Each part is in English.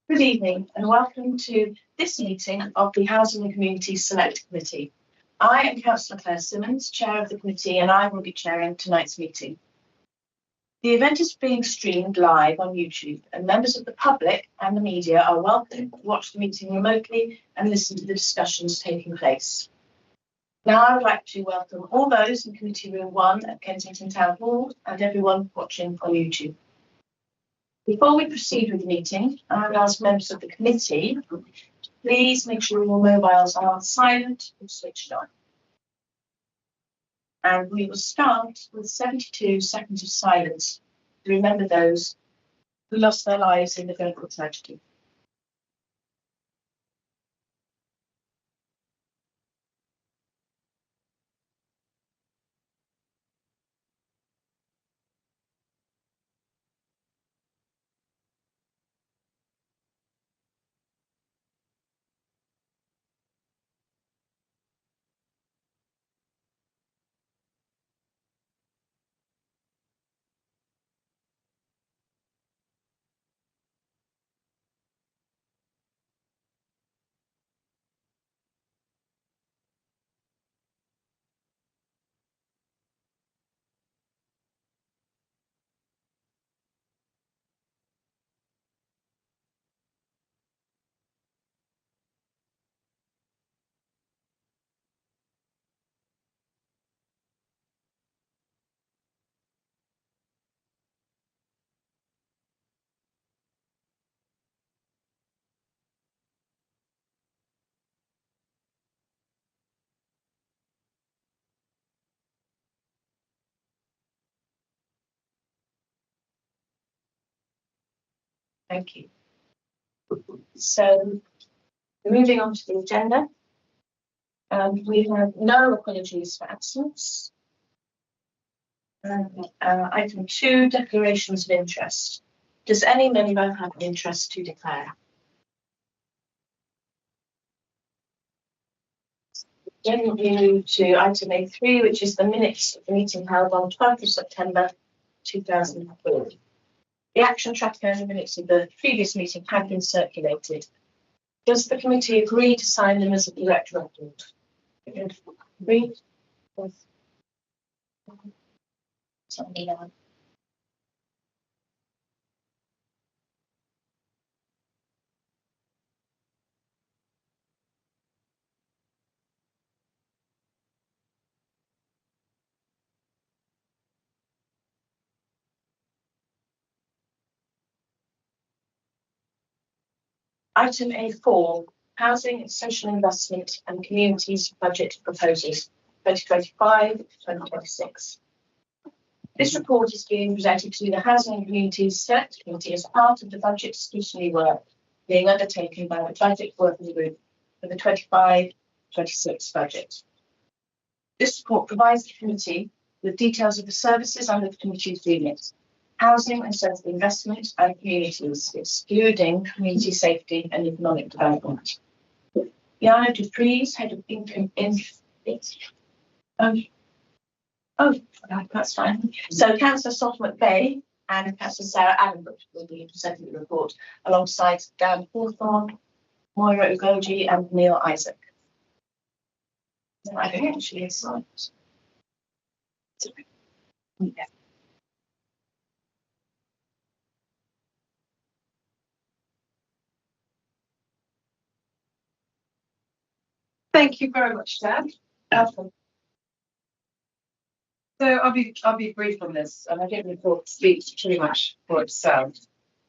Good evening and welcome to this meeting of the Housing and Communities Select Committee. I am Councillor Claire Simmons, Chair of the committee, and I will be chairing tonight's meeting. The event is being streamed live on YouTube, and members of the public and the media are welcome to watch the meeting remotely and listen to the discussions taking place. Now I would like to welcome all those in Committee Room 1 at Kensington Town Hall and everyone watching on YouTube. Before we proceed with the meeting, I would ask members of the committee, please make sure your mobiles are silent or switched on. And we will start with 72 seconds of silence to remember those who lost their lives in the Grenfell tragedy. Thank you. So, moving on to the agenda, we have no apologies for absence. Item 2, declarations of interest. Does any member have an interest to declare? Then we move to item A3, which is the minutes of the meeting held on 12th of September 2004. The action tracker and the minutes of the previous meeting have been circulated. Does the committee agree to sign them as a direct record? Agree? Yes. Item A4, Housing, Social Investment and Communities Budget Proposals 2025-2026. This report is being presented to the Housing and Communities Select Committee as part of the budget scrutiny work being undertaken by the Budget Working Group for the 25-26 budget. This report provides the committee with details of the services under the committee's remit: housing and social investment and communities, excluding community safety and economic development. Yana Dupries, Head of Income that's fine. So Councillor Salt McVeigh and Councillor Sarah Addenbrooke will be presenting the report alongside Dan Hawthorne, Moira Ugoji and Neil Isaac. I don't actually slide. Yeah. Thank you very much, Dan. So I'll be brief on this, and I think the report speaks pretty much for itself.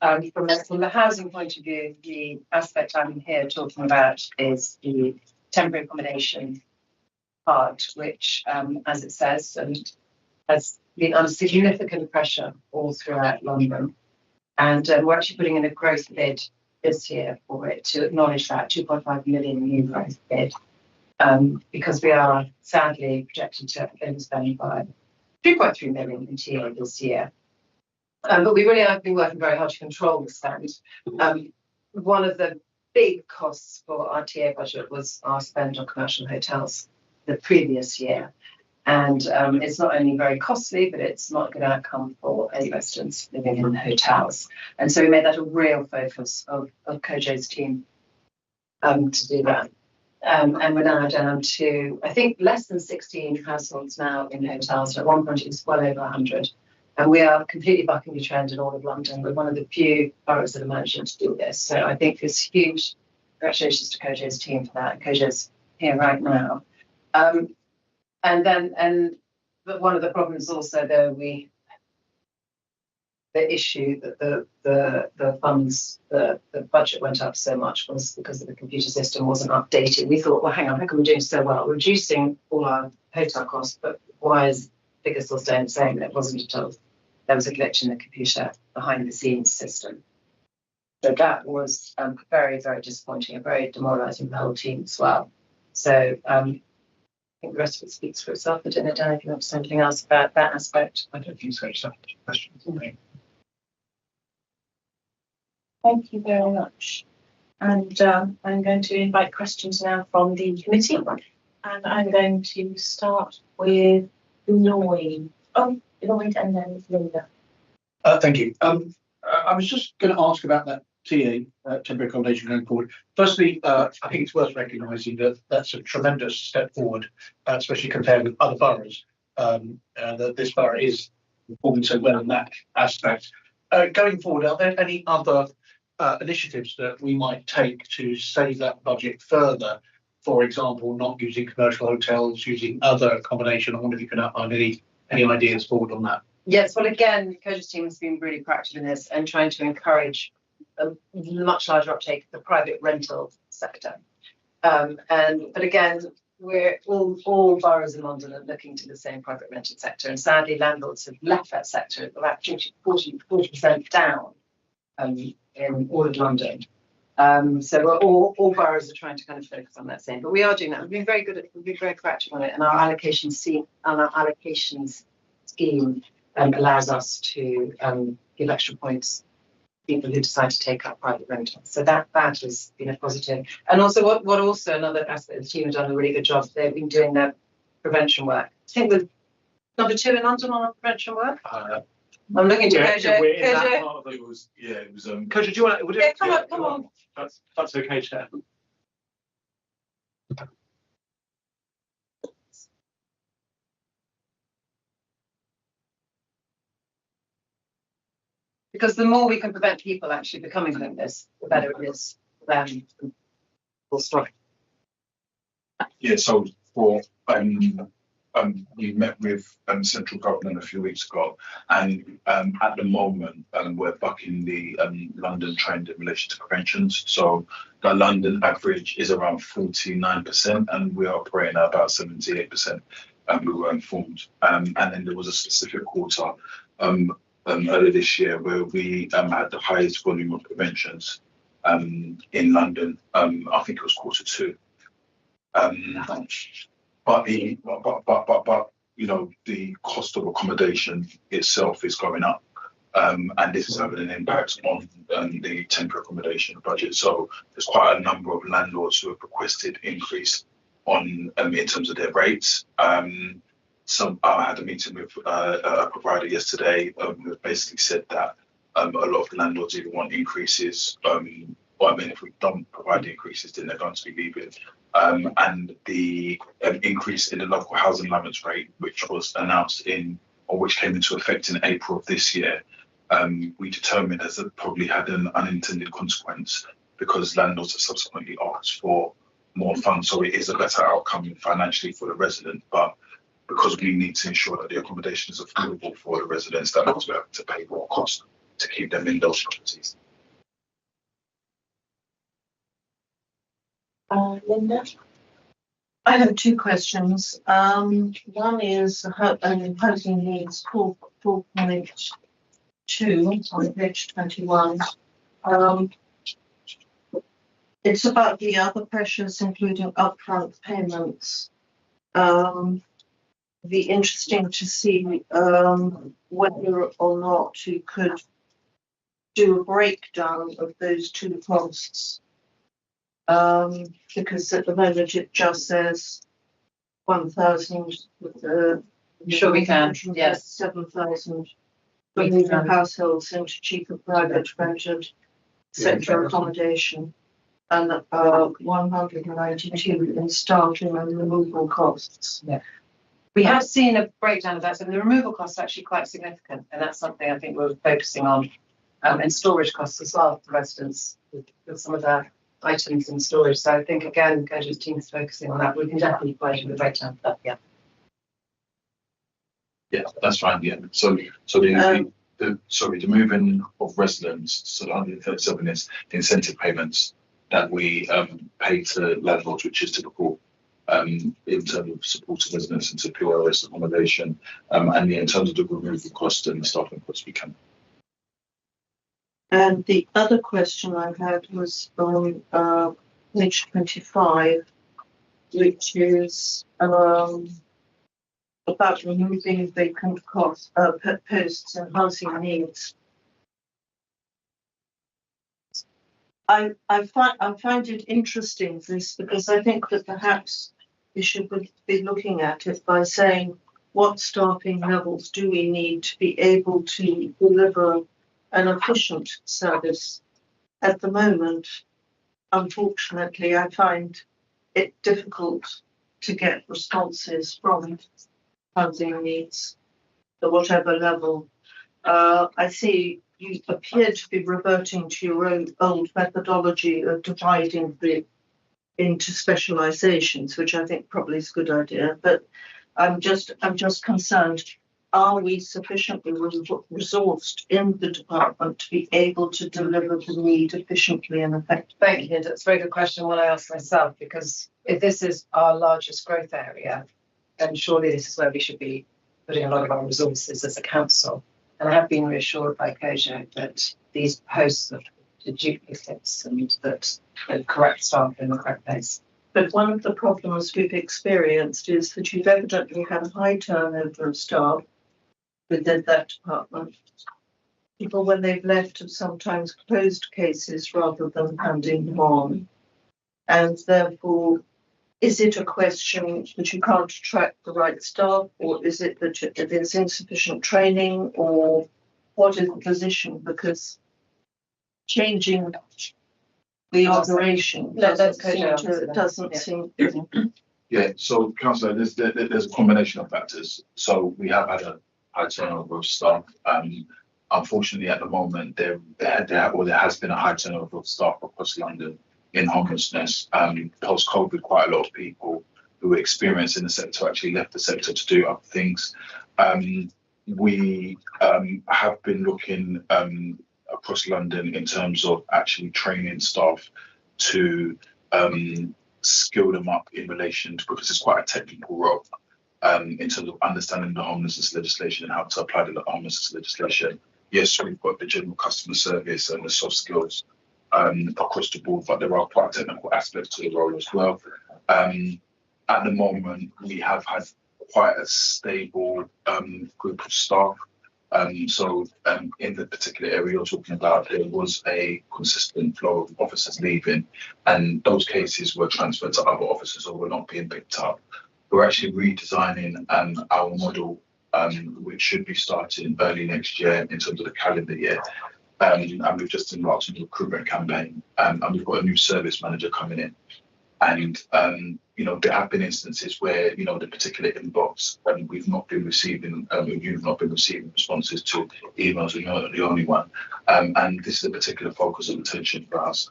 From the housing point of view, the aspect I'm here talking about is the temporary accommodation part, which, as it says, and has been under significant pressure all throughout London. And we're actually putting in a growth bid this year for it to acknowledge that 2.5 million new growth bid. Because we are sadly projected to have spending by 3.3 million in TA this year. But we really have been working very hard to control the spend. One of the big costs for our TA budget was our spend on commercial hotels the previous year. And it's not only very costly, but it's not a good outcome for any residents living in hotels. And so we made that a real focus of COJO's team to do that. And we're now down to, I think, less than 16 households now in hotels. And at one point, it was well over 100. And we are completely bucking the trend in all of London. We're one of the few boroughs that are managing to do this. So I think it's huge. Congratulations to COJO's team for that. COJO's here right now. But one of the problems also, though, the issue that the funds, the budget went up so much was because the computer system wasn't updated. We thought, well, hang on, how come we're doing so well? We're reducing all our hotel costs, but why is figure still staying the same? It wasn't until there was a glitch in the computer behind the scenes system. So that was very, very disappointing and very demoralising for the whole team as well. So I think the rest of it speaks for itself. I don't know, Dan, if you want to say anything else about that aspect. I don't think so. Just have questions. Thank you very much. And I'm going to invite questions now from the committee. And I'm going to start with Lloyd. Oh, Lloyd and then Linda. Thank you. I was just going to ask about that TA, temporary accommodation going forward. Firstly, I think it's worth recognising that that's a tremendous step forward, especially compared with other boroughs, that this borough is performing so well in that aspect. Going forward, are there any other initiatives that we might take to save that budget further? For example, not using commercial hotels, using other accommodation. I wonder if you can outline any ideas forward on that. Yes, well, again, COJO's team has been really proactive in this and trying to encourage a much larger uptake of the private rental sector. But again, we're all boroughs in London are looking to the same private rental sector, and sadly, landlords have left that sector about 40% down in all of London. So we're all boroughs are trying to kind of focus on that same. But we are doing that. We've been very proactive on it, and our allocations scheme allows us to give extra points to people who decide to take up private rental. So that has been a positive. And also, what also another aspect, the team have done a really good job. They've been doing their prevention work. I think we're number 2 in London on our prevention work. I'm looking to COJO. COJO, do you want to? Yeah, come on. That's okay, Chair. Because the more we can prevent people actually becoming homeless, the better it is for them. Full stop. Yeah, so we met with central government a few weeks ago, and at the moment we're bucking the London trend in relation to preventions. So the London average is around 49%, and we are operating at about 78%. We were informed, and then there was a specific quarter earlier this year where we had the highest volume of preventions in London. I think it was Q2. But you know, the cost of accommodation itself is going up, and this is having an impact on the temporary accommodation budget. So there's quite a number of landlords who have requested increase on in terms of their rates. I had a meeting with a provider yesterday who basically said that a lot of the landlords even want increases. Well, I mean, if we don't provide the increases, then they're going to be leaving. And the increase in the local housing allowance rate, which was announced which came into effect in April of this year, we determined as it probably had an unintended consequence because landlords have subsequently asked for more funds. So it is a better outcome financially for the resident, but because we need to ensure that the accommodation is affordable for the residents, that means we have to pay more cost to keep them in those properties. Linda? I have 2 questions. One is housing needs 4.2 on page 21. It's about the other pressures, including upfront payments. Be interesting to see whether or not you could do a breakdown of those 2 costs. Because at the moment it just says 1,000 with the. Sure we can, yes. 7,000 We for moving can. households into cheaper private rented sector accommodation. And 192 in staffing and removal costs. We have seen a breakdown of that, and the removal costs are actually quite significant, and that's something I think we're focusing on, and storage costs as well for residents with some of their items in storage. So I think again, Koja's team is focusing on that. We can definitely provide you with a breakdown of that. Yeah. Yeah, that's fine. Yeah. So the moving of residents, so the 137 is the incentive payments that we pay to landlords, which is typical in terms of supporting residents into POS accommodation, and in terms of the removal cost and the staffing costs we can. And the other question I had was on page 25, which is about removing vacant posts and housing needs. I find it interesting, this, because I think that perhaps we should be looking at it by saying what staffing levels do we need to be able to deliver an efficient service. At the moment, unfortunately, I find it difficult to get responses from housing needs at whatever level. I see you appear to be reverting to your own old methodology of dividing into specializations, which I think probably is a good idea. But I'm just concerned: are we sufficiently resourced in the department to be able to deliver the need efficiently and effectively? Thank you. That's a very good question. One I asked myself, because if this is our largest growth area, then surely this is where we should be putting a lot of our resources as a council. And I have been reassured by Koja that these posts are the duplicates and that the correct staff in the correct place. But one of the problems we've experienced is that you've evidently had a high turnover of staff within that department. People, when they've left, have sometimes closed cases rather than handing them on. And therefore, is it a question that you can't attract the right staff, or is it that there's insufficient training, or what is the position? Because changing the operation doesn't seem. Yeah, so Councillor, there's a combination of factors. So we have had a high turnover of staff. Unfortunately, at the moment, there has been a high turnover of staff across London in homelessness. Post-COVID, quite a lot of people who were experienced in the sector actually left the sector to do other things. We have been looking across London in terms of actually training staff to skill them up in relation to, because it's quite a technical role in terms of understanding the homelessness legislation and how to apply the homelessness legislation. Yes, we've got the general customer service and the soft skills across the board, but there are quite technical aspects to the role as well. At the moment, we have had quite a stable group of staff. So in the particular area you're talking about, there was a consistent flow of officers leaving, and those cases were transferred to other officers or were not being picked up. We're actually redesigning our model, which should be starting early next year in terms of the calendar year. And we've just embarked on a recruitment campaign, and we've got a new service manager coming in. And there have been instances where the particular inbox, we've not been receiving, you've not been receiving responses to emails, and you're not the only one. And this is a particular focus of attention for us.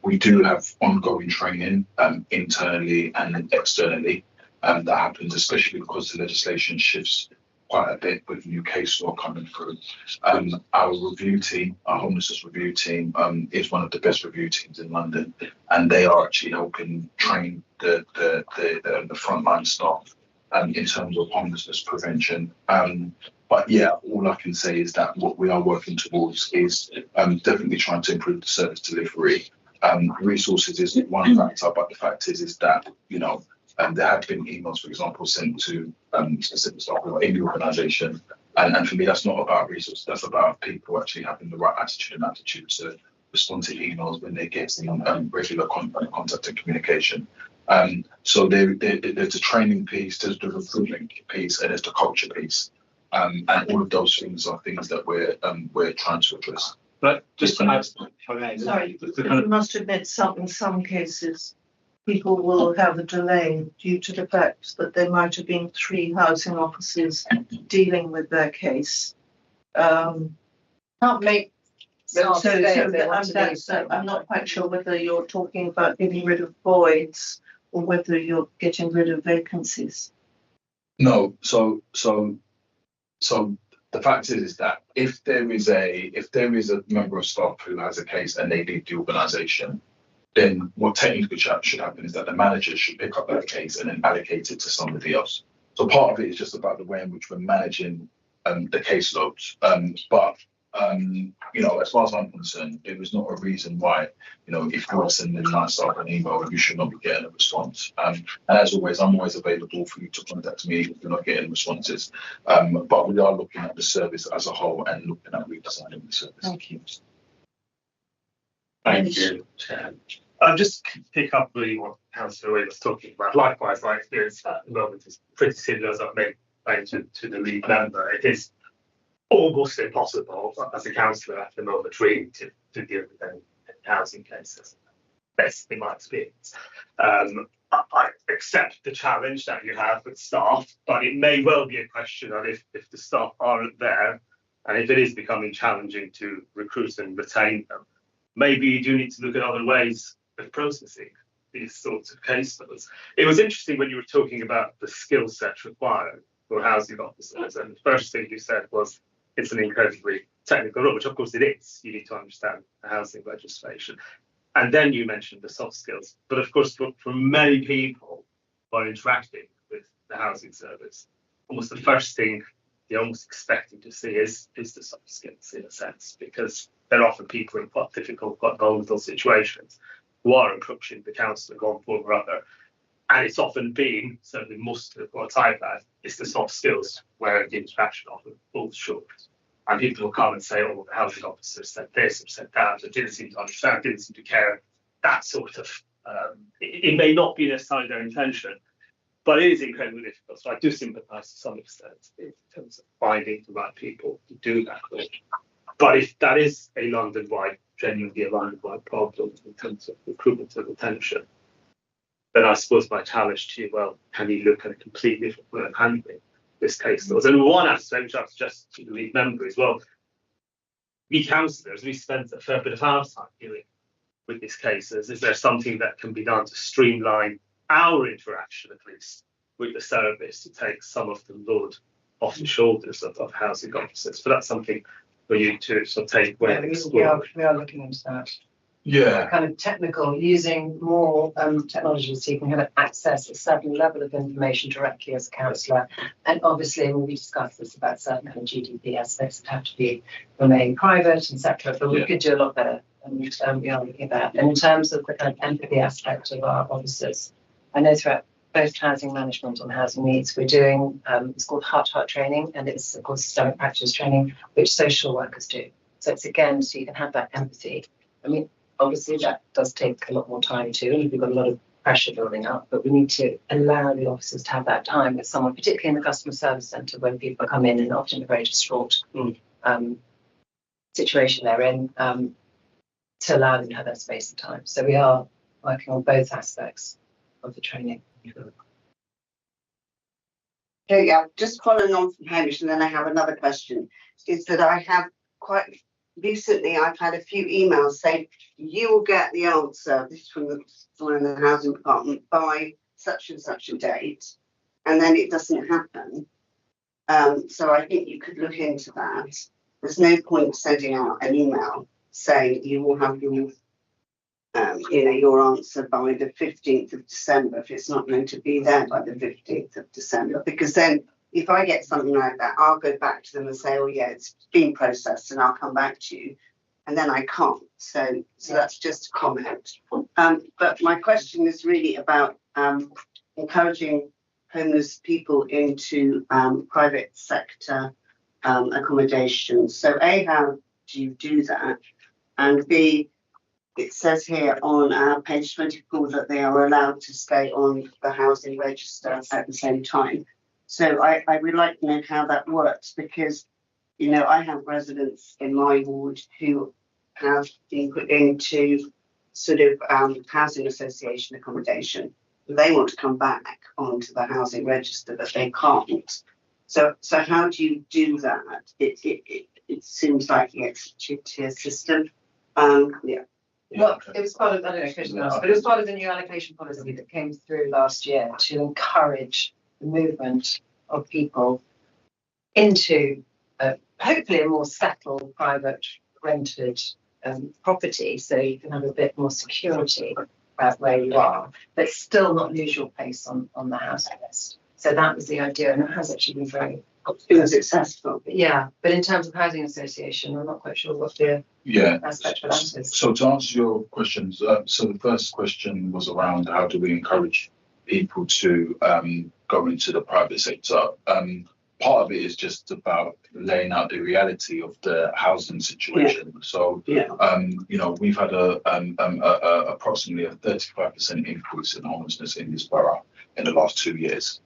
We do have ongoing training internally and externally that happens, especially because the legislation shifts quite a bit with new case law coming through. Our review team, our homelessness review team, is one of the best review teams in London, and they are actually helping train the frontline staff in terms of homelessness prevention. But yeah, all I can say is that what we are working towards is definitely trying to improve the service delivery. Resources is one factor, but the fact is that there have been emails, for example, sent to specific staff in the organisation, and for me, that's not about resources. That's about people actually having the right attitude and aptitude to respond to emails when they get regular contact and communication. So there's a training piece, there's the recruitment piece, and there's the culture piece. And all of those things are things that we're trying to address. But just to add, Sorry, you must admit in some cases, people will have a delay due to the fact that there might have been 3 housing officers dealing with their case. Can't make. I'm not quite sure whether you're talking about getting rid of voids or whether you're getting rid of vacancies. No, so the fact is that if there is a member of staff who has a case and they leave the organisation, then what technically should happen is that the manager should pick up that case and then allocate it to somebody else. So part of it is just about the way in which we're managing the caseloads. But as far as I'm concerned, there is not a reason why, if you're sending client staff an email, you should not be getting a response. And as always, I'm always available for you to contact me if you're not getting responses. But we are looking at the service as a whole and looking at redesigning the service. Thank you. thank you, Chair. I'll just pick up really what Councillor Wade was talking about. Likewise, my experience at the moment is pretty similar as I've made to the lead member. It is almost impossible as a councillor at the moment really to deal with any housing cases. Basically my experience. I accept the challenge that you have with staff, but it may well be a question of if the staff aren't there, and if it is becoming challenging to recruit and retain them, maybe you do need to look at other ways of processing these sorts of caseloads. It was interesting when you were talking about the skill set required for housing officers, and the first thing you said was it's an incredibly technical role, which of course it is. You need to understand the housing legislation. And then you mentioned the soft skills. But of course, for many people who are interacting with the housing service, almost the first thing they're almost expecting to see is the soft skills in a sense, because they're often people in quite difficult, quite vulnerable situations who are approaching the council in one form or other. And it's often been, certainly most of what I've had, is the soft skills where the interaction often falls short. And people will come and say, oh, the housing officer said this or said that, or didn't seem to understand, didn't seem to care. That sort of, it may not be necessarily their intention, but it is incredibly difficult. So I do sympathise to some extent in terms of finding the right people to do that with. But if that is a London-wide, genuinely a London-wide problem in terms of recruitment and retention, then I suppose my challenge to you, well, can you look at a completely different way of handling this case? And one aspect, which I've suggested to the lead member as well, we councillors, we spend a fair bit of our time dealing with these cases. Is there something that can be done to streamline our interaction, at least, with the service to take some of the load off the shoulders of housing officers? But that's something for you to sort of take away and explore. We are looking into that. Yeah. Kind of technical, using more technology so you can kind of access a certain level of information directly as a councillor. And obviously, when we discuss this about certain kind of GDP aspects that have to remain private, etc. But we could do a lot better, and we are looking at that. And in terms of the kind of empathy aspect of our officers, I know throughout both housing management and housing needs, we're doing it's called heart-to-heart training, and it's of course systemic practice training, which social workers do. So it's again, so you can have that empathy. I mean, obviously, that does take a lot more time too, and we've got a lot of pressure building up, but we need to allow the officers to have that time with someone, particularly in the customer service centre when people come in and often a very distraught situation they're in, to allow them to have that space and time. So we are working on both aspects of the training. Yeah, just following on from Hamish, and then I have another question, is that I have quite recently, I've had a few emails saying you will get the answer, this is from someone in the housing department, by such and such a date, and then it doesn't happen. So I think you could look into that. There's no point sending out an email saying you will have your answer by the 15th of December if it's not going to be there by the 15th of December, because then if I get something like that, I'll go back to them and say, oh yeah, it's been processed and I'll come back to you. And then I can't. So that's just a comment. But my question is really about encouraging homeless people into private sector accommodation. So A, how do you do that? And B, it says here on page 24 that they are allowed to stay on the housing register at the same time. So I would like to know how that works, because, you know, I have residents in my ward who have been put into sort of housing association accommodation. They want to come back onto the housing register, but they can't. So how do you do that? It seems like it's a two-tier system. Yeah. Well, it was part of, I don't know if Christian asked, but it was part of the new allocation policy that came through last year to encourage the movement of people into hopefully a more settled, private, rented property, so you can have a bit more security about where you are, but still not lose your place on the housing list. So that was the idea, and it has actually been very Successful. yeah. But in terms of housing association, I'm not quite sure what the aspect for that is. So to answer your questions, so the first question was around how do we encourage people to go into the private sector. Part of it is just about laying out the reality of the housing situation. Yeah. So, you know, we've had approximately a 35% increase in homelessness in this borough in the last 2 years.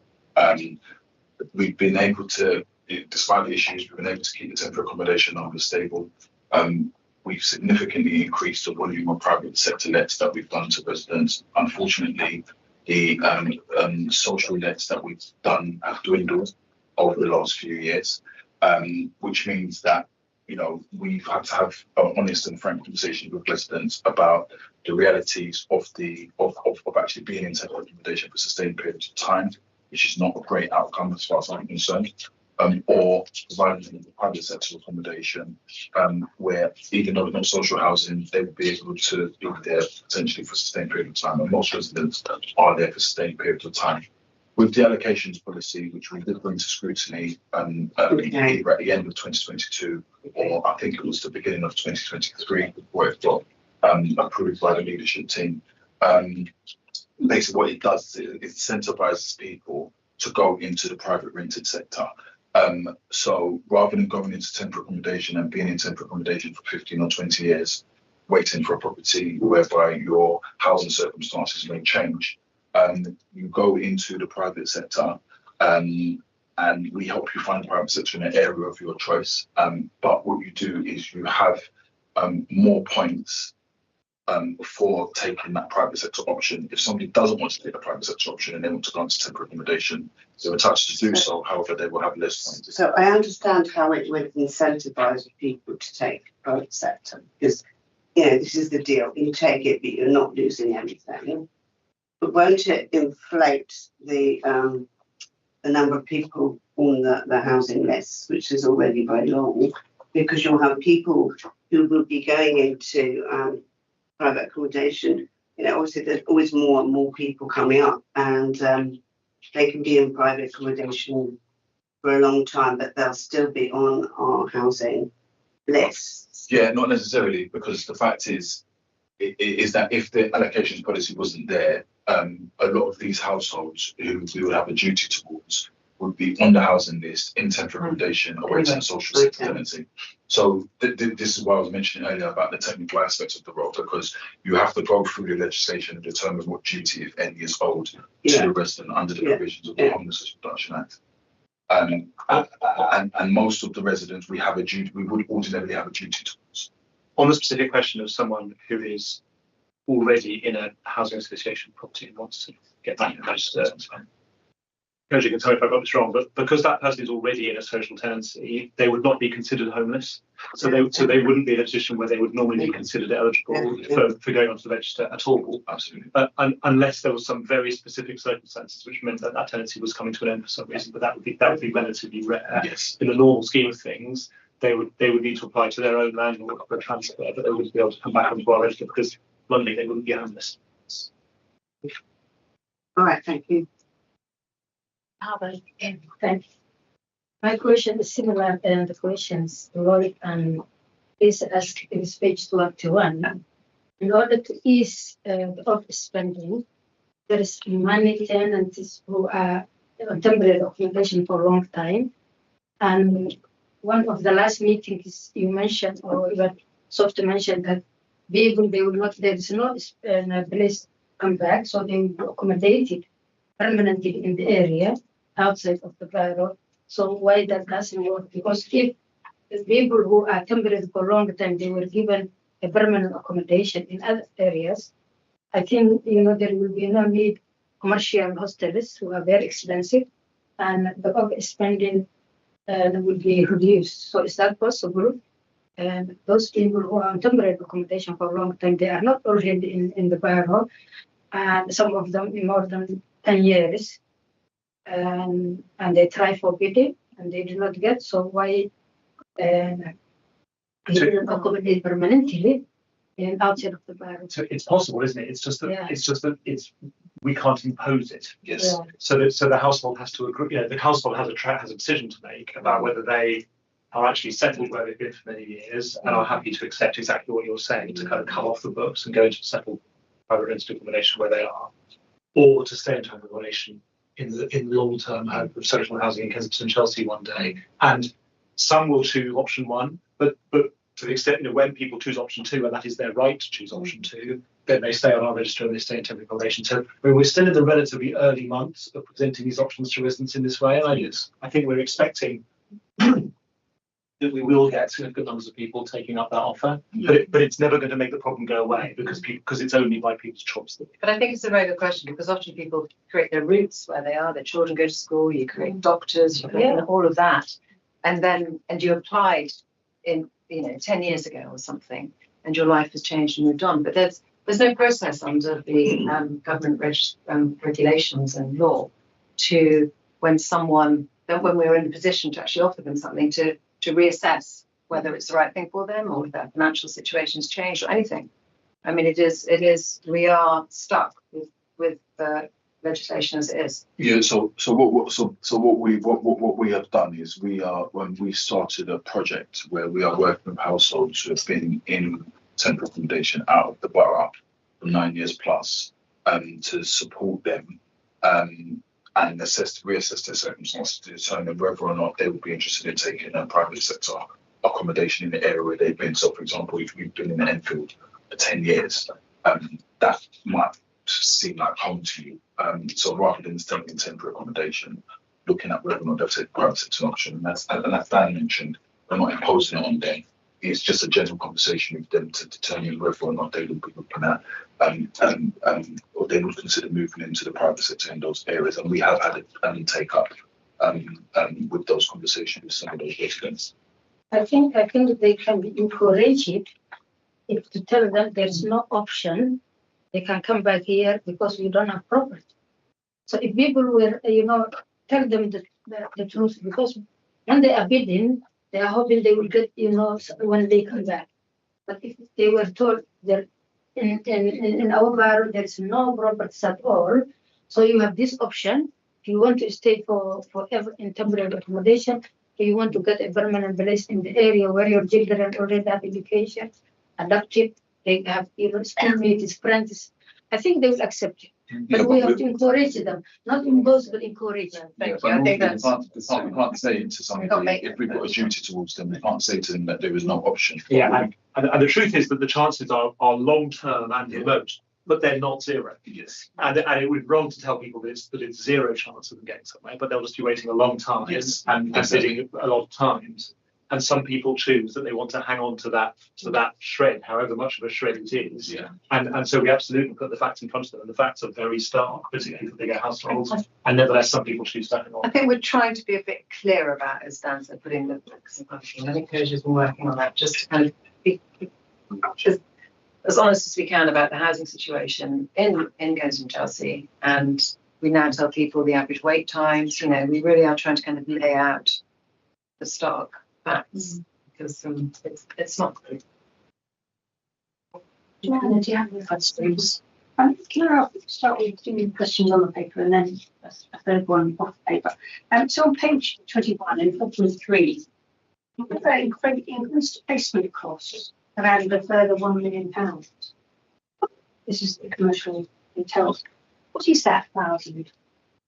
We've been able to, despite the issues, we've been able to keep the temporary accommodation numbers stable. We've significantly increased the volume of private sector lets that we've done to residents. Unfortunately, the social lets that we've done have dwindled over the last few years, which means that, you know, we've had to have an honest and frank conversation with residents about the realities of actually being in temporary accommodation for sustained periods of time, which is not a great outcome as far as I'm concerned, or providing private sector accommodation, where even though it's not social housing, they would be able to be there potentially for a sustained period of time, and most residents are there for sustained periods of time. With the allocations policy, which we did bring to scrutiny either at the end of 2022, or I think it was the beginning of 2023, before it got approved by the leadership team, basically what it does is it incentivizes people to go into the private rented sector. So rather than going into temporary accommodation and being in temporary accommodation for 15 or 20 years, waiting for a property whereby your housing circumstances may change, you go into the private sector, and we help you find a private sector in an area of your choice. But what you do is you have more points for taking that private sector option. If somebody doesn't want to take the private sector option and they want to go into temporary accommodation, they're entitled to do so. However, they will have less points. So I understand how it would incentivize people to take private sector, because, you know, this is the deal. You take it, but you're not losing anything. But won't it inflate the number of people on the housing list, which is already very long, because you'll have people who will be going into private accommodation. You know, obviously there's always more and more people coming up, and they can be in private accommodation for a long time, but they'll still be on our housing lists. Yeah, not necessarily, because the fact is that if the allocations policy wasn't there, a lot of these households who we would have a duty towards would be on the housing list in temporary accommodation awaiting social sector tenancy. So this is why I was mentioning earlier about the technical aspects of the role, because you have to go through the legislation and determine what duty, if any, is owed to the resident under the provisions of the Homelessness Reduction Act. And most of the residents we would ordinarily have a duty towards. On the specific question of someone who is already in a housing association property and wants to get back in register, Koji can tell me if I got this wrong, but because that person is already in a social tenancy, they would not be considered homeless. So they wouldn't be in a position where they would normally be considered eligible for going onto the register at all. Absolutely. Unless there was some very specific circumstances which meant that that tenancy was coming to an end for some reason, but that would be relatively rare. Yes. In the normal scheme of things, they would need to apply to their own landlord for a transfer, but they wouldn't be able to come back onto our register because bluntly they wouldn't be homeless. All right, thank you. Thanks. My question is similar to the questions Lloyd and is asked in page 21. In order to ease the office spending, there is many tenants who are on temporary accommodation for a long time. And one of the last meetings you mentioned, or you had sort of mentioned that people, they will not, there is no place come back, so they will be accommodated permanently in the area outside of the borough. So why that doesn't work? Because if the people who are temporary for a long time, they were given a permanent accommodation in other areas, I think, there will be no need commercial hostels who are very expensive, and the overspending will be reduced. So is that possible? And those people who are on temporary accommodation for a long time, they are not already in the borough, and some of them in more than 10 years, and they try for bidding and they do not get. So why accommodate permanently and outside of the borough? So it's possible, isn't it? It's just that we can't impose it. Yes. So the household has to agree. The household has a decision to make about whether they are actually settled where they've been for many years and are happy to accept exactly what you're saying, to kind of come off the books and go into settled private rented accommodation where they are, or to stay in term accommodation in the long term hope of social housing in Kensington and Chelsea one day. And some will choose option one, but to the extent, when people choose option two, and that is their right to choose option two, then they stay on our register and they stay in temporary accommodation. So we're still in the relatively early months of presenting these options to residents in this way. And I think we're expecting that we will get significant numbers of people taking up that offer, but it's never going to make the problem go away because it's only by people's choice. But I think it's a very good question, because often people create their roots where they are, their children go to school, you create doctors, you create all of that, and you applied in 10 years ago or something, and your life has changed and moved on. But there's no process under the government regulations and law to when we're in a position to actually offer them something to reassess whether it's the right thing for them or if their financial situation's changed or anything. I mean, we are stuck with the legislation as it is. Yeah. So what we have done is when we started a project where we are working with households who have been in temporary accommodation out of the borough for 9 years plus, to support them, and reassess their circumstances to determine whether or not they would be interested in taking a private sector accommodation in the area where they've been. So, for example, if you've been in Enfield for 10 years, that might seem like home to you. So rather than staying in temporary accommodation, looking at whether or not they'll take private sector option, and as Dan mentioned, we're not imposing it on them. It's just a general conversation with them to determine whether or not they would be looking at or they would consider moving into the private sector in those areas. And we have had it take up with those conversations with some of those residents. I think they can be encouraged if to tell them there's no option, they can come back here because we don't have property. So if people were, tell them the truth, because when they are bidding, they are hoping they will get, when they come back. But if they were told that in our borough there's no properties at all, so you have this option. If you want to stay forever in temporary accommodation, if you want to get a permanent place in the area where your children already have education, adopted, they have schoolmates, friends, I think they will accept it. But we have to encourage them, not impose, but encourage them. We can't say to somebody, if we've got a duty towards them, we can't say to them that there is no option. Yeah, and the truth is that the chances are long term and remote, but they're not zero. Yes. And it would be wrong to tell people that it's zero chance of them getting somewhere, but they'll just be waiting a long time and bidding a lot of times. And some people choose that they want to hang on to that shred, however much of a shred it is. Yeah. And so we absolutely put the facts in front of them, and the facts are very stark, particularly for bigger households. And nevertheless, some people choose to hang on. I think we're trying to be a bit clear about, as Dan said, putting the books in front of them. I think Koja's been working on that, just to kind of be as honest as we can about the housing situation in Kensington, Chelsea. And we now tell people the average wait times. We really are trying to kind of lay out the stark facts, because it's not good. Joanna, do you have any questions? Can I start with doing questions on the paper and then a third one off the paper? So on page 21 and problem 3, increased placement costs have added a further £1 million. This is the commercial intel. What is that £1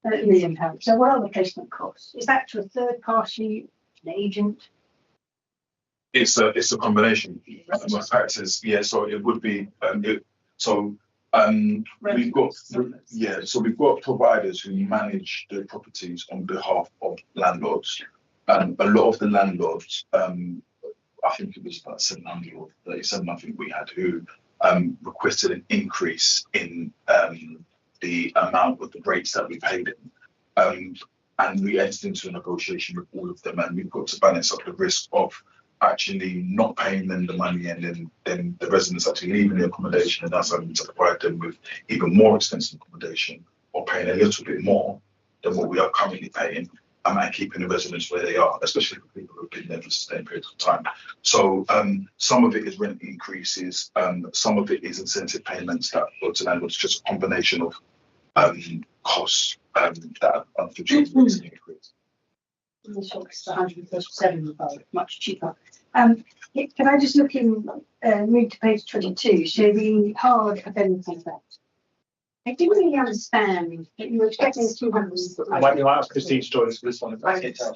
million? So what are the placement costs? Is that to a third party, an agent? It's a combination of factors. Yeah, so it would be we've got we've got providers who manage the properties on behalf of landlords. A lot of the landlords, I think it was about 700 or 37, I think we had, who requested an increase in the amount of the rates that we paid them. And we entered into a negotiation with all of them, and we've got to balance up the risk of actually not paying them the money and then the residents actually leaving the accommodation and us having to provide them with even more expensive accommodation or paying a little bit more than what we are currently paying, and keeping the residents where they are, especially for people who've been there for sustained periods of time. So some of it is rent increases, some of it is incentive payments that go to landlords, just a combination of costs that unfortunately increase. The shop's 137, much cheaper. Can I just look in, move to page 22, so the hard offender contract. I didn't really understand that you were expecting 200. I might ask Christine to join us for this one. Thanks so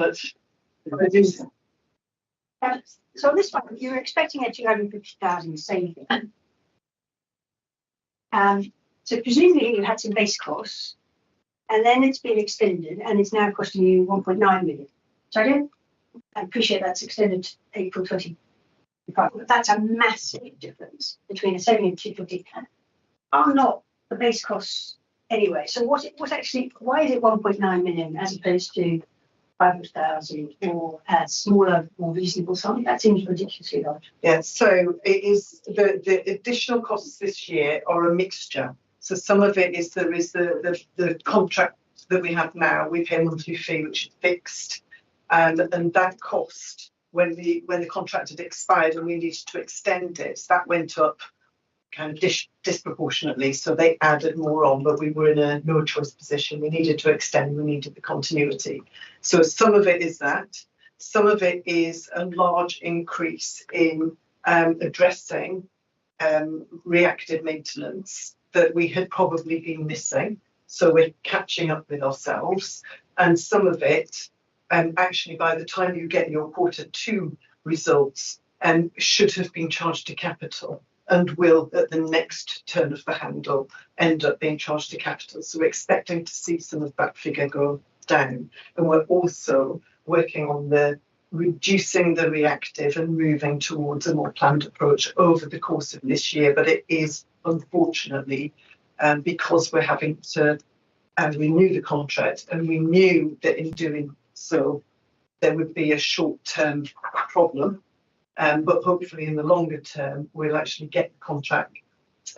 much. So on this one, you were expecting a 250,000 saving. So presumably you had some base costs, and then it's been extended, and it's now costing you 1.9 million. So I appreciate that's extended to April 2025, but that's a massive difference between a saving of 250 are not the base costs anyway. So why is it 1.9 million as opposed to 500,000 or a smaller, more reasonable sum? That seems ridiculously large. Yeah, so it is the additional costs this year are a mixture. So some of it is there is the contract that we have now. We pay a monthly fee which is fixed, and that cost when the contract had expired and we needed to extend it, that went up kind of disproportionately. So they added more on, but we were in a no choice position. We needed to extend. We needed the continuity. So some of it is that. Some of it is a large increase in addressing reactive maintenance that we had probably been missing. So we're catching up with ourselves. And some of it, actually, by the time you get your Q2 results, should have been charged to capital and will, at the next turn of the handle, end up being charged to capital. So we're expecting to see some of that figure go down. And we're also working on reducing the reactive and moving towards a more planned approach over the course of this year. But it is, unfortunately, because we're having to renew the contract, and we knew that in doing so there would be a short-term problem, but hopefully in the longer term we'll actually get the contract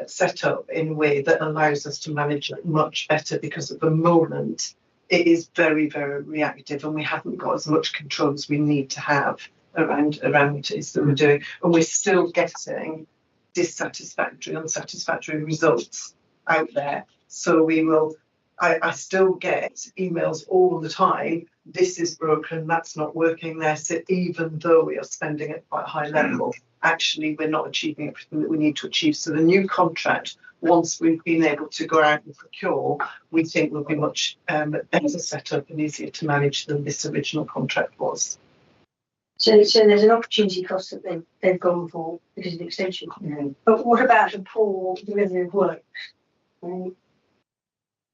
set up in a way that allows us to manage it much better, because at the moment it is very, very reactive and we haven't got as much control as we need to have around what it is that we're doing, and we're still getting unsatisfactory results out there. So I still get emails all the time, this is broken, that's not working there. So even though we are spending at quite a high level, actually we're not achieving everything that we need to achieve. So the new contract, once we've been able to go out and procure, we think will be much better set up and easier to manage than this original contract was. So there's an opportunity cost that they've gone for because of the extension. Mm-hmm. But what about the poor delivery of work?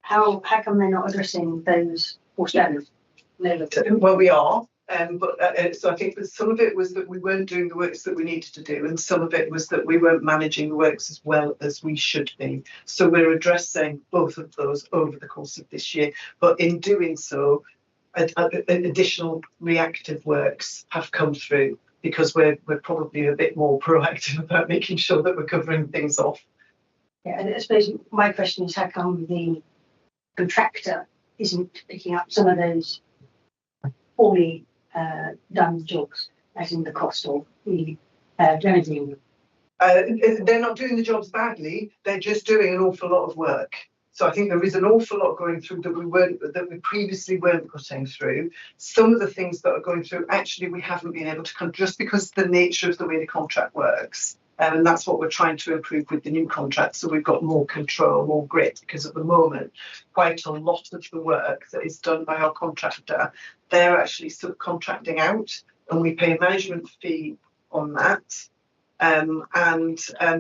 How come they're not addressing those poor standards? Well, we are. So I think that some of it was that we weren't doing the works that we needed to do, and some of it was that we weren't managing the works as well as we should be. So we're addressing both of those over the course of this year. But in doing so, additional reactive works have come through because we're probably a bit more proactive about making sure that we're covering things off. Yeah, and I suppose my question is, how come the contractor isn't picking up some of those poorly done jobs, as in the cost of the remedy? They're not doing the jobs badly, they're just doing an awful lot of work. So I think there is an awful lot going through that we previously weren't putting through. Some of the things that are going through, actually, we haven't been able to, just because of the nature of the way the contract works. And that's what we're trying to improve with the new contract. So we've got more control, more grit, because at the moment, quite a lot of the work that is done by our contractor, they're actually subcontracting out, and we pay a management fee on that. And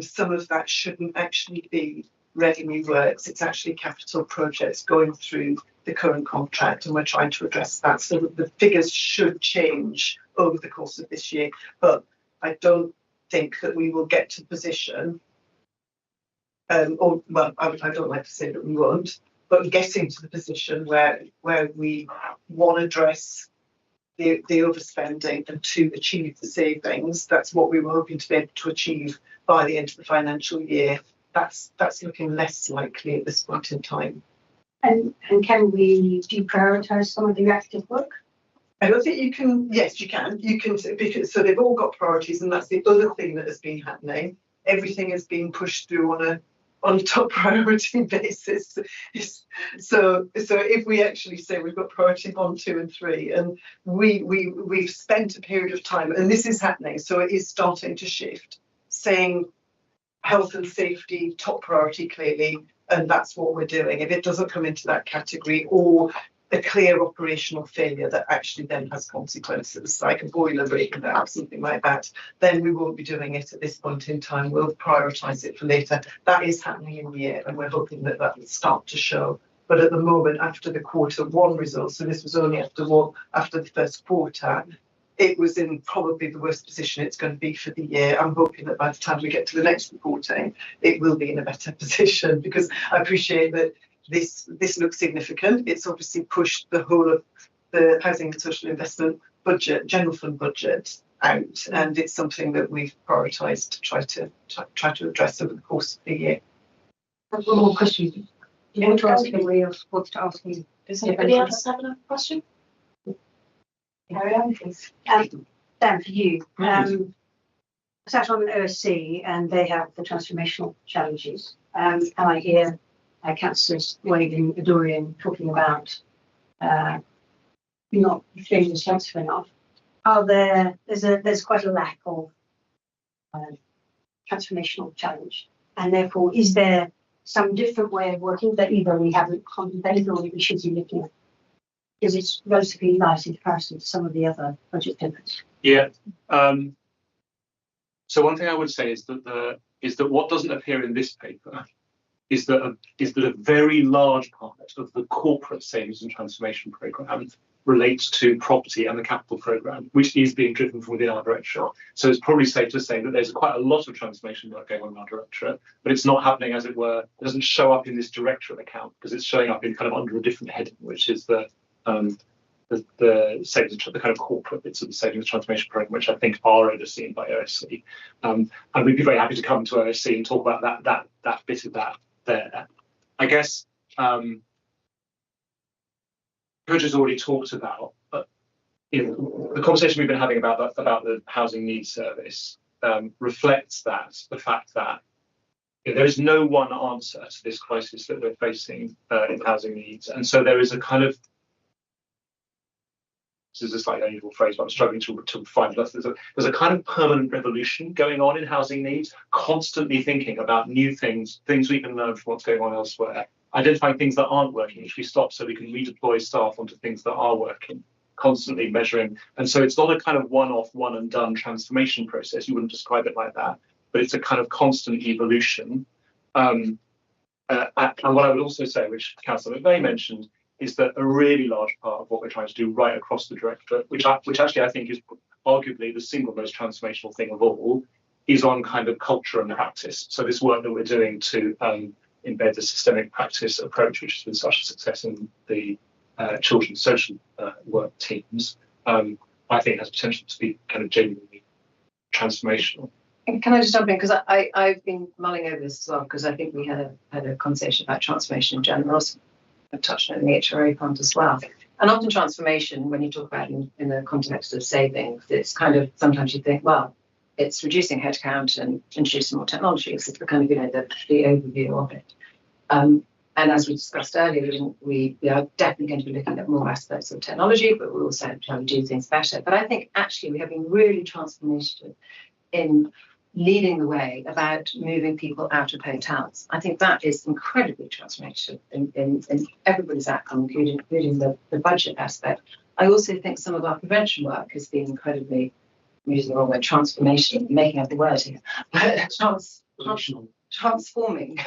some of that shouldn't actually be revenue works. It's actually capital projects going through the current contract, and we're trying to address that. So the figures should change over the course of this year, but I don't think that we will get to position, I don't like to say that we won't, but getting to the position where we, one, address the overspending, and two, achieve the savings. That's what we were hoping to be able to achieve by the end of the financial year. That's looking less likely at this point in time. And can we deprioritise some of the reactive work? I don't think you can. Yes, you can. You can, because so they've all got priorities, and that's the other thing that has been happening. Everything is being pushed through on a top priority basis. So if we actually say we've got priority 1, 2, and 3, and we've spent a period of time, and this is happening, so it is starting to shift, saying health and safety top priority clearly, and that's what we're doing. If it doesn't come into that category, or a clear operational failure that actually then has consequences, like a boiler breaking down, something like that, then we won't be doing it at this point in time. We'll prioritise it for later. That is happening in the year, and we're hoping that will start to show. But at the moment, after the Q1 results, so this was only after the first quarter, it was in probably the worst position it's going to be for the year. I'm hoping that by the time we get to the next reporting, it will be in a better position, because I appreciate that this looks significant. It's obviously pushed the whole of the housing and social investment budget, general fund budget, out, and it's something that we've prioritised to try to address over the course of the year. One more question. You want to ask anybody else wants to ask me? Does anybody else have a question? Carry on, please. Dan, for you. I sat on an OSC, and they have the transformational challenges. And I hear councillors waving a durian, talking about not being responsive enough. There's quite a lack of transformational challenge, and therefore is there some different way of working that either we haven't contemplated or we should be looking at? Because it's relatively light in comparison to some of the other budget papers. Yeah. So one thing I would say is that what doesn't appear in this paper is that a very large part of the corporate savings and transformation programme relates to property and the capital programme, which is being driven from within our directorate. So it's probably safe to say that there's quite a lot of transformation work going on in our directorate, but it's not happening, as it were, it doesn't show up in this directorate account, because it's showing up in kind of under a different heading, which is the savings, the kind of corporate bits of the savings transformation programme, which I think are overseen by OSC. And we'd be very happy to come to OSC and talk about that bit of that there. I guess Coach has already talked about, the conversation we've been having about the housing needs service reflects the fact that there is no one answer to this crisis that we're facing in housing needs, and so there is a kind of, this is a slightly unusual phrase, but I'm struggling to find it. There's a kind of permanent revolution going on in housing needs, constantly thinking about new things we can learn from what's going on elsewhere, identifying things that aren't working, which we stop so we can redeploy staff onto things that are working, constantly measuring. And so it's not a kind of one-off, one and done transformation process. You wouldn't describe it like that, but it's a kind of constant evolution. And what I would also say, which Councillor McVeigh mentioned, is that a really large part of what we're trying to do right across the directorate, which actually I think is arguably the single most transformational thing of all, is on kind of culture and practice. So this work that we're doing to embed the systemic practice approach, which has been such a success in the children's social work teams, I think has potential to be kind of genuinely transformational. Can I just jump in, because I've been mulling over this as well, because I think we had a conversation about transformation in general. I've touched on the HRA fund as well. And often transformation, when you talk about it in the context of savings, it's kind of, sometimes you think, well, it's reducing headcount and introducing more technology. It's the kind of, the overview of it. And And as we discussed earlier, we are definitely going to be looking at more aspects of technology, but we're also trying to do things better. But I think actually we have been really transformational in leading the way about moving people out of hotels. I think that is incredibly transformational in everybody's outcome, including the budget aspect. I also think some of our prevention work has been incredibly, I'm using the wrong word, transformational, making up the word here, transforming.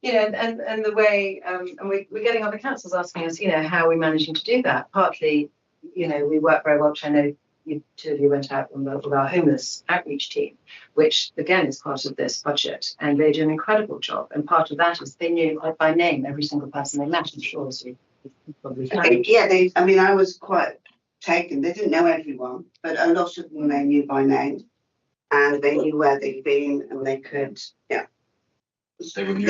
You know, and the way, and we're getting other councils asking us, you know, how are we managing to do that? Partly, you know, we work very well, which I know you two of you went out with our homeless outreach team, which again is part of this budget, and they do an incredible job. And part of that is they knew by name every single person they met. I'm sure as you probably found. Yeah, I mean, I was quite taken. They didn't know everyone, but a lot of them they knew by name, and they knew where they'd been, and they could, yeah. They were new.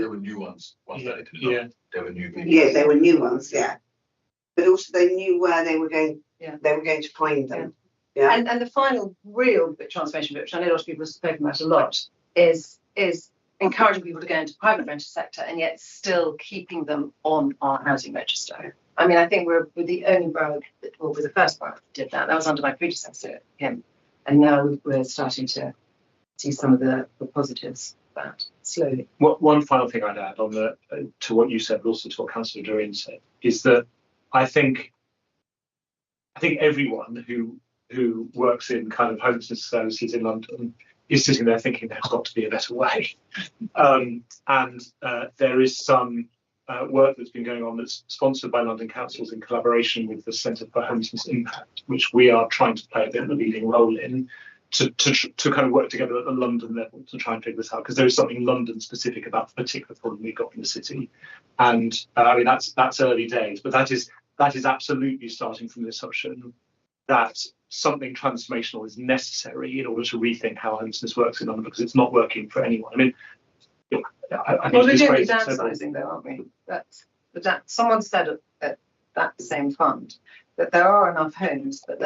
They were new ones. Yeah. They were new. Yeah, they were new ones. Yeah, but also they knew where they were going. Yeah. They were going to find them. Yeah. And the final real bit transformation bit, which I know a lot of people have spoken about a lot, is encouraging people to go into private rented sector and yet still keeping them on our housing register. I mean, I think we're the only borough, we're the first borough that did that. That was under my predecessor, him, and now we're starting to see some of the positives of that slowly. One final thing I'd add on to what you said, but also to what Councillor Doreen said, is that I think everyone who works in kind of homelessness services in London is sitting there thinking there's got to be a better way. There is some work that's been going on that's sponsored by London councils in collaboration with the Centre for Homelessness Impact, which we are trying to play a bit of a leading role in to kind of work together at the London level to try and figure this out, because there is something London specific about the particular problem we've got in the city. And I mean, that's early days, but that is absolutely starting from the assumption that something transformational is necessary in order to rethink how homelessness works in London, because it's not working for anyone. I mean, I think we're doing downsizing though, aren't we? That someone said at that same fund that there are enough homes, but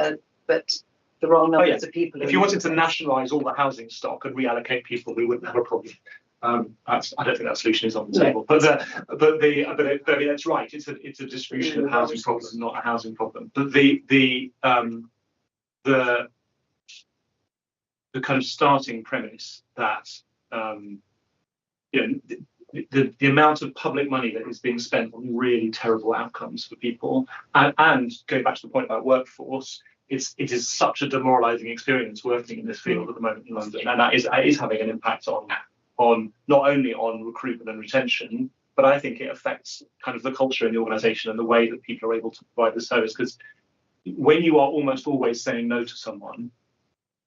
the wrong numbers of people. If you wanted to nationalise all the housing stock and reallocate people, we wouldn't have a problem. I don't think that solution is on the table. But that's right. It's a distribution of housing problem, not a housing problem. But the kind of starting premise that the amount of public money that is being spent on really terrible outcomes for people, and going back to the point about workforce, it is such a demoralising experience working in this field at the moment in London, and that is having an impact on not only on recruitment and retention, but I think it affects kind of the culture in the organisation and the way that people are able to provide the service. Because when you are almost always saying no to someone,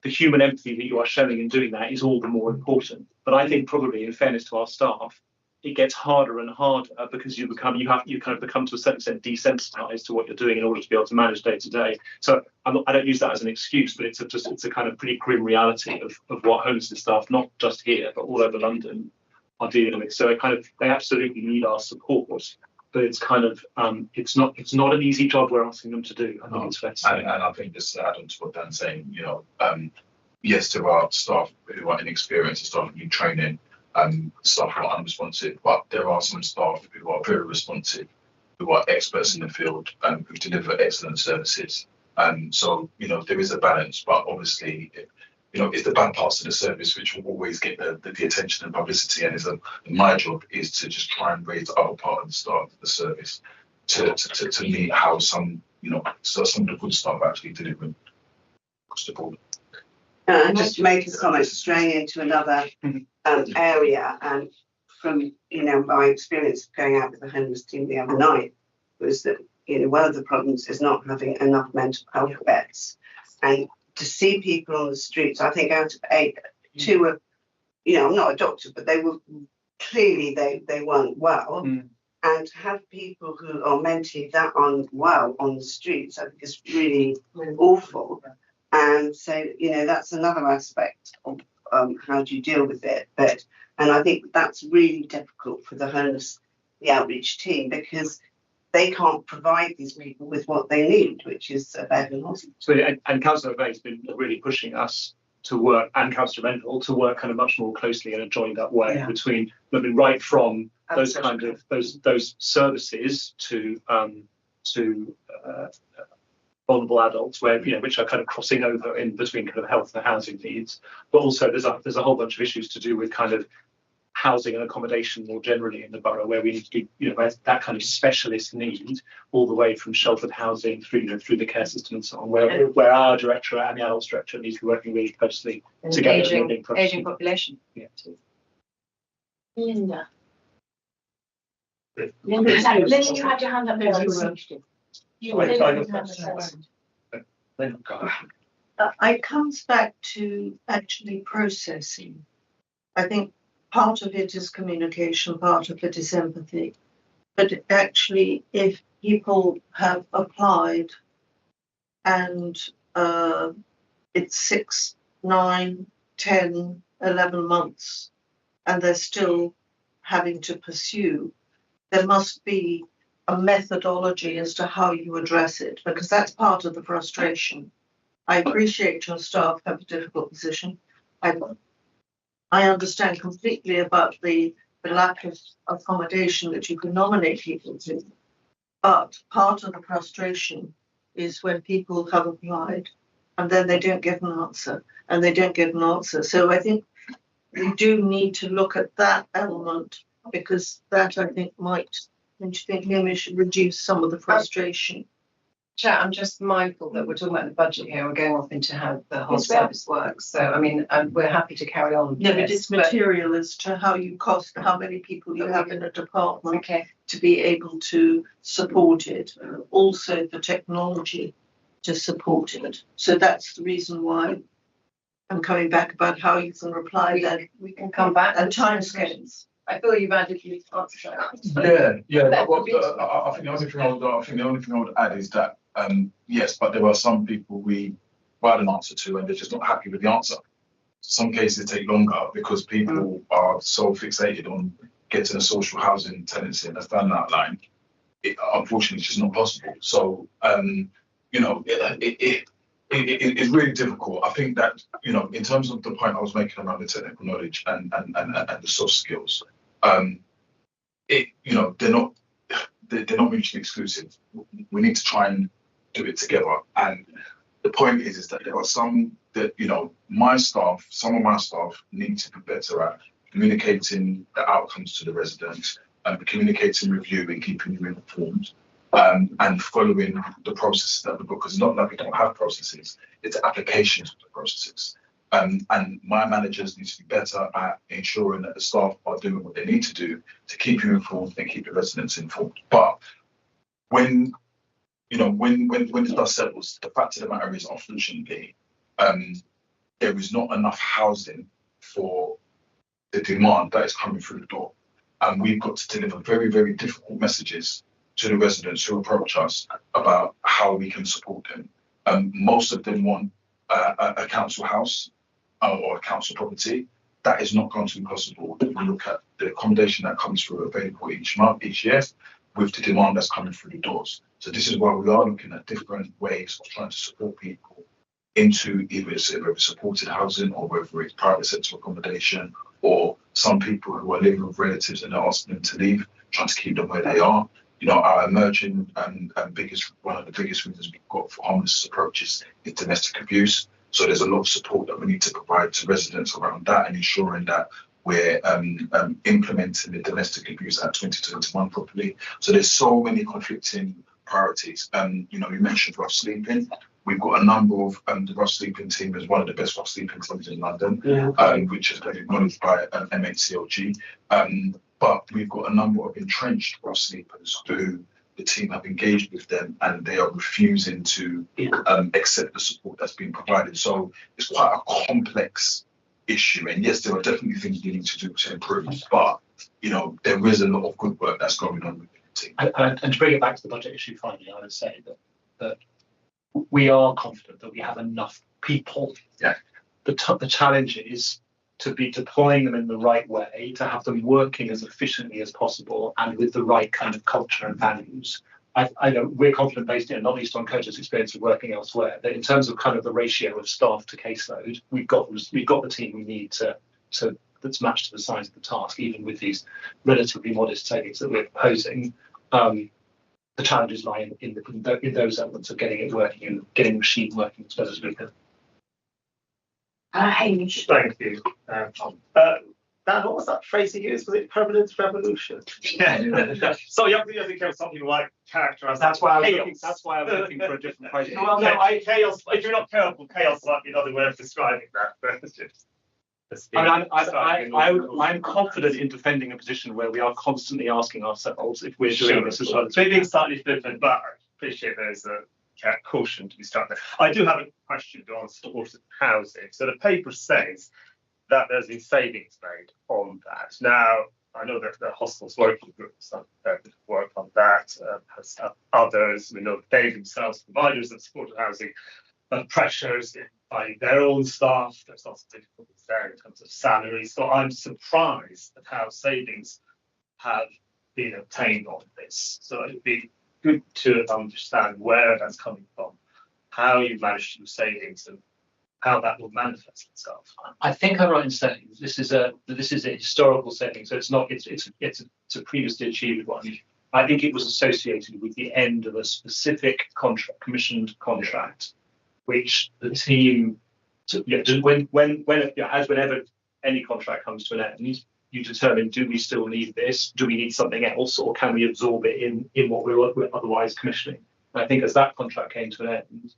the human empathy that you are showing in doing that is all the more important. But I think probably, in fairness to our staff, it gets harder and harder because you kind of become to a certain extent desensitized to what you're doing in order to be able to manage day to day. So I don't use that as an excuse, but it's a kind of pretty grim reality of what homelessness staff, not just here but all over London, are dealing with. So they absolutely need our support, but it's kind of it's not an easy job we're asking them to do. I think it's fair to say. And I think just to add on to what Dan's saying, yes, there are staff who are inexperienced, staff who need training. Staff who are unresponsive, but there are some staff who are very responsive, who are experts in the field, who deliver excellent services. So there is a balance, but obviously, it's the bad parts of the service which will always get the attention and publicity. And my job is to just try and raise the other part of the staff of the service to meet how some of the good staff actually delivering across the board. And just to make a comment, straying into another area, and from my experience of going out with the homeless team the other night, was that one of the problems is not having enough mental health beds, and to see people on the streets. I think out of 8, 2 were, I'm not a doctor, but they were clearly they weren't well, and to have people who are mentally that unwell on the streets, I think is really awful. And so, that's another aspect of how do you deal with it. And I think that's really difficult for the outreach team, because they can't provide these people with what they need, which is a bed and hospital. So, and Councillor O'Veigh has been really pushing us to work, and Councillor Rendell, to work kind of much more closely in a joined up way between, right from those kind of those services to vulnerable adults, where which are kind of crossing over in between kind of health and housing needs. But also there's a whole bunch of issues to do with kind of housing and accommodation more generally in the borough, where we need to be, where that kind of specialist need, all the way from sheltered housing through the care system and so on, where our directorate and the adults directorate needs to be working really closely together. Aging population. Yeah. Linda. Linda, Linda, you had your hand up there. It comes back to actually processing. I think part of it is communication, part of it is empathy. But actually, if people have applied and it's 6, 9, 10, 11 months, and they're still having to pursue, there must be a methodology as to how you address it, because that's part of the frustration. I appreciate your staff have a difficult position. I understand completely about the lack of accommodation that you can nominate people to, but part of the frustration is when people have applied and then they don't get an answer, and they don't get an answer. So I think we do need to look at that element, because that, I think, might, don't you think, maybe should reduce some of the frustration. Chair, I'm just mindful that we're talking about the budget here. We're going off into how the whole service works. So, I mean, we're happy to carry on. No, but it's material as to how you cost, how many people you have in a department to be able to support it. Also, the technology to support it. So that's the reason why I'm coming back about how you can reply that. We can come back. And timescales. I feel you've added your answer. Yeah. I think the only thing I would add is that yes, but there are some people we provide an answer to and they're just not happy with the answer. Some cases take longer because people are so fixated on getting a social housing tenancy and that's down that line. Unfortunately, it's just not possible. So it's really difficult. I think that in terms of the point I was making around the technical knowledge and the soft skills, they're not mutually exclusive. We need to try and do it together. And the point is that there are some that some of my staff need to be better at communicating the outcomes to the residents and communicating with you and keeping you informed. And following the processes that we book, because it's not like we don't have processes, it's applications of the processes. And my managers need to be better at ensuring that the staff are doing what they need to do to keep you informed and keep the residents informed. But when the dust settles, the fact of the matter is, unfortunately, there is not enough housing for the demand that is coming through the door. And we've got to deliver very, very difficult messages to the residents who approach us about how we can support them. Most of them want a council house or a council property. That is not going to be possible if we look at the accommodation that comes through available each year, with the demand that's coming through the doors. So this is why we are looking at different ways of trying to support people into either supported housing or whether it's private sector accommodation, or some people who are living with relatives and they're asking them to leave, trying to keep them where they are. Our emerging and one of the biggest reasons we've got for homeless approaches is domestic abuse. So there's a lot of support that we need to provide to residents around that and ensuring that we're implementing the Domestic Abuse Act 2021 properly. So there's so many conflicting priorities. You mentioned rough sleeping. We've got a number of the rough sleeping team is one of the best rough sleeping teams in London, which has been acknowledged by MHCLG. But we've got a number of entrenched rough sleepers who the team have engaged with them and they are refusing to accept the support that's being provided. So it's quite a complex issue. And yes, there are definitely things we need to do to improve, but there is a lot of good work that's going on with the team. And to bring it back to the budget issue finally, I would say that we are confident that we have enough people. Yeah. The challenge is to be deploying them in the right way, to have them working as efficiently as possible and with the right kind of culture and values. I know we're confident, based not least on Koja's experience of working elsewhere, that in terms of kind of the ratio of staff to caseload, we've got the team we need to that's matched to the size of the task, even with these relatively modest savings that we're proposing. The challenges lie in those elements of getting it working and getting the machine working as well as we can. Hamish. Thank you. Dan, what was that phrase you used? Was it permanent revolution? Yeah. So you have to think of something like characterised. That's why I was chaos. looking. That's why I was looking for a different phrase. Well, no, chaos. If you're not careful, chaos might be another way of describing that. But it's just, I'm confident in defending a position where we are constantly asking ourselves if we're doing this as well. So being slightly different, but I appreciate there's a caution to be struck there. I do have a question on supported housing. So the paper says that there's been savings made on that. Now, I know that the hostels working group has done a bit of work on that, has others. We know that they themselves, providers of supported housing, pressures in finding their own staff. There's lots of difficulties there in terms of salaries. So I'm surprised at how savings have been obtained on this. So it'd be good to understand where that's coming from, how you've managed to do savings, and how that will manifest itself. I think I'm right in saying this is a historical saving, so it's a previously achieved one. I think it was associated with the end of a specific commissioned contract, which the team, whenever any contract comes to an end, you determine, do we still need this? Do we need something else, or can we absorb it in what we're otherwise commissioning? And I think as that contract came to an end,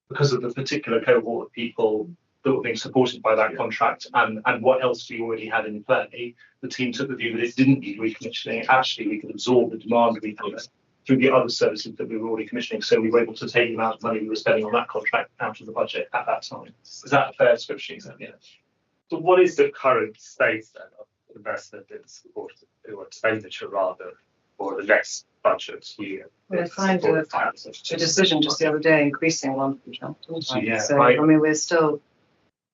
because of the particular cohort of people that were being supported by that contract and what else we already had in play, the team took the view that it didn't need recommissioning. Actually, we could absorb the demand we had through the other services that we were already commissioning. So we were able to take the amount of money we were spending on that contract out of the budget at that time. Is that a fair description? Yeah. So what is the current state then of investment in support or expenditure rather for the next budget year? We signed a decision just the other day increasing 1%. So, yeah, I mean, we're still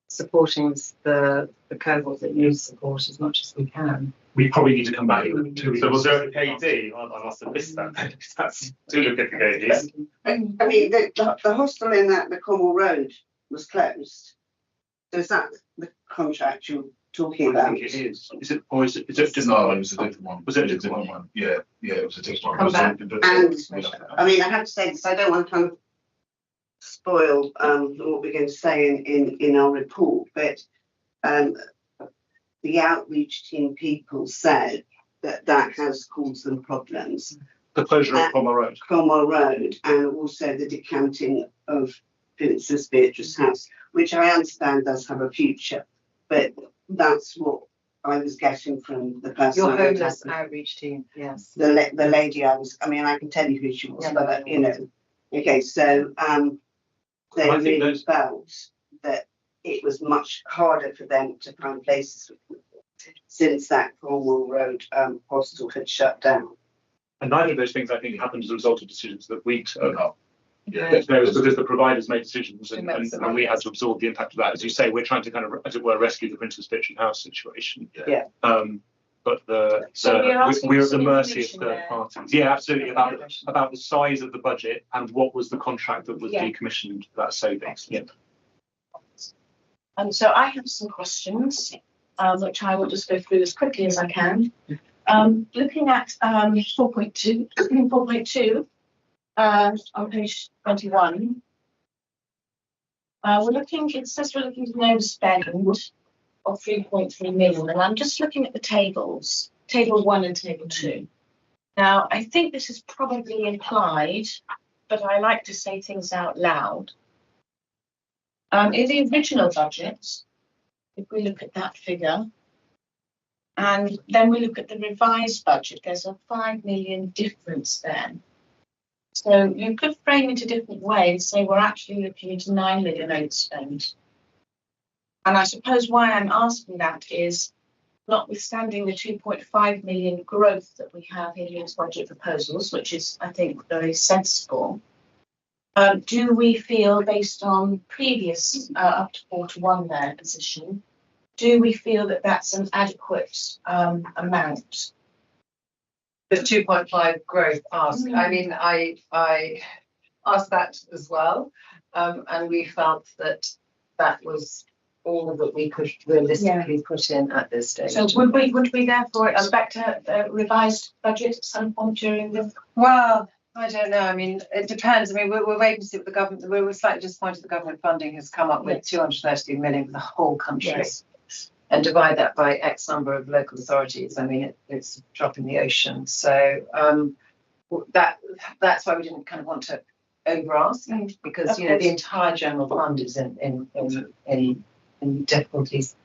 supporting the cohort that needs support as much as we can. We probably need to come back to. So was there a KD? I must have missed that. That's to look at the KDs. I mean, the hostel in the Cornwall Road was closed. So is that the contract you're talking about? I think it is. Is it, or is it? Is it No, it was a different one. Was it a different one? Yeah, it was a different Come one. back. And I mean, I have to say this, I don't want to kind of spoil what we're going to say in our report, but the outreach team people said that has caused them problems. The closure of Cromwell Road, and also the decanting of Princess Beatrice House, which I understand does have a future, but that's what I was getting from the person. Your homeless outreach team, yes. The lady I can tell you who she was, Yeah, but okay, so they really felt that it was much harder for them to find places since that Cornwall Road hostel had shut down. And neither of those things, I think, happened as a result of decisions that we took. Yeah. It was because the providers made decisions and we had to absorb the impact of that. As you say, we're trying to kind of, as it were, rescue the Princess Beatrice House situation. Yeah. But we're at the mercy of third parties. Yeah, absolutely. About the size of the budget and what was the contract that was decommissioned for that savings. Yeah. So I have some questions, which I will just go through as quickly as I can. Looking at 4.2 on page 21, it says we're looking to no spend of 3.3 million, and I'm just looking at the tables, table 1 and table 2. Now, I think this is probably implied, but I like to say things out loud. In the original budget, if we look at that figure, and then we look at the revised budget, there's a 5 million difference there. So you could frame it a different way and say we're actually looking at 9 million overspend. And I suppose why I'm asking that is, notwithstanding the 2.5 million growth that we have in these budget proposals, which is, I think, very sensible, do we feel, based on previous up to 4-1 there position, do we feel that that's an adequate amount? The 2.5 growth ask. I mean, I asked that as well, and we felt that was all that we could realistically put in at this stage. So would we therefore expect a revised budget at some point during the? Well, I don't know. I mean, it depends. I mean, we're waiting to see what the government. We're slightly disappointed the government funding has come up with 230 million for the whole country. Yes. And divide that by X number of local authorities. I mean, it's a drop in the ocean. So that's why we didn't kind of want to over ask, because you know the entire general fund is in difficulties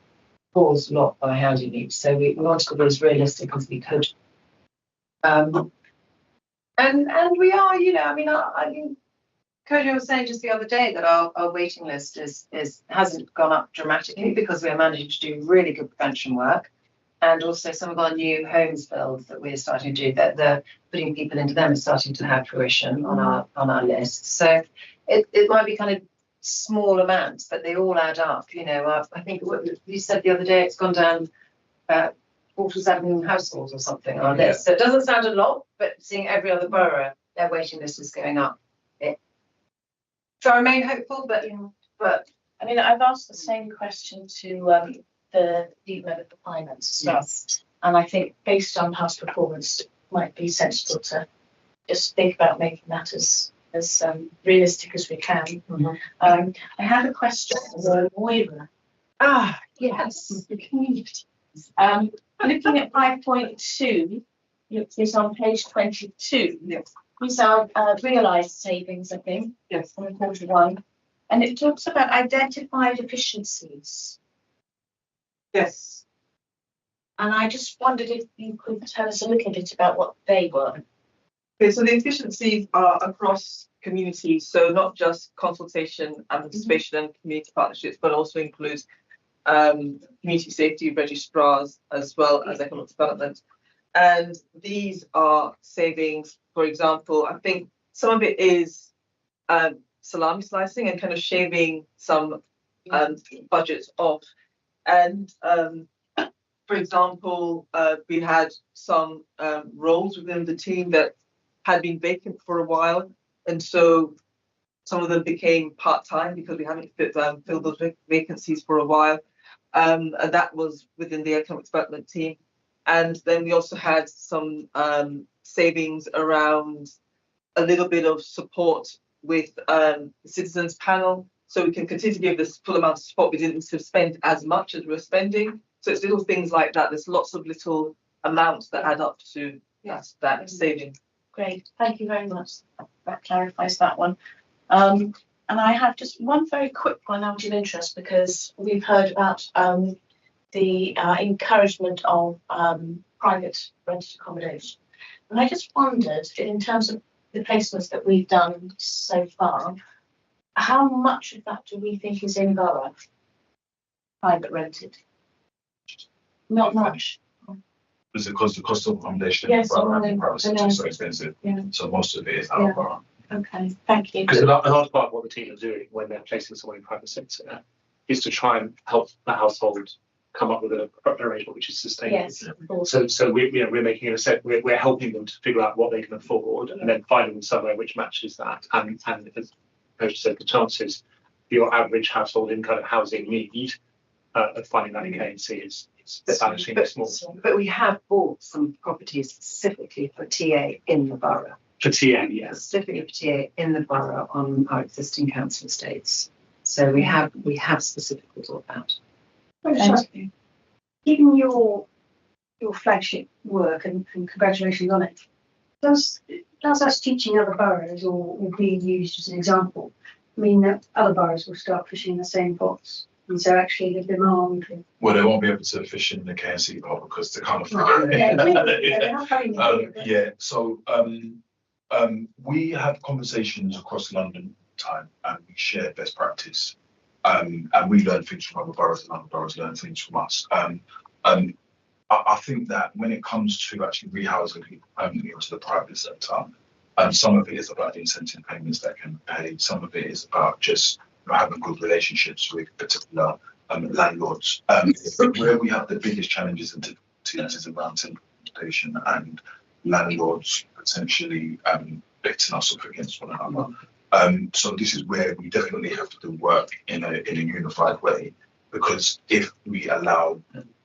caused a lot by housing needs. So we wanted to be as realistic as we could. And we are, you know, I mean, Cody was saying just the other day that our waiting list hasn't gone up dramatically because we're managing to do really good prevention work, and also some of our new homes builds that we're starting to do, that the putting people into them is starting to have fruition on our list. So it might be kind of small amounts, but they all add up. You know, I think what you said the other day, it's gone down 47 households or something on our list. So it doesn't sound a lot, but seeing every other borough, their waiting list is going up. So I remain hopeful, but I mean, I've asked the same question to the Medical Finance stuff, and I think based on past performance, it might be sensible to just think about making that as realistic as we can. Mm-hmm. I have a question for Moira. Yes. Looking at 5.2, it's on page 22. Yes. These are realised savings, I think. Yes. On quarter one. And it talks about identified efficiencies. Yes. And I just wondered if you could tell us a little bit about what they were. Okay, so the efficiencies are across communities, so not just consultation and participation and community partnerships, but also includes community safety registrars as well as economic development. And these are savings, for example, I think some of it is salami slicing and kind of shaving some budgets off. And for example, we had some roles within the team that had been vacant for a while. And so some of them became part-time because we haven't filled those vacancies for a while. And that was within the economic development team. And then we also had some savings around a little bit of support with the citizens panel. So we can continue to give this full amount of support. We didn't spend as much as we're spending. So it's little things like that. There's lots of little amounts that add up to that saving. Great, thank you very much. That clarifies that one. And I have just one very quick one out of interest, because we've heard about the encouragement of private rented accommodation. And I just wondered, in terms of the placements that we've done so far, how much of that do we think is in borough, private rented? Not much. Is it because the cost of accommodation Yes, in private sector is so expensive? Yeah. So most of it is out of borough. Okay, thank you. Because a large part of what the team are doing when they're placing someone in private sector is to try and help the household come up with an arrangement which is sustainable. Yes, of course. So we're making a set. We're helping them to figure out what they can afford, and then finding them somewhere which matches that. And as Coach said, the chances for your average household in kind of housing need of finding that in KNC is vanishingly small. But we have bought some properties specifically for TA in the borough. For TA, yes. Specifically for TA in the borough on our existing council estates. So we have specifically bought that. Given your flagship work and congratulations on it, does us teaching other boroughs or being used as an example mean that other boroughs will start fishing in the same pots? And so actually the demand. Well, they won't be able to fish in the KNC pot because they can't afford it. So we have conversations across London all the time, and we share best practice. And we learn things from other boroughs, and other boroughs learn things from us. I think that when it comes to actually rehousing people permanently into the private sector, some of it is about the incentive payments that can be paid. Some of it is about just having good relationships with particular landlords. Where we have the biggest challenges and difficulties is around implementation and landlords potentially betting us off against one another. So this is where we definitely have to do work in a unified way, because if we allow,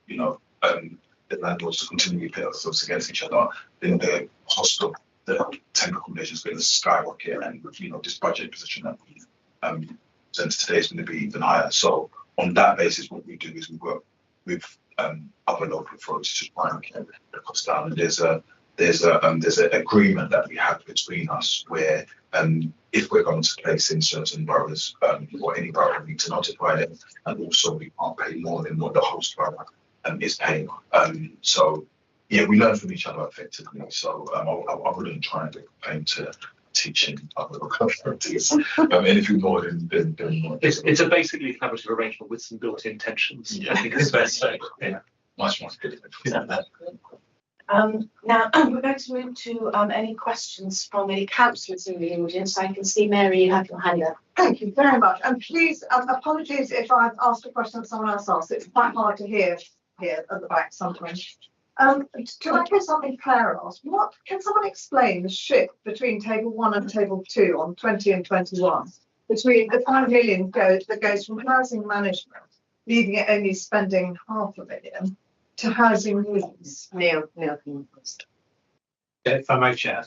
you know, the landlords to continue to pit ourselves against each other, then the cost of the temporary accommodation is going to skyrocket, and you know, this budget position that we presented today is going to be even higher. So on that basis, what we do is we work with other local authorities to try and get the cost down. And there's an agreement that we have between us where if we're going to place in certain boroughs or any borough, we need to notify them, and also we can't pay more than what the host borough is paying. So yeah, we learn from each other effectively. So I wouldn't try and claim to teaching other local authorities anything more than it's a basically collaborative arrangement with some built-in tensions. Yeah. I think it's fair to say. Yeah. much good. Now, we're going to move to any questions from any councillors in the audience. I can see, Mary, you have your hand up. Thank you very much. And please, apologies if I've asked a question that someone else asked. It's quite hard to hear here at the back sometimes. To echo something Claire asked, what can someone explain the shift between table 1 and table 2 on 20 and 21 between the 5 million that goes from housing management, leaving it only spending £500,000, to housing needs? Neil can first. If I may, Chair,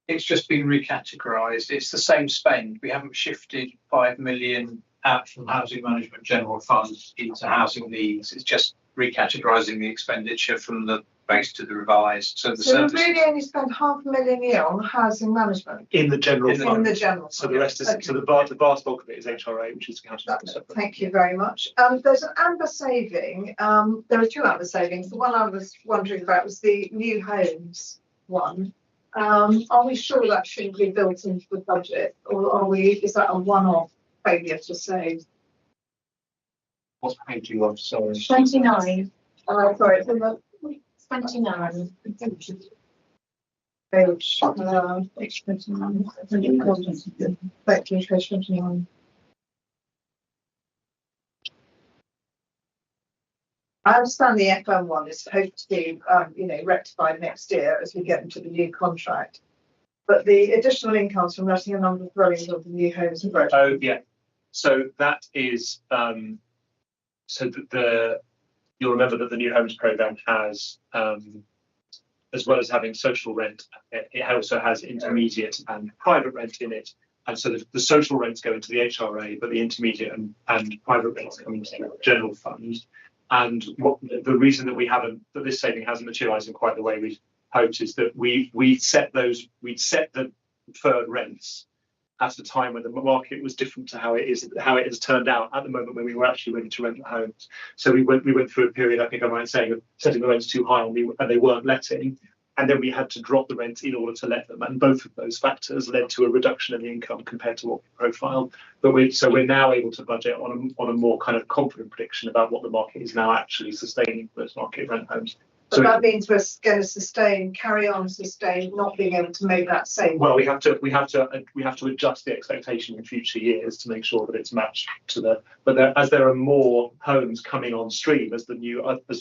it's just been recategorised. It's the same spend. We haven't shifted 5 million out from housing management general funds into housing needs. It's just recategorising the expenditure from the base to the revised. So the So service we really only spend £500,000 a year on housing management In the general In the- fund. in the general. So the rest is Okay. so the vast bulk of it is HRA, which is accounted for separately. Thank you very much. There's an AMBER saving. There are 2 AMBER savings. The one I was wondering about was the new homes one. Are we sure that shouldn't be built into the budget, or is that a one-off failure to save? What's page you on? Sorry. 29. Sorry, it's in the 29. page 29. Thank you, page 29. I understand the FM one is supposed to be, rectified next year as we get into the new contract. But the additional incomes from letting a number of dwellings of the new homes and growth. Oh yeah. So that is you'll remember that the New Homes Programme has as well as having social rent, it also has intermediate and private rent in it. And so the social rents go into the HRA, but the intermediate and private rents come into the general fund. And what the reason that this saving hasn't materialised in quite the way we hoped is that we'd set the deferred rents at a time when the market was different to how it has turned out at the moment when we were actually ready to rent the homes. So we went through a period, I think I might say, of setting the rents too high and they weren't letting. And then we had to drop the rent in order to let them. And both of those factors led to a reduction in the income compared to what we profiled. But we're now able to budget on a more kind of confident prediction about what the market is now actually sustaining for those market rent homes. But that means we're going to carry on sustain, not being able to make that saving. Well, we have to adjust the expectation in future years to make sure that it's matched to the. But as there are more homes coming on stream as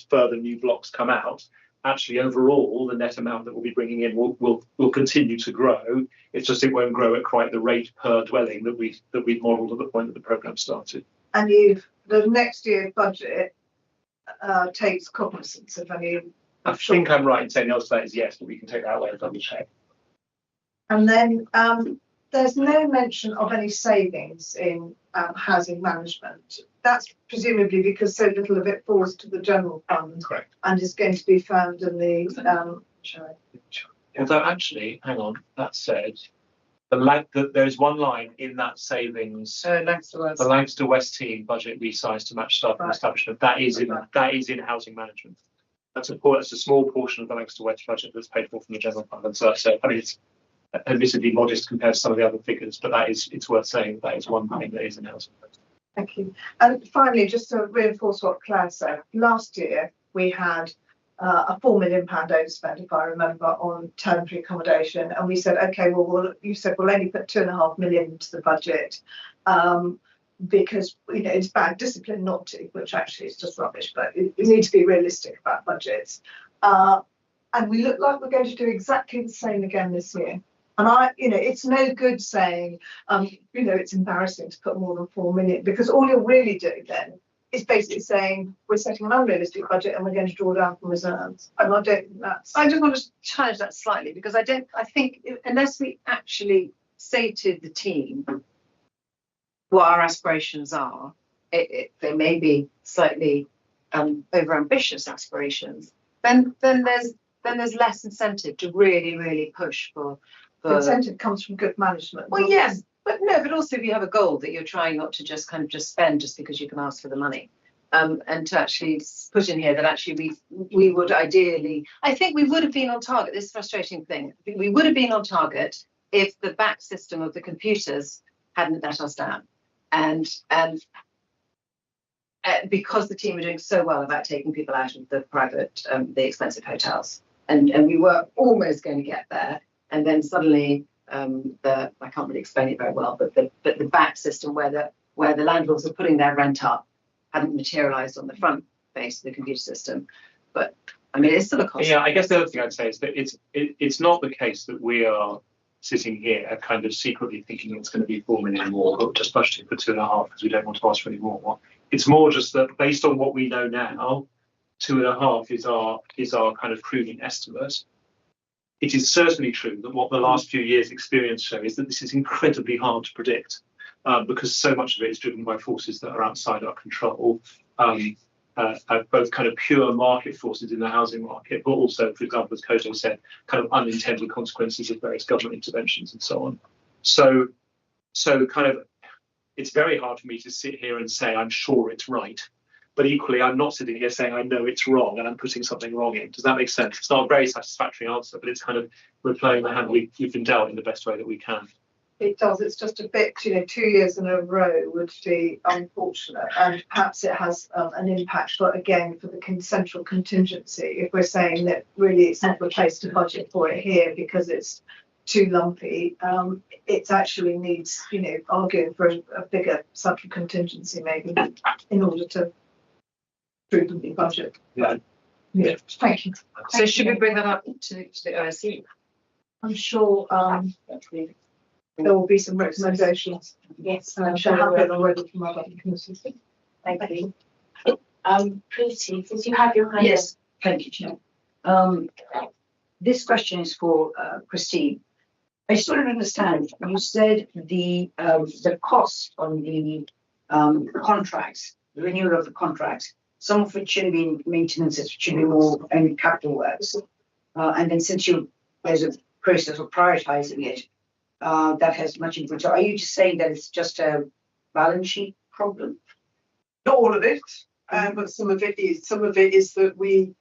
further new blocks come out, actually overall the net amount that we'll be bringing in will continue to grow. It's just it won't grow at quite the rate per dwelling that we've modelled at the point that the programme started. And the next year's budget takes cognizance of any. I think I'm right in saying the answer to that is yes, but we can take that away and double check. And then there's no mention of any savings in housing management. That's presumably because so little of it falls to the general fund. Correct. And is going to be found in the. Although actually, hang on, that said, there's one line in that savings. The Lancaster West team budget resized to match staff and establishment. That is in housing management. That's a small portion of the Lancaster West budget that's paid for from the general fund. And so I mean, it's admittedly modest compared to some of the other figures, but it's worth saying that is one thing that is in housing. Thank you. And finally, just to reinforce what Claire said, last year we had a £4 million overspend, if I remember, on temporary accommodation, and we said, okay, you said we'll only put £2.5 million into the budget because it's bad discipline not to, which actually is just rubbish. But we need to be realistic about budgets, and we look like we're going to do exactly the same again this year. And it's no good saying, it's embarrassing to put more than 4 million, because all you're really doing then is basically saying we're setting an unrealistic budget and we're going to draw down from reserves. And I don't think that's. I just want to challenge that slightly, because I think unless we actually say to the team what our aspirations are, they may be slightly over-ambitious aspirations, then there's less incentive to really push for. Incentive comes from good management. Well, yes, but also if you have a goal that you're trying not to just kind of just spend just because you can ask for the money, and to actually put in here that actually we would ideally, I think we would have been on target. This frustrating thing, I think we would have been on target if the back system of the computers hadn't let us down, and because the team were doing so well about taking people out of the private, the expensive hotels, and we were almost going to get there. And then suddenly, I can't really explain it very well, but the back system where the landlords were putting their rent up hadn't materialised on the front face of the computer system. But I mean, it's still a cost. Yeah, I guess the other thing I'd say is that it's not the case that we are sitting here kind of secretly thinking it's going to be 4 million more, but just budgeting for 2.5 because we don't want to ask for any more. It's more just that based on what we know now, 2.5 is our kind of prudent estimate. It is certainly true that what the last few years' experience show is that this is incredibly hard to predict, because so much of it is driven by forces that are outside our control, both kind of pure market forces in the housing market, but also, for example, as Kojo said, kind of unintended consequences of various government interventions and so on. So kind of, it's very hard for me to sit here and say I'm sure it's right. But equally, I'm not sitting here saying I know it's wrong and I'm putting something wrong in. Does that make sense? It's not a very satisfactory answer, but it's kind of, we're playing the hand we've been dealt in the best way that we can. It does. It's just a bit, 2 years in a row would be unfortunate, and perhaps it has an impact. But again, for the central contingency, if we're saying that really it's not the place to budget for it here because it's too lumpy, it actually needs, arguing for a bigger central contingency maybe in order to prudently budget. Yeah. Thank you. So should we bring that up to the OSC? I'm sure there will be some recommendations. Yes, I'm sure have been already from other committees. Thank you. Pretty, did you have your hand? Yes, thank you, Chair. This question is for Christine. I just want to understand, you said the cost on the contracts, the renewal of the contracts, some of it should be in maintenance, it should be more in capital works. And then since there's a process of prioritizing it, that has much input. So are you just saying that it's just a balance sheet problem? Not all of it, but some of it is. Some of it is that we,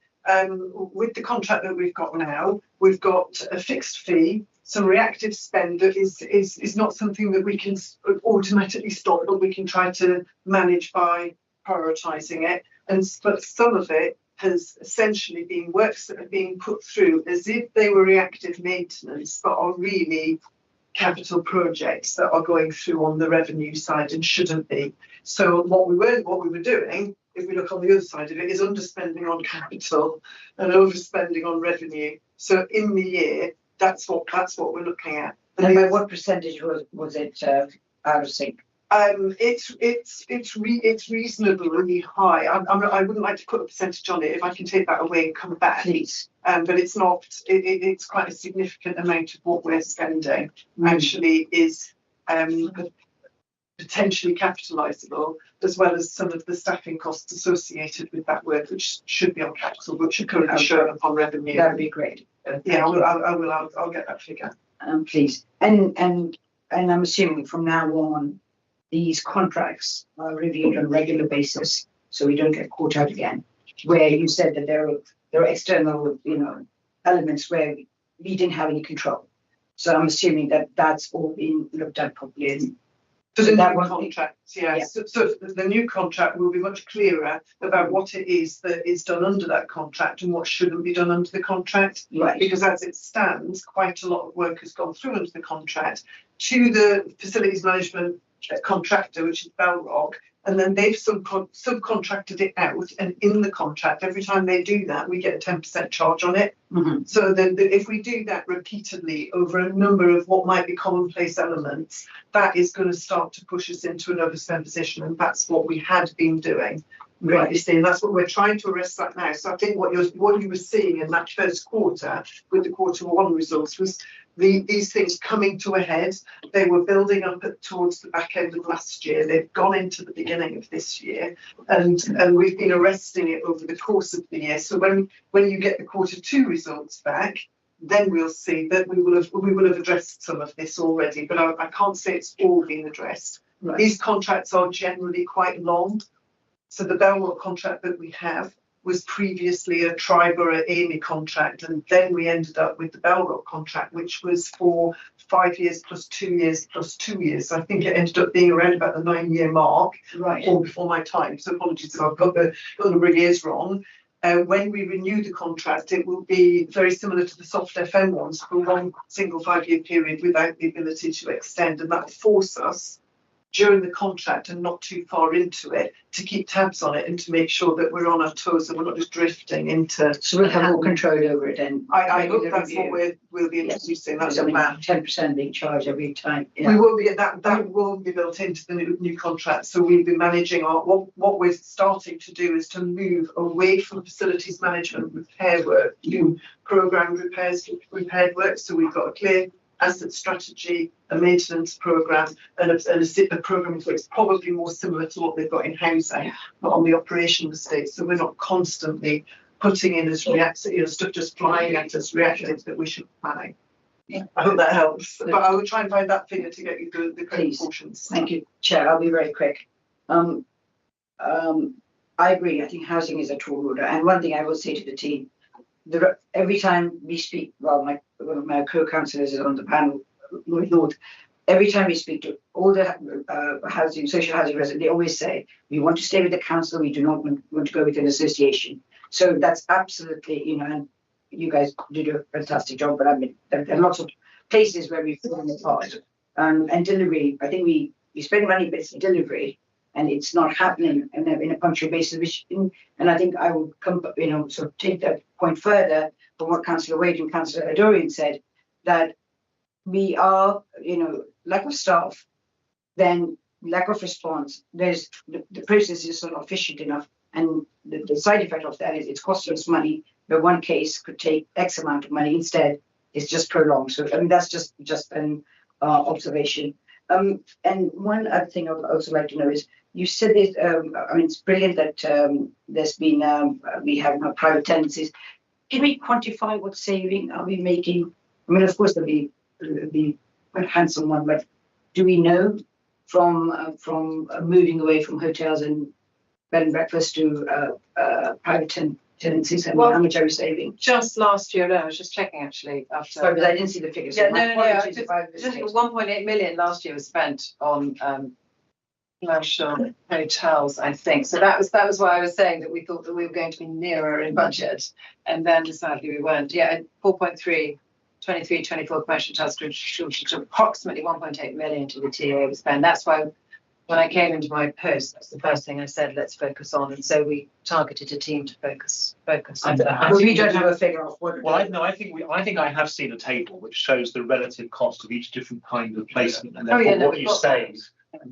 with the contract that we've got now, we've got a fixed fee, some reactive spend that is not something that we can automatically stop, but we can try to manage by prioritising it. But some of it has essentially been works that are being put through as if they were reactive maintenance, but are really capital projects that are going through on the revenue side and shouldn't be. So what we were doing, if we look on the other side of it, is underspending on capital and overspending on revenue. So in the year, that's what we're looking at. And by what percentage was it out of sync? It's reasonably high. I wouldn't like to put a percentage on it. If I can take that away and come back, please. But it's not. It's quite a significant amount of what we're spending actually is potentially capitalisable, as well as some of the staffing costs associated with that work, which should be on capital, but should currently show up on revenue. That would be great. Yeah, I'll get that figure. Please. And I'm assuming from now on, these contracts are reviewed on a regular basis, so we don't get caught out again. Where you said that there are external, elements where we didn't have any control. So I'm assuming that that's all been looked at properly. For the new contracts, yeah. So the new contract will be much clearer about what it is that is done under that contract and what shouldn't be done under the contract. Right. Because as it stands, quite a lot of work has gone through under the contract to the facilities management contractor, which is Belrock, and then they've subcontracted it out, and in the contract, every time they do that, we get a 10% charge on it. So then if we do that repeatedly over a number of what might be commonplace elements, that is going to start to push us into an overspend position, and that's what we had been doing previously, and that's what we're trying to arrest that now. So I think what you were seeing in that first quarter with the quarter 1 results was these things coming to a head. They were building up towards the back end of last year. They've gone into the beginning of this year, and we've been arresting it over the course of the year. So when you get the quarter 2 results back, then we'll see that we will have addressed some of this already. But I can't say it's all been addressed. Right. These contracts are generally quite long. So the Belmont contract that we have was previously a Triborough Amy contract, and then we ended up with the Belrock contract, which was for 5 years plus 2 years plus 2 years. So I think it ended up being around about the 9-year mark, right, or before my time. So apologies if I've got the number of years wrong. When we renew the contract, it will be very similar to the soft FM ones for one single 5-year period without the ability to extend, and that will force us during the contract and not too far into it to keep tabs on it and to make sure that we're on our toes and we're not just drifting into. So we'll have more control over it then. I hope that's what we'll be introducing. That's a plan. 10% being charged every time. Yeah. We will be that will be built into the new contract. So we'll be managing what we're starting to do is to move away from facilities management repair work to programmed repaired work. So we've got a clear asset strategy, a maintenance program, and a program that's probably more similar to what they've got in housing, but on the operational estate. So we're not constantly putting in as reactive, stuff just flying at us, reactive that we should be planning. Yeah. I hope that helps. But I will try and find that figure to get you the correct portions. Thank you, Chair. I'll be very quick. I agree. I think housing is a tall order. And one thing I will say to the team, every time we speak, well, one of my co-councillors is on the panel, North, every time we speak to all the social housing residents, they always say, we want to stay with the council, we do not want to go with an association. So that's absolutely, and you guys did a fantastic job, but I mean, there are lots of places where we've fallen apart. And delivery, I think we spend money, but it's delivery, and it's not happening in a punctual basis. And I think I will sort of take that point further from what Councillor Wade and Councillor Adorian said, that we are, lack of staff, then lack of response. There's the process is not efficient enough, and the side effect of that is it's costing us money. But one case could take X amount of money. Instead, it's just prolonged. So I mean that's just an observation. And one other thing I would also like to know is, you said this, it's brilliant that there's been, we have now private tenancies. Can we quantify what saving are we making? I mean, of course, there'll be quite a handsome one, but do we know from moving away from hotels and bed and breakfast to private tenancies, and how much are we saving? Just last year, I was just checking actually. After, sorry, but I didn't see the figures. Yeah, no. Just 1.8 million last year was spent on commercial hotels, I think. So that was why I was saying that we thought that we were going to be nearer in budget, and then sadly we weren't. Yeah, 4.3, 23-24 commercial hotels contributed approximately 1.8 million to the TA we spend. That's why when I came into my post, that's the first thing I said, let's focus on. And so we targeted a team to focus on that. But we don't have a figure of what. Well, I think I have seen a table which shows the relative cost of each different kind of placement, and therefore what you save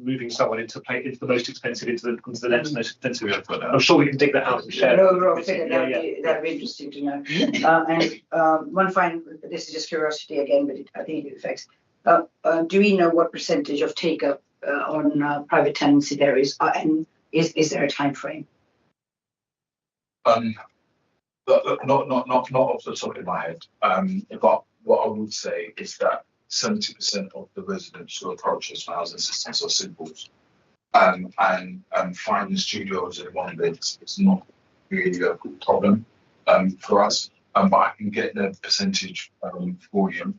moving someone into the most expensive into the next most expensive. I'm sure we can dig that out and share. An overall figure, that'd be interesting to know. And one final, this is just curiosity again, but I think it affects. Do we know what percentage of take up on private tenancy there is, and is there a time frame? Not off the top of my head. But what I would say is that 70% of the residents who approach us for housing assistance are singles, and finding studios in one bed is not really a problem for us. But I can get the percentage for you.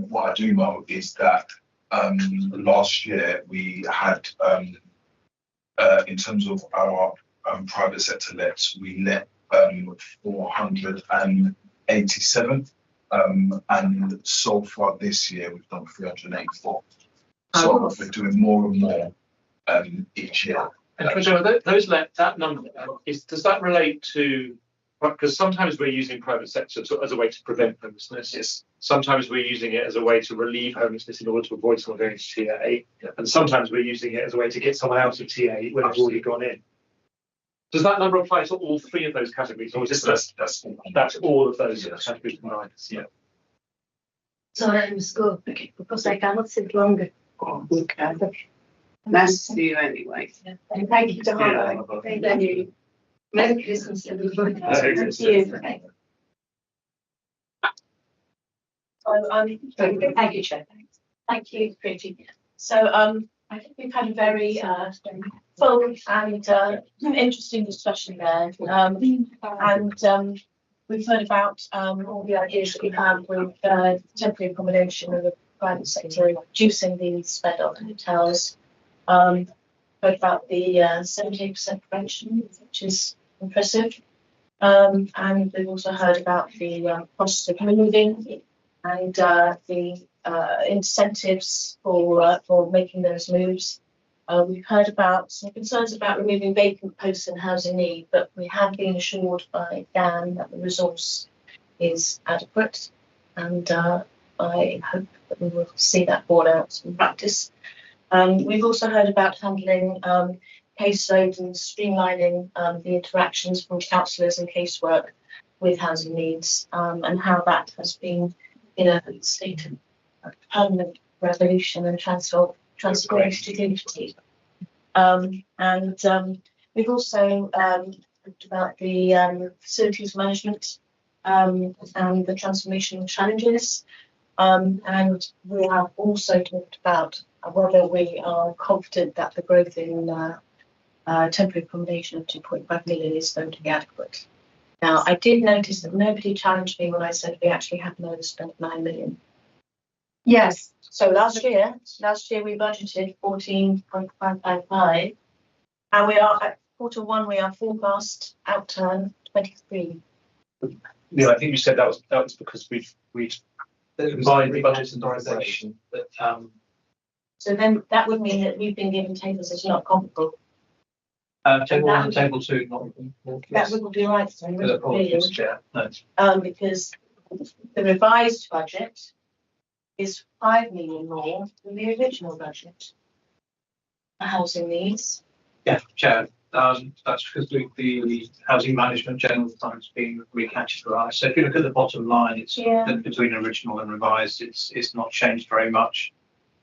What I do know is that last year we had, in terms of our private sector lets, we let 487. And so far this year we've done 384. So we're doing more and more each year. And that number does that relate to, because sometimes we're using private sector as a way to prevent homelessness. Yes. Sometimes we're using it as a way to relieve homelessness in order to avoid someone going to TA. And sometimes we're using it as a way to get someone out of TA when they've already gone in. Does that number apply to all three of those categories, or is this that's all of those categories combined? Yeah. So I must go because I cannot sit longer. Okay. Nice to see you anyway. And thank you to Harlow. Thank you. Merry Christmas, everybody. Thank you. Thank you, Chair. Thank you, Katie. So I think we've had a very full and interesting discussion there. We've heard about all the ideas that we have with temporary accommodation in the private sector, reducing the spend on hotels. Heard about the 78% prevention, which is impressive. And we've also heard about the costs of moving and the incentives for making those moves. We've heard about some concerns about removing vacant posts in housing need, but we have been assured by Dan that the resource is adequate, and I hope that we will see that borne out in practice. We've also heard about handling caseloads and streamlining the interactions from counsellors and casework with housing needs, and how that has been in a state of permanent revolution and transformation to dignity. We've also talked about the facilities management and the transformational challenges. And we have also talked about whether we are confident that the growth in temporary accommodation of 2.5 million is going to be adequate. Now, I did notice that nobody challenged me when I said we actually have an overspend of 9 million. Yes. So last year we budgeted 14.555, and we are at Q1. We are forecast outturn 23. Yeah, I think you said that was because we'd combined the budgets and organisation. But so then that would mean that we've been given tables that's not comparable. Table 1 and table 2, That wouldn't be right. So no. Because the revised budget is 5 million more than the original budget for housing needs. Yeah, Chair. That's because the housing management general fund's been recategorised. So if you look at the bottom line, it's between original and revised. It's not changed very much.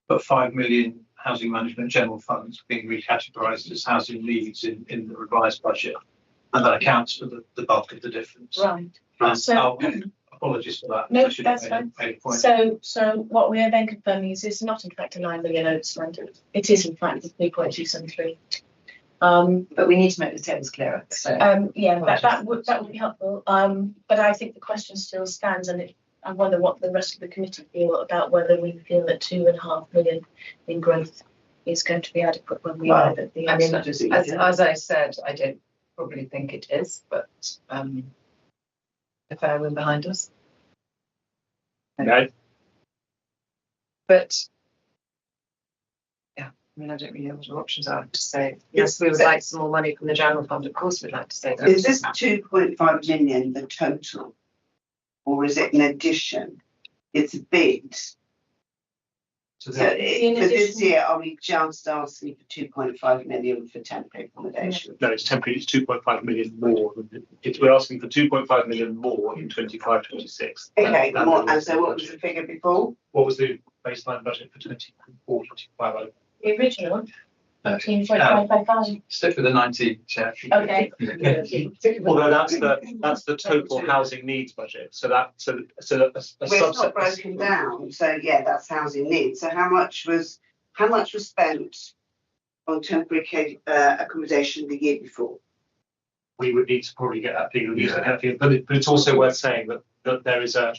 But 5 million housing management general funds being recategorised as housing needs in the revised budget, and that accounts for the bulk of the difference. Right. So apologies for that. No, that's fine. So what we are then confirming is it's not in fact a 9 million overspend. It is in fact 3.273. But we need to make the tables clearer. So that would be helpful. But I think the question still stands, and I wonder what the rest of the committee feel about whether we feel that 2.5 million in growth is going to be adequate when we know that the as I said, I don't probably think it is, but a fair wind behind us. No. But yeah, I mean, I don't really know what our options are to say. Yes, we would like some more money from the general fund. Of course, we'd like to say that. Is this 2.5 million the total, or is it in addition? It's a bid. So for this year, are we just asking for 2.5 million for temporary accommodation? No, it's temporary. It's 2.5 million more. We're asking for 2.5 million more in 25-26. Okay, more. And so what was the figure before? What was the baseline budget for 24-25? The original 14.555. Stick with the 19, Chair. Okay. Although that's the total housing needs budget. So it's not broken down. So yeah, that's housing needs. So how much was spent on temporary accommodation the year before? We would need to probably get that figure. But it's also worth saying that there's a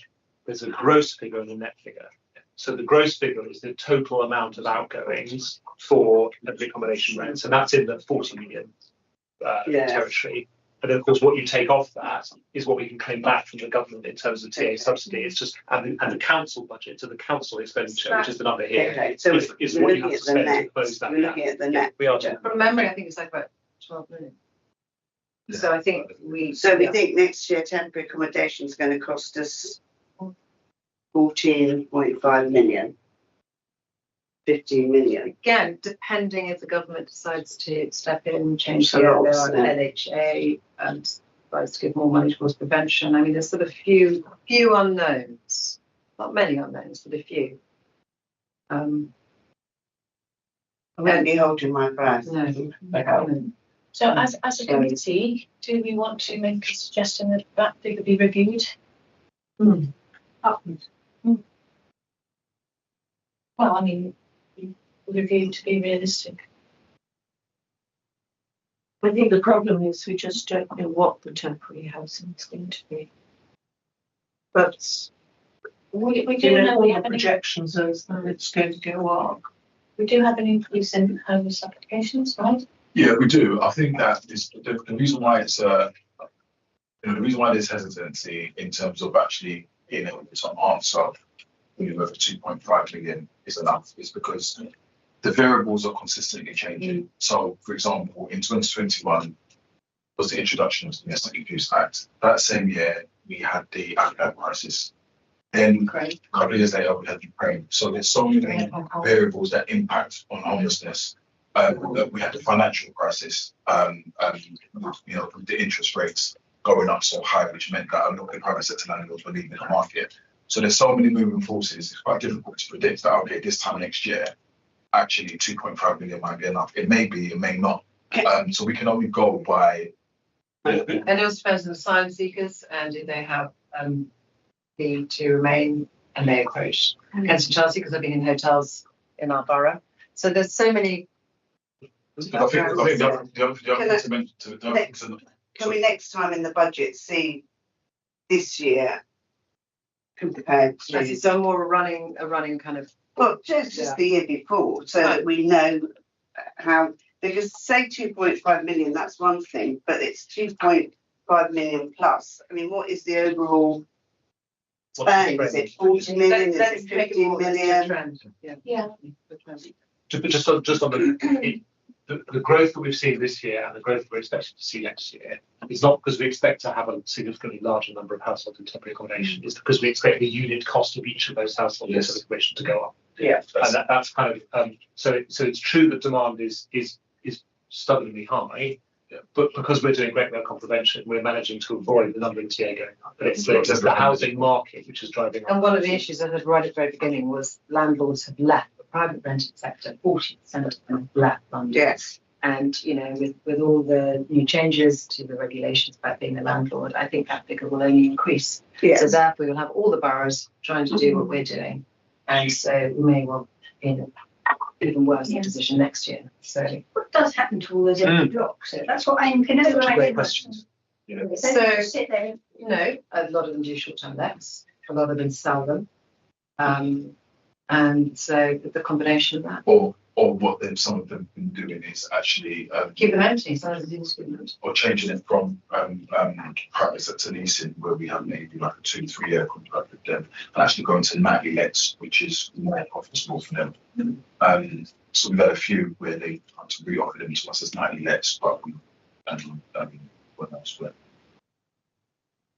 gross figure and a net figure. So the gross figure is the total amount outgoings for temporary accommodation rents, and that's in the 40 million territory. And of course, what you take off that is what we can claim back from the government in terms of TA subsidy. It's just and the council budget, so the council expenditure, which is the number here, Okay, so is we're what you looking have to at the spend to net. close that We're gap. looking at the net. We are doing. From memory, I think it's like about 12 million. So I think So we think next year temporary accommodation is going to cost us 14.5 million. 15 million. again, depending if the government decides to step in, change the Sure, area on yeah. LHA and decides to give more money towards prevention. I mean, there's sort of few unknowns, not many unknowns, but a few. I won't be holding my breath. No. So as a committee, do we want to make a suggestion that that figure be reviewed? Upwards. Well, I mean, reviewed to be realistic. I think the problem is we just don't know what the temporary housing is going to be. But We you do know, know all we the have an projections are that it's going to go up. we do have an increase in homeless applications, right? Yeah, we do. I think that is the reason why it's the reason why there's hesitancy in terms of actually being able to answer whether 2.5 million is enough is because the variables are consistently changing. So, for example, in 2021 was the introduction of the Domestic Abuse Act. That same year, we had the Afghan crisis. Then a couple of years later, we had Ukraine. So there's so many variables that impact on homelessness. We had the financial crisis, with the interest rates going up so high, which meant that a lot of the private sector landlords were leaving the market. So there's so many moving forces. It's quite difficult to predict that, okay, this time next year, actually 2.5 million might be enough. It may be, it may not. So we can only go by. And it also depends on asylum seekers and if they have leave to remain and they approach Kensington Chelsea because I've been in hotels in our borough. So there's so many. I think the other thing to mention Can we next time in the budget see this year compared to? Yes, it's a more running kind of. Well, just the year before, so that we know how, because say 2.5 million, that's one thing, but it's 2.5 million plus. I mean, what is the overall spend? Is it 40 million? Is it 15 million? Yeah. Just on the growth that we've seen this year and the growth we're expecting to see next year is not because we expect to have a significantly larger number of households in temporary accommodation. It's because we expect the unit cost of each of those households in temporary accommodation to go up. Yeah, and that's kind of so it's true that demand is stubbornly high, but because we're doing great work on prevention, we're managing to avoid the number in TA going up. But it's the housing market which is driving. And one of the issues I had right at the very beginning was landlords have left the private rented sector. 40% of them have left London. Yes. And with all the new changes to the regulations about being a landlord, I think that figure will only increase. Yes. So therefore, you'll have all the boroughs trying to do what we're doing, and so we may well be in an even worse position next year. So What does happen to all those empty blocks? So that's what I'm going to Great questions. So sit there. a lot of them do short-term lets. A lot of them sell them, and so the combination of that. Or what some of them been doing is actually Keep them empty. Some of them do them. or changing it from private sector leasing, where we have maybe like a 2-3 year contract with them, and actually going to nightly lets, which is more profitable for them. So we've had a few where they had to re-offer them to us as nightly lets, but what else?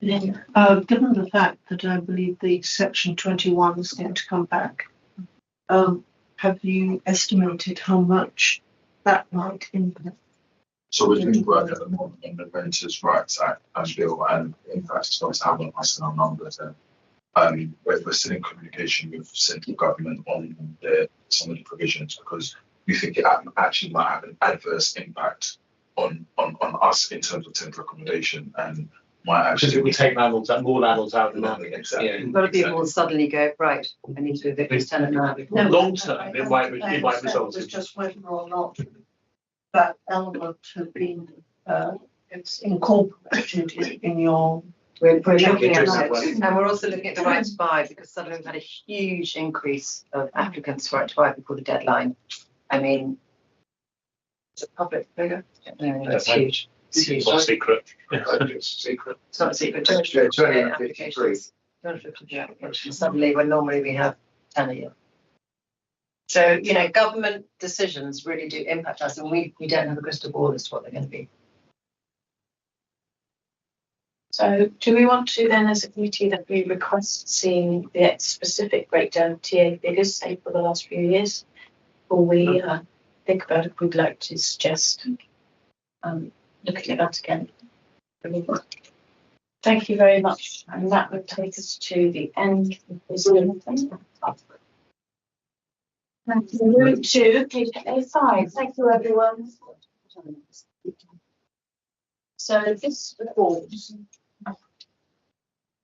Given the fact that I believe the section 21 is going to come back, have you estimated how much that might impact? So we're doing work at the moment on the Renters' Rights Act and bill, and in fact it's going to have on us in our numbers. We're still in communication with central government on some of the provisions, because we think it actually might have an adverse impact on us in terms of temporary accommodation, and might actually. Because it would take more landlords out of the market. Exactly. A lot of people will suddenly go, right, I need to evict this tenant now. No, long term, it might result in in. just whether or not that element have been it's incorporated in your. We're looking at Interesting. it, and we're also looking at the right to buy, because suddenly we've had a huge increase of applicants for right to buy before the deadline. I mean, it's a public figure. No, it's huge. It's not secret. It's secret. It's not a secret. Yeah, 253. Applications. 253 applications. Suddenly, when normally we have 10 a year. So, you know, government decisions really do impact us, and we don't have a crystal ball as to what they're going to be. So do we want to then, as a committee, that we request seeing the specific breakdown of TA figures, say, for the last few years? Or we think about if we'd like to suggest looking at that again? Thank you very much. And that would take us to the end of this meeting. Move to page A5. Thank you, everyone. So this report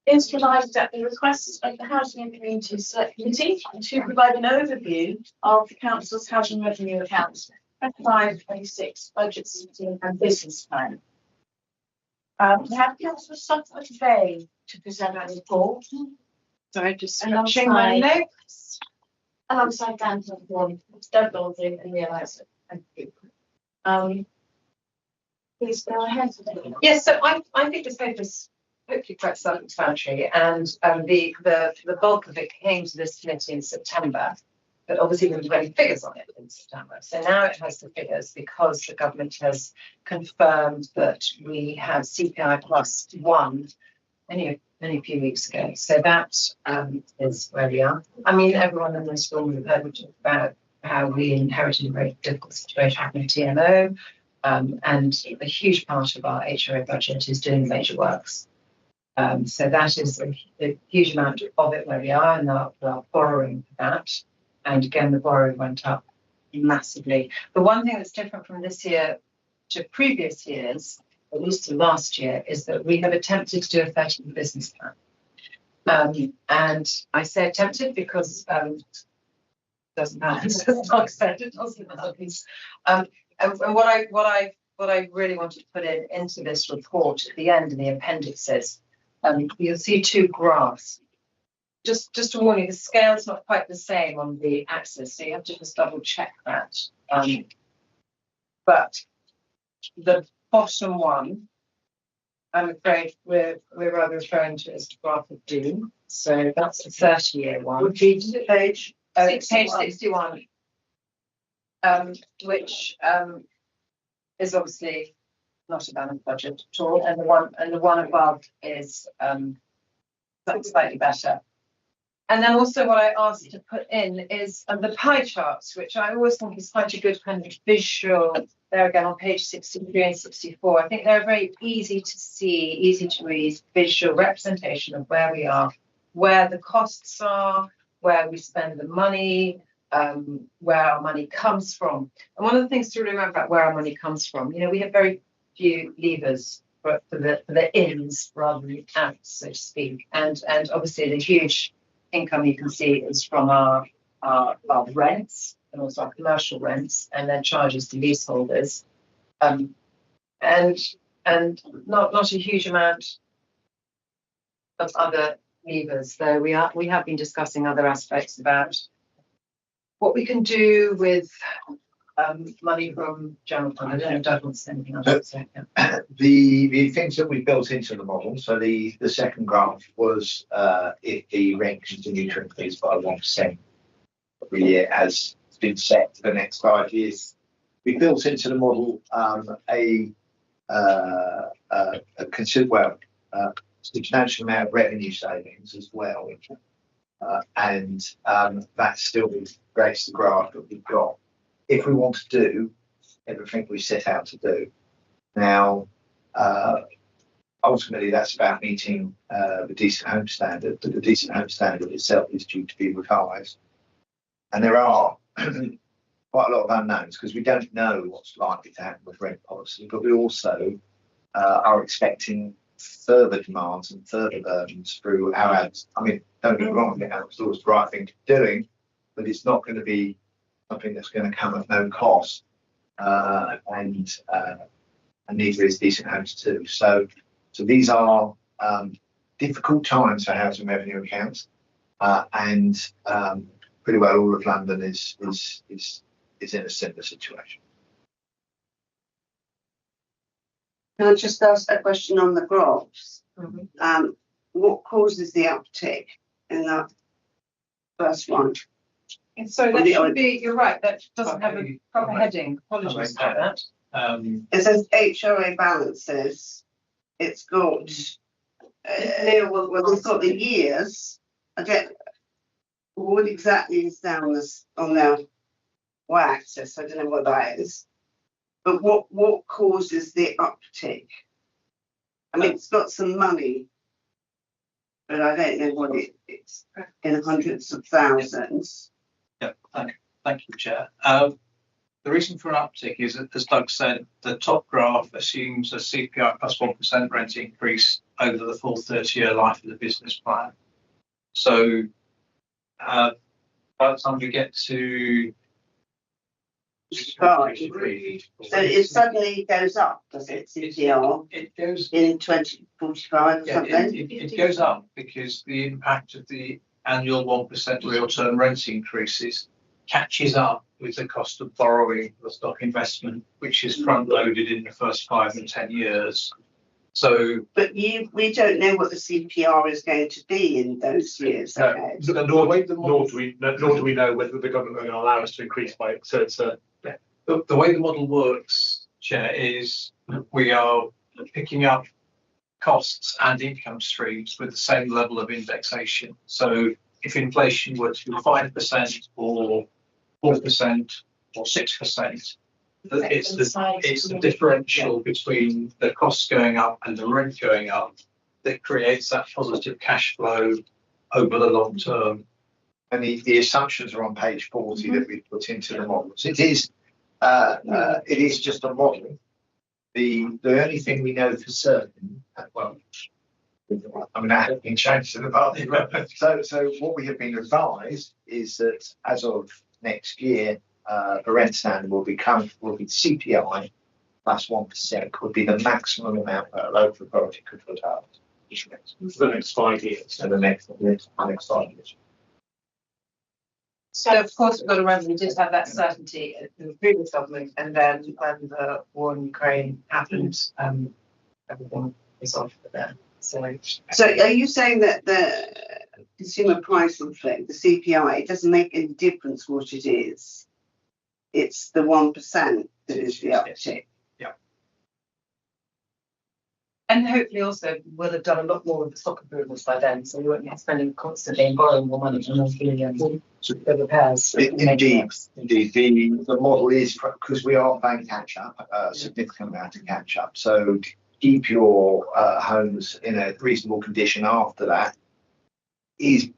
is provided at the request of the Housing and Community Select Committee to provide an overview of the Council's housing revenue accounts, 25-26 budget setting and business plan. We have Councillor Suffolk today to present our report. Sorry, just scratching my notes. Alongside Dan Thornton, Doug Baldwin and Neil Isaac. Thank you. Please go ahead. Yes, so I think this paper is hopefully quite self-explanatory, and the bulk of it came to this committee in September, but obviously there were any figures on it in September. So now it has the figures because the government has confirmed that we have CPI plus 1 only a few weeks ago. So that is where we are. I mean, everyone in this room will have heard me talk about how we inherited a very difficult situation with TMO, and a huge part of our HRA budget is doing major works. So that is a huge amount of it where we are, and we're borrowing for that. And again, the borrowing went up massively. The one thing that's different from this year to previous years, at least to last year, is that we have attempted to do a 30-year business plan. And I say attempted because it doesn't matter. As Doug said, it doesn't matter. And what I really want to put into this report at the end in the appendices, you'll see 2 graphs. Just to warn you, the scale's not quite the same on the axis, so you have to just double check that. But the bottom one, I'm afraid we're rather referring to as the graph of doom. So that's the 30-year one. Would be page page 61, which is obviously not a balanced budget at all, and the one above is that's slightly better. And then also what I asked to put in is the pie charts, which I always think is quite a good kind of visual. There again on page 63 and 64. I think they're very easy to see, easy to read, visual representation of where we are, where the costs are, where we spend the money, where our money comes from. And one of the things to remember about where our money comes from, you know, we have very few levers for the ins rather than outs, so to speak. And obviously the huge income you can see is from our rents and also our commercial rents, and then charges to leaseholders, and not a huge amount of other levers. Though we have been discussing other aspects about what we can do with money from general fund. I don't know if Doug wants anything else to say. Yeah. The things that we built into the model. So the second graph was if the rent continued to increase by 1% every year as it's been set for the next 5 years. We built into the model a substantial amount of revenue savings as well, and that still breaks the graph that we've got. If we want to do everything we set out to do. Now, ultimately, that's about meeting the Decent Home Standard, but the Decent Home Standard itself is due to be revised. And there are quite a lot of unknowns because we don't know what's likely to happen with rent policy, but we also are expecting further demands and further burdens through our ads. I mean, don't get me wrong, I think it's the right thing to be doing, but it's not going to be something that's going to come at no cost, and neither is Decent Homes too. So these are difficult times for housing revenue accounts, and pretty well all of London is in a similar situation. Can I just ask a question on the graphs? Mhm. What causes the uptick in that first one? And so that should be, you're right, that doesn't have a proper heading. Apologies about that. It says HRA balances. It's got, well, it's got the years. I don't, what exactly is down this on their y-axis? I don't know what that is. But what causes the uptick? I mean, it's got some money, but I don't know what it's in hundreds of thousands. Yeah, thank you, Chair. The reason for an uptick is that, as Doug said, the top graph assumes a CPI plus 1% rent increase over the full 30-year life of the business plan. So by the time we get to So it suddenly goes up, does it? CPR? It goes in 2045 or something? It goes up because the impact of the annual 1% real term rent increases catches up with the cost of borrowing the stock investment, which is front loaded in the first 5 and 10 years. So, but we don't know what the CPR is going to be in those years. Nor do we know whether the government are going to allow us to increase by it. So it's the way the model works, Chair, is we are picking up costs and income streams with the same level of indexation. So if inflation were to be 5% or 4% or 6%, it's the differential between the costs going up and the rent going up that creates that positive cash flow over the long term. And the assumptions are on page 40 that we put into the models. It is just a model. The only thing we know for certain, well, I mean, that has been changed in the past. So what we have been advised is that as of next year, the rent standard will be CPI plus 1%, would be the maximum amount that a local authority could put up for the next 5 years. So the next 5 years. So of course we've got to remember we did have that certainty in the previous government, and then when the war in Ukraine happened, everything was off for them. So are you saying that the consumer price inflation, the CPI, it doesn't make any difference what it is? It's the 1% that is the uptick. Yeah. And hopefully also we'll have done a lot more of the stock improvements by then, so we won't be spending constantly and borrowing more money and the repairs. Indeed. The model is, because we are playing catch up, a significant amount of catch up. So to keep your homes in a reasonable condition after that is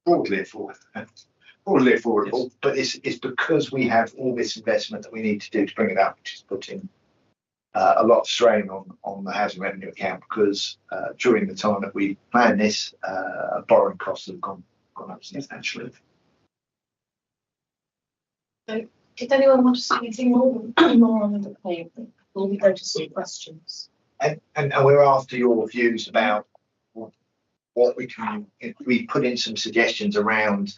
broadly affordable, but it's because we have all this investment that we need to do to bring it up, which is putting a lot of strain on the housing revenue account, because during the time that we planned this, borrowing costs have gone up substantially. So, did anyone want to say anything more on the point before we go to some questions? And we're after your views about what we can. We put in some suggestions around.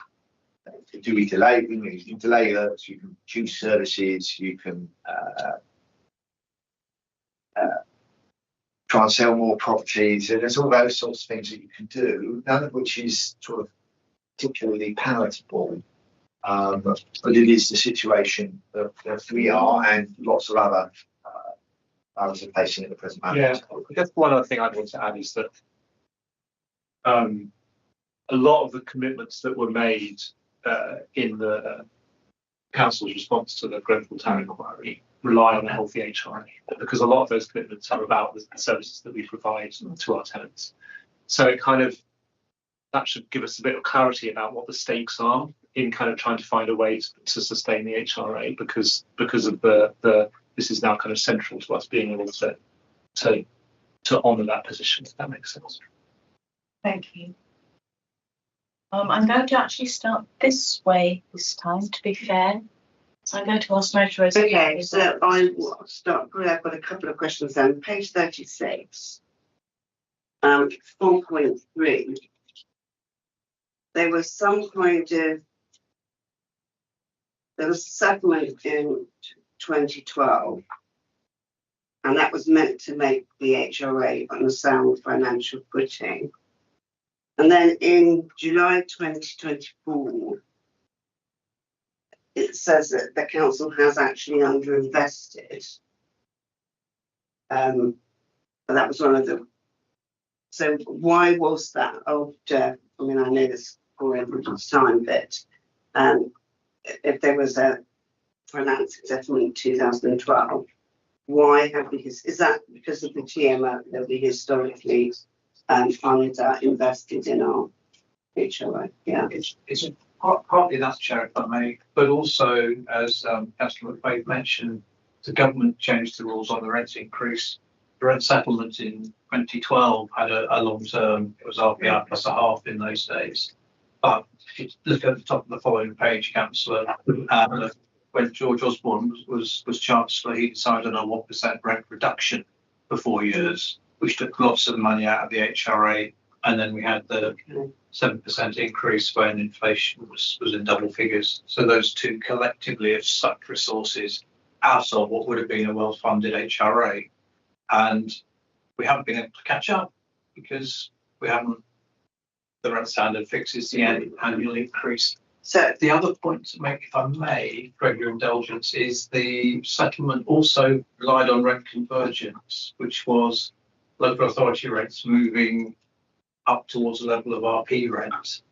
Do we delay? You can delay alerts. You can reduce services. You can try and sell more properties. And there's all those sorts of things that you can do. None of which is sort of particularly palatable. But it is the situation that we are, and lots of others are facing at the present moment. Yeah, I guess one other thing I'd want to add is that a lot of the commitments that were made in the council's response to the Grenfell Town inquiry rely on a healthy HRA, because a lot of those commitments are about the services that we provide to our tenants. So it kind of, that should give us a bit of clarity about what the stakes are in kind of trying to find a way to sustain the HRA, because of the this is now kind of central to us being able to honour that position, if that makes sense. Thank you. I'm going to actually start this way this time, to be fair. So I'm going to ask Motor Rose. Okay, so I will start. I've got a couple of questions then. Page 36, 4.3. There was some kind of, there was a settlement in 2012, And that was meant to make the HRA on a sound financial footing. And then in July 2024, it says that the council has actually underinvested. But that was one of the. So why was that? Oh, Jeff, I mean, I know this for everyone's time, but if there was a financing settlement in 2012, why have we? Is that because of the TMO that we historically invested in our HRA? Yeah, It's partly that, Chair, if I may, but also, as Councillor McFaith mentioned, the government changed the rules on the rent increase. The rent settlement in 2012 had a long term, it was RPI plus a half in those days. But if you look at the top of the following page, Councillor, when George Osborne was Chancellor, he decided on 1% rent reduction for 4 years, which took lots of money out of the HRA. And then we had the 7% increase when inflation was in double figures. So those two collectively have sucked resources out of what would have been a well-funded HRA. And we haven't been able to catch up because the rent standard fixes the annual increase. So the other point to make, if I may, Greg, your indulgence, is the settlement also relied on rent convergence, which was local authority rents moving up towards the level of RP rent,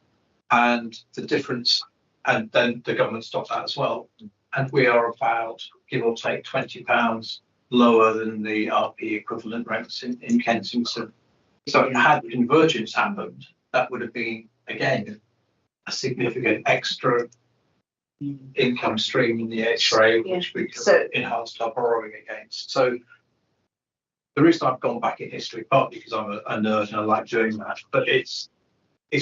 and the difference, and then the government stopped that as well. And we are about, give or take, £20 lower than the RP equivalent rents in Kensington. So had convergence happened, that would have been, again, a significant extra income stream in the HRA, which we could enhance our borrowing against. So the reason I've gone back in history, partly because I'm a nerd and I like doing that, but it's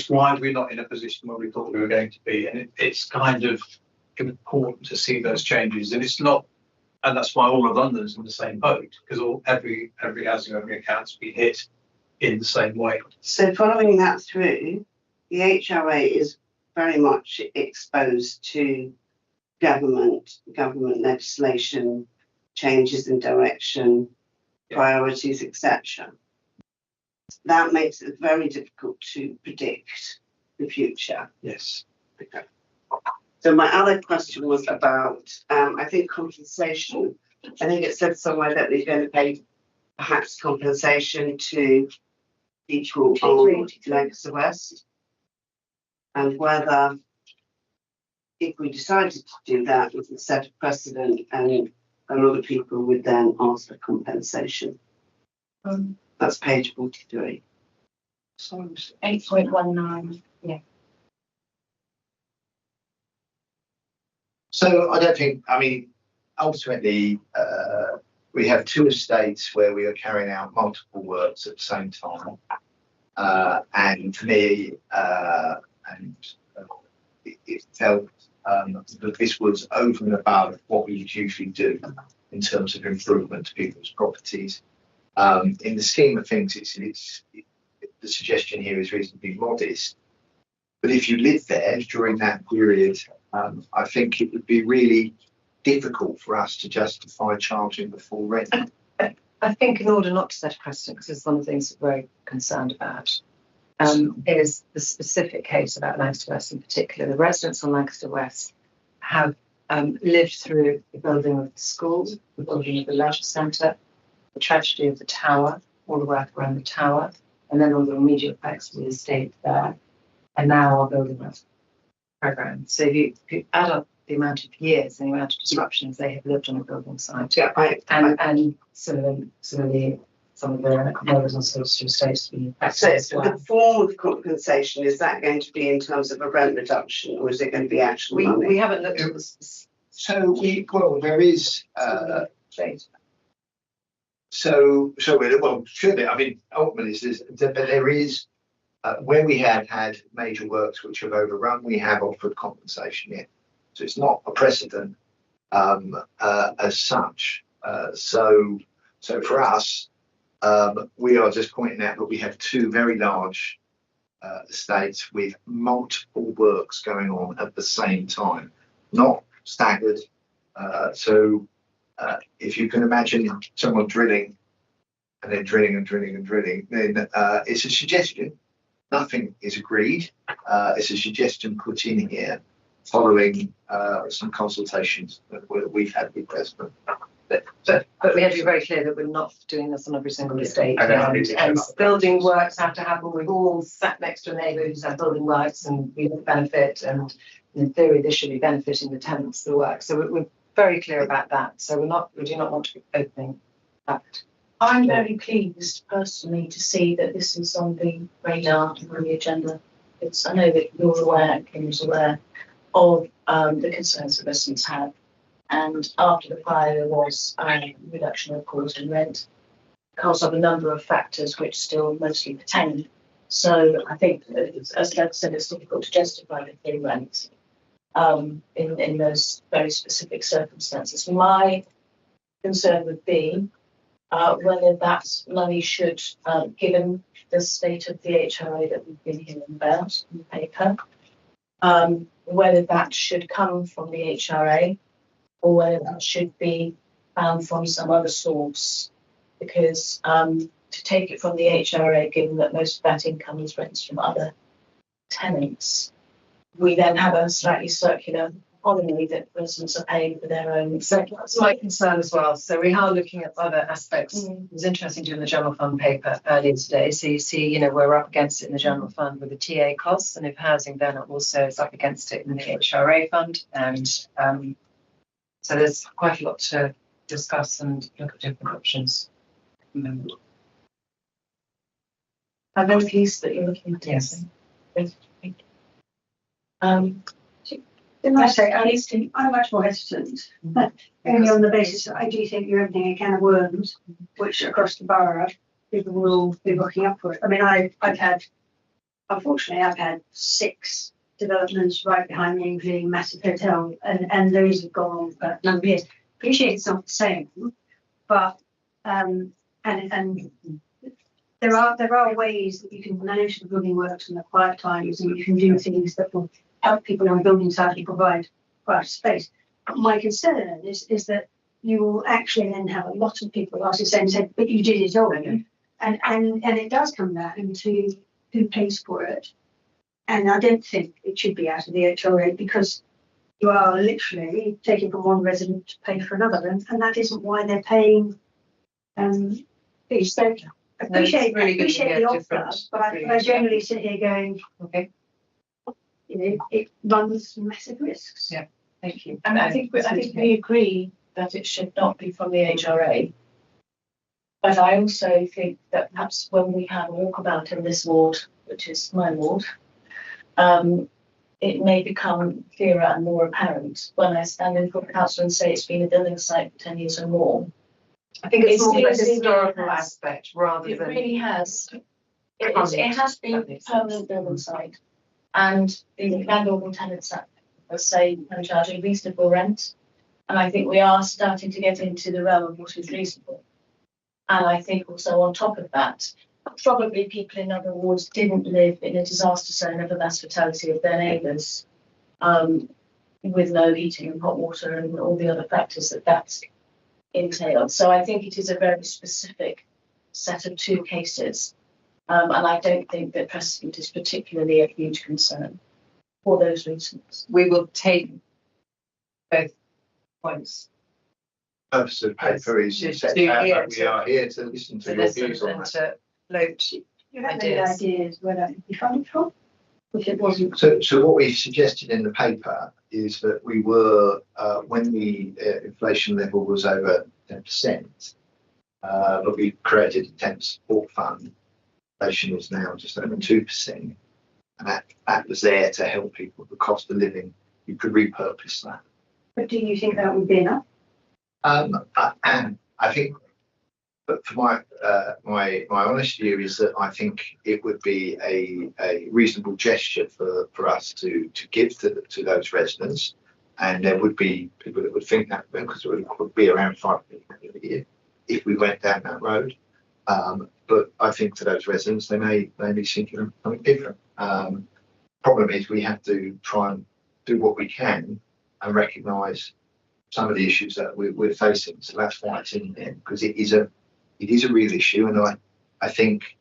why we're not in a position where we thought we were going to be. And it's kind of important to see those changes. And it's not, and that's why all of London's in the same boat, because every housing owner account's been hit in the same way. So following that through, the HRA is very much exposed to government legislation, changes in direction, priorities, etc. That makes it very difficult to predict the future. Yes. Okay. So my other question was about, I think, compensation. I think it said somewhere that we're going to pay perhaps compensation to people on Lancaster West, and whether, if we decided to do that, we would set a precedent and a lot of people would then ask for compensation. That's page 43. So 8.19. Yeah. So I don't think, I mean, ultimately, we have two estates where we are carrying out multiple works at the same time. And for me, it felt that this was over and above what we would usually do in terms of improvement to people's properties. In the scheme of things, the suggestion here is reasonably modest. But if you live there during that period, I think it would be really difficult for us to justify charging the full rent. I think in order not to set a precedent, because it's one of the things we're very concerned about, is the specific case about Lancaster West in particular. The residents on Lancaster West have lived through the building of the school, the building of the leisure centre, the tragedy of the tower, all the work around the tower, and then all the immediate effects of the estate there, and now our building programme. So if you add up the amount of years and the amount of disruptions they have lived on a building site, and similarly some of the neighbours on Silverstone Estates have been affected as well. The form of compensation, is that going to be in terms of a rent reduction, or is it going to be actual money? We haven't looked at this. So there is should it? I mean, ultimately, there is where we have had major works which have overrun, we have offered compensation yet. So it's not a precedent as such. So for us, we are just pointing out that we have two very large estates with multiple works going on at the same time, not staggered. So if you can imagine someone drilling and then drilling and drilling and drilling, then it's a suggestion. Nothing is agreed. It's a suggestion put in here following some consultations that we've had with residents. But we have to be very clear that we're not doing this on every single estate. And then I need to And check up. building works have to happen. We've all sat next to a neighbour who's had building works and we benefit, and in theory, this should be benefiting the tenants of the work. So we're very clear about that. So we do not want to be opening that. I'm very pleased personally to see that this is on the radar and on the agenda. I know that you're aware, Kim was aware of the concerns that residents have. And after the fire, there was a reduction of cost in rent because of a number of factors which still mostly pertain. So I think, as Doug said, it's difficult to justify the free rent in those very specific circumstances. My concern would be whether that money should, given the state of the HRA that we've been hearing about in the paper, whether that should come from the HRA or whether that should be found from some other source. Because to take it from the HRA, given that most of that income is rents from other tenants, we then have a slightly circular economy that residents are paying for their own. So that's my concern as well. So we are looking at other aspects. It was interesting doing the general fund paper earlier today. So you see, we're up against it in the general fund with the TA costs, and if housing then also is up against it in the HRA fund. And so there's quite a lot to discuss and look at different options. I'm very pleased that you're looking at Yes. it. Didn't I say, I'm much more hesitant, only on the basis that I do think you're opening a can of worms, which across the borough, people will be looking up for it. I mean, unfortunately, I've had 6 developments right behind me, including massive hotel, and those have gone on for a number of years. Appreciate it's not the same, but and there are ways that you can manage the building works in the quiet times, and you can do things that will help people on building site and provide quiet space. But my concern is that you will actually then have a lot of people ask the same, say, but you did it all, and it does come down to who pays for it. And I don't think it should be out of the HRA, because you are literally taking from one resident to pay for another, and that isn't why they're paying fees. So I appreciate the offer, but I generally sit here going, okay, it runs massive risks. Yeah, thank you. And I think we agree that it should not be from the HRA. But I also think that perhaps when we have a walkabout in this ward, which is my ward, it may become clearer and more apparent when I stand in front of the council and say it's been a building site for 10 years or more. I think it's more It a really historical has. aspect rather It than. really has. It has been a permanent building site, and the landlord and tenants say and charging reasonable rent. And I think we are starting to get into the realm of what is reasonable. And I think also on top of that, probably people in other wards didn't live in a disaster zone of the mass fatality of their neighbours, with no heating and hot water and all the other factors that entailed. So I think it is a very specific set of 2 cases. And I don't think that precedent is particularly a huge concern for those reasons. We will take both points. Purpose of paper is To set hear out that to- we are here to listen to To your listen views on and that. to float You have any ideas. ideas where that would be funded from? If it wasn't. So what we suggested in the paper is that we were, when the inflation level was over 10%, but we created a tenant support fund. Inflation is now just over 2%. And that was there to help people with the cost of living. You could repurpose that. But do you think that would be enough? I think, but for my honest view is that I think it would be a reasonable gesture for us to give to those residents, and there would be people that would think that, because it would be around 5 million a year if we went down that road. But I think to those residents, they may be thinking of something different. Problem is we have to try and do what we can and recognise some of the issues that we're facing. So that's why it's in there, because it is a real issue. And I think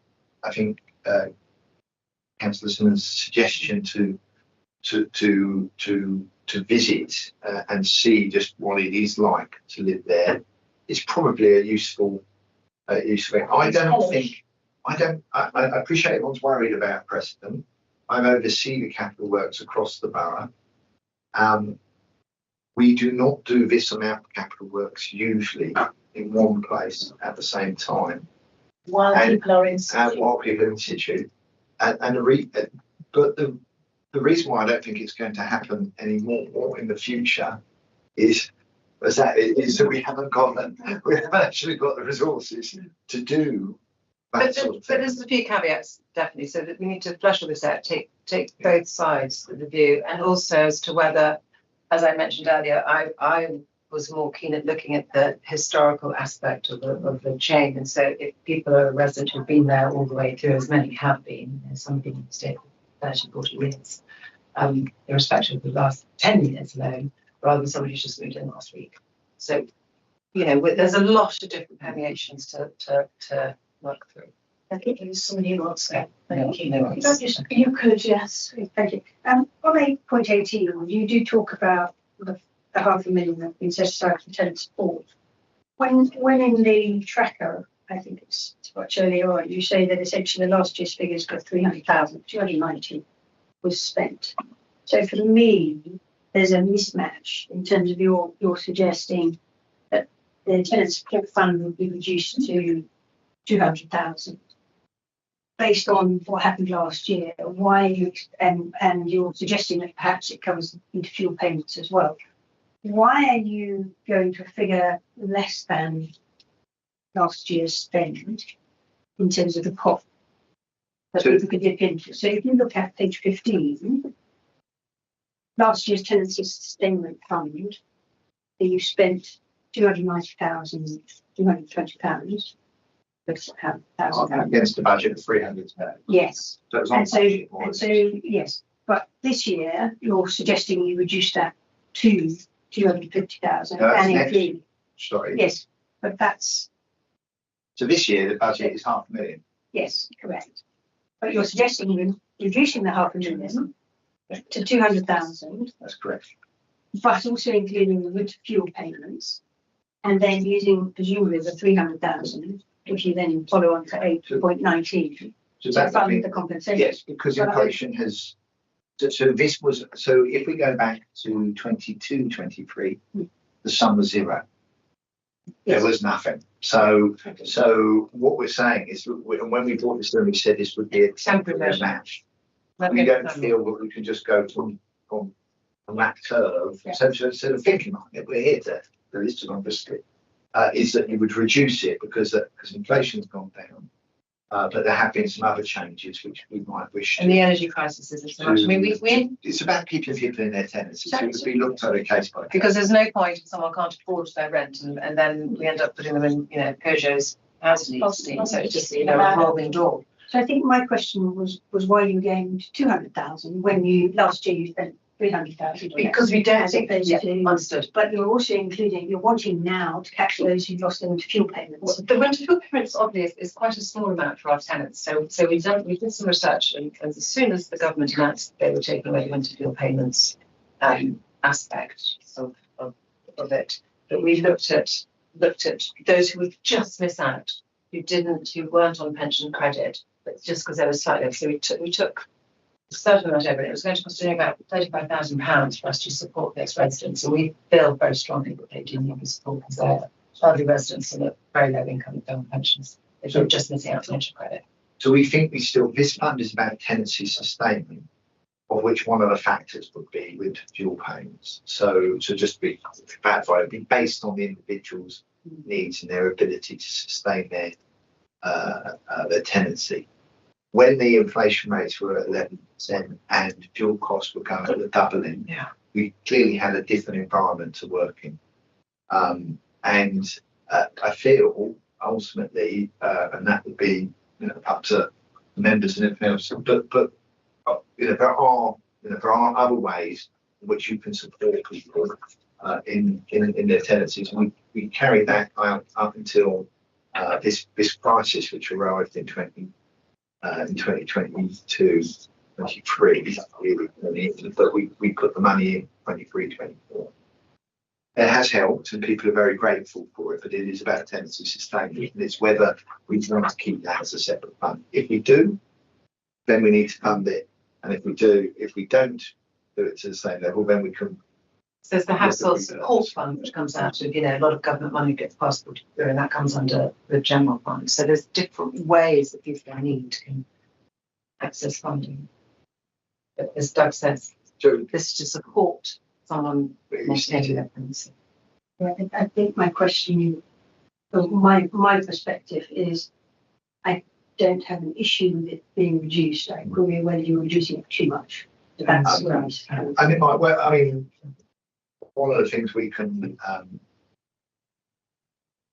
Councillor Simmons' suggestion to visit and see just what it is like to live there is probably a useful. I appreciate everyone's worried about Preston. I oversee the capital works across the borough. We do not do this amount of capital works usually in one place at the same time. While people are in situ. But the reason why I don't think it's going to happen anymore in the future is that we haven't actually got the resources to do that But sort of thing. there's a few caveats, definitely, so that we need to flesh all this out, take both sides of the view, and also as to whether, as I mentioned earlier, I was more keen at looking at the historical aspect of the chain. And so if people are residents who've been there all the way through, as many have been, some have been in the state for 30, 40 years, irrespective of the last 10 years alone, rather than somebody who's just moved in last week. So, there's a lot of different permeations to work through. I think there's somebody who wants to. Thank you. No worries. You could, yes. Thank you. On 8.18, you do talk about the 500,000 that's been set aside for tenant support. When in the tracker, I think it's much earlier on, you say that essentially the last year's figures were 300,000, 290 was spent. So for me, there's a mismatch in terms of you're suggesting that the tenant support fund would be reduced to 200,000. Based on what happened last year, why you and you're suggesting that perhaps it covers into fuel payments as well. Why are you going to a figure less than last year's spend in terms of the pot that people could dip into? So if you look at page 15, last year's tenancy sustainment fund, you spent £290,220. Against the budget of 300. Yes. So it's and so yes, but this year you're suggesting you reduce that to 250,000 and include. Sorry. Yes, but that's. So this year the budget is 500,000. Yes, correct. But you're suggesting reducing the 500,000 to 200,000. That's correct. But also including the winter fuel payments, and then using presumably the 300,000. Which you then follow on to 8.19 to fund the compensation. Yes, because inflation has. So this was. So if we go back to 22-23, the sum was zero. Yes. There was nothing. So what we're saying is, and when we brought this in, we said this would be a temporary match. We don't feel that we can just go from that curve. Yeah. So the thinking on it, we're here to list it obviously. Is that you would reduce it because inflation's gone down, but there have been some other changes which we might wish to. And the energy crisis isn't so much. I mean, it's about keeping people in their tenancies. So it would be looked at a case by case. Because there's no point if someone can't afford their rent, and then we end up putting them in, Peugeot's housing needs. So it's just a revolving door. So I think my question was why you gained 200,000 when last year you spent 300,000. Because we don't think understood. But you're also you're wanting now to capture those who lost them to fuel payments. Well, the winter fuel payments obviously is quite a small amount for our tenants. So we did some research, and as soon as the government announced they were taking away the winter fuel payments aspect of it, that we looked at those who would just miss out, who weren't on pension credit, but just because they were slightly. So we took certain amount over it. It was going to cost about £35,000 for us to support those residents, and we feel very strongly that they do need the support because they're elderly residents and at very low income and pensions. They're just missing out on pension credit. So we think this fund is about tenancy sustainment, of which one of the factors would be with fuel payments. So just be clarified, it'd be based on the individual's needs and their ability to sustain their tenancy. When the inflation rates were at 11% and fuel costs were going at the doubling, we clearly had a different environment to work in. I feel ultimately, and that would be up to members and everything else, but there are other ways in which you can support people in their tenancies. We carried that out up until this crisis, which arrived in 2022, 23, really, but we put the money in 23, 24. It has helped, and people are very grateful for it. But it is about tenancy sustainment, and it's whether we want to keep that as a separate fund. If we do, then we need to fund it, and if we don't do it to the same level, then we can. So there's the household support fund, which comes out of, a lot of government money gets passed through, and that comes under the general fund. So there's different ways that people in need can access funding. But as Doug says, this is to support someone maintaining their tenancy. I think my question, my perspective is, I don't have an issue with it being reduced. I query whether you're reducing it too much. That's where I'm saying. And one of the things we can,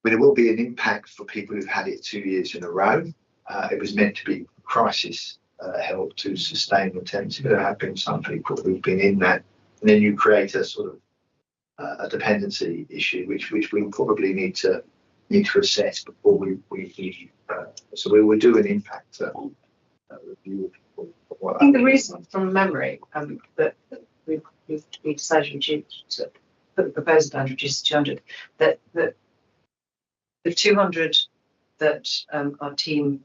there will be an impact for people who've had it 2 years in a row. It was meant to be crisis help to sustain the tenancy, but there have been some people who've been in that, and then you create a sort of a dependency issue, which we probably need to assess before we so we will do an impact review of what I think the reason, from memory, that we decided to put the proposal down to reduce to 200, that the 200 that our team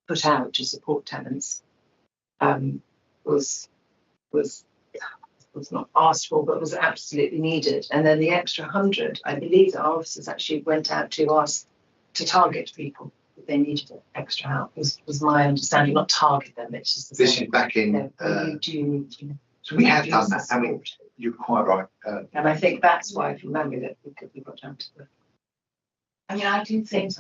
put out to support tenants was not asked for, but was absolutely needed. And then the extra 100, I believe that our officers actually went out to ask to target people if they needed extra help. Was my understanding, not target them. It's just this is back in. You do need to. So we have done that. I mean, you're quite right. And I think that's why, from memory, that we got down to the. I mean, I do think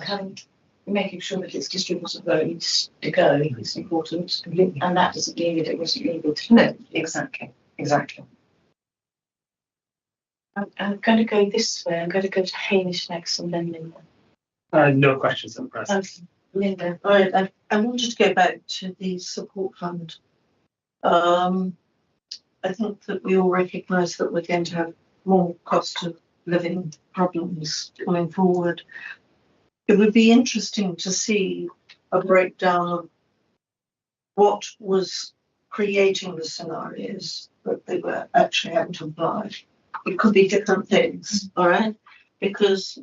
making sure that it's distributed where it needs to go is important, and that doesn't mean that it wasn't legal to. No, exactly. I'm going to go this way. I'm going to go to Hamish next, and then Linda. No questions at present. Linda. All right, I wanted to go back to the support fund. I think that we all recognise that we're going to have more cost of living problems coming forward. It would be interesting to see a breakdown of what was creating the scenarios that they were actually having to apply. It could be different things, all right? Because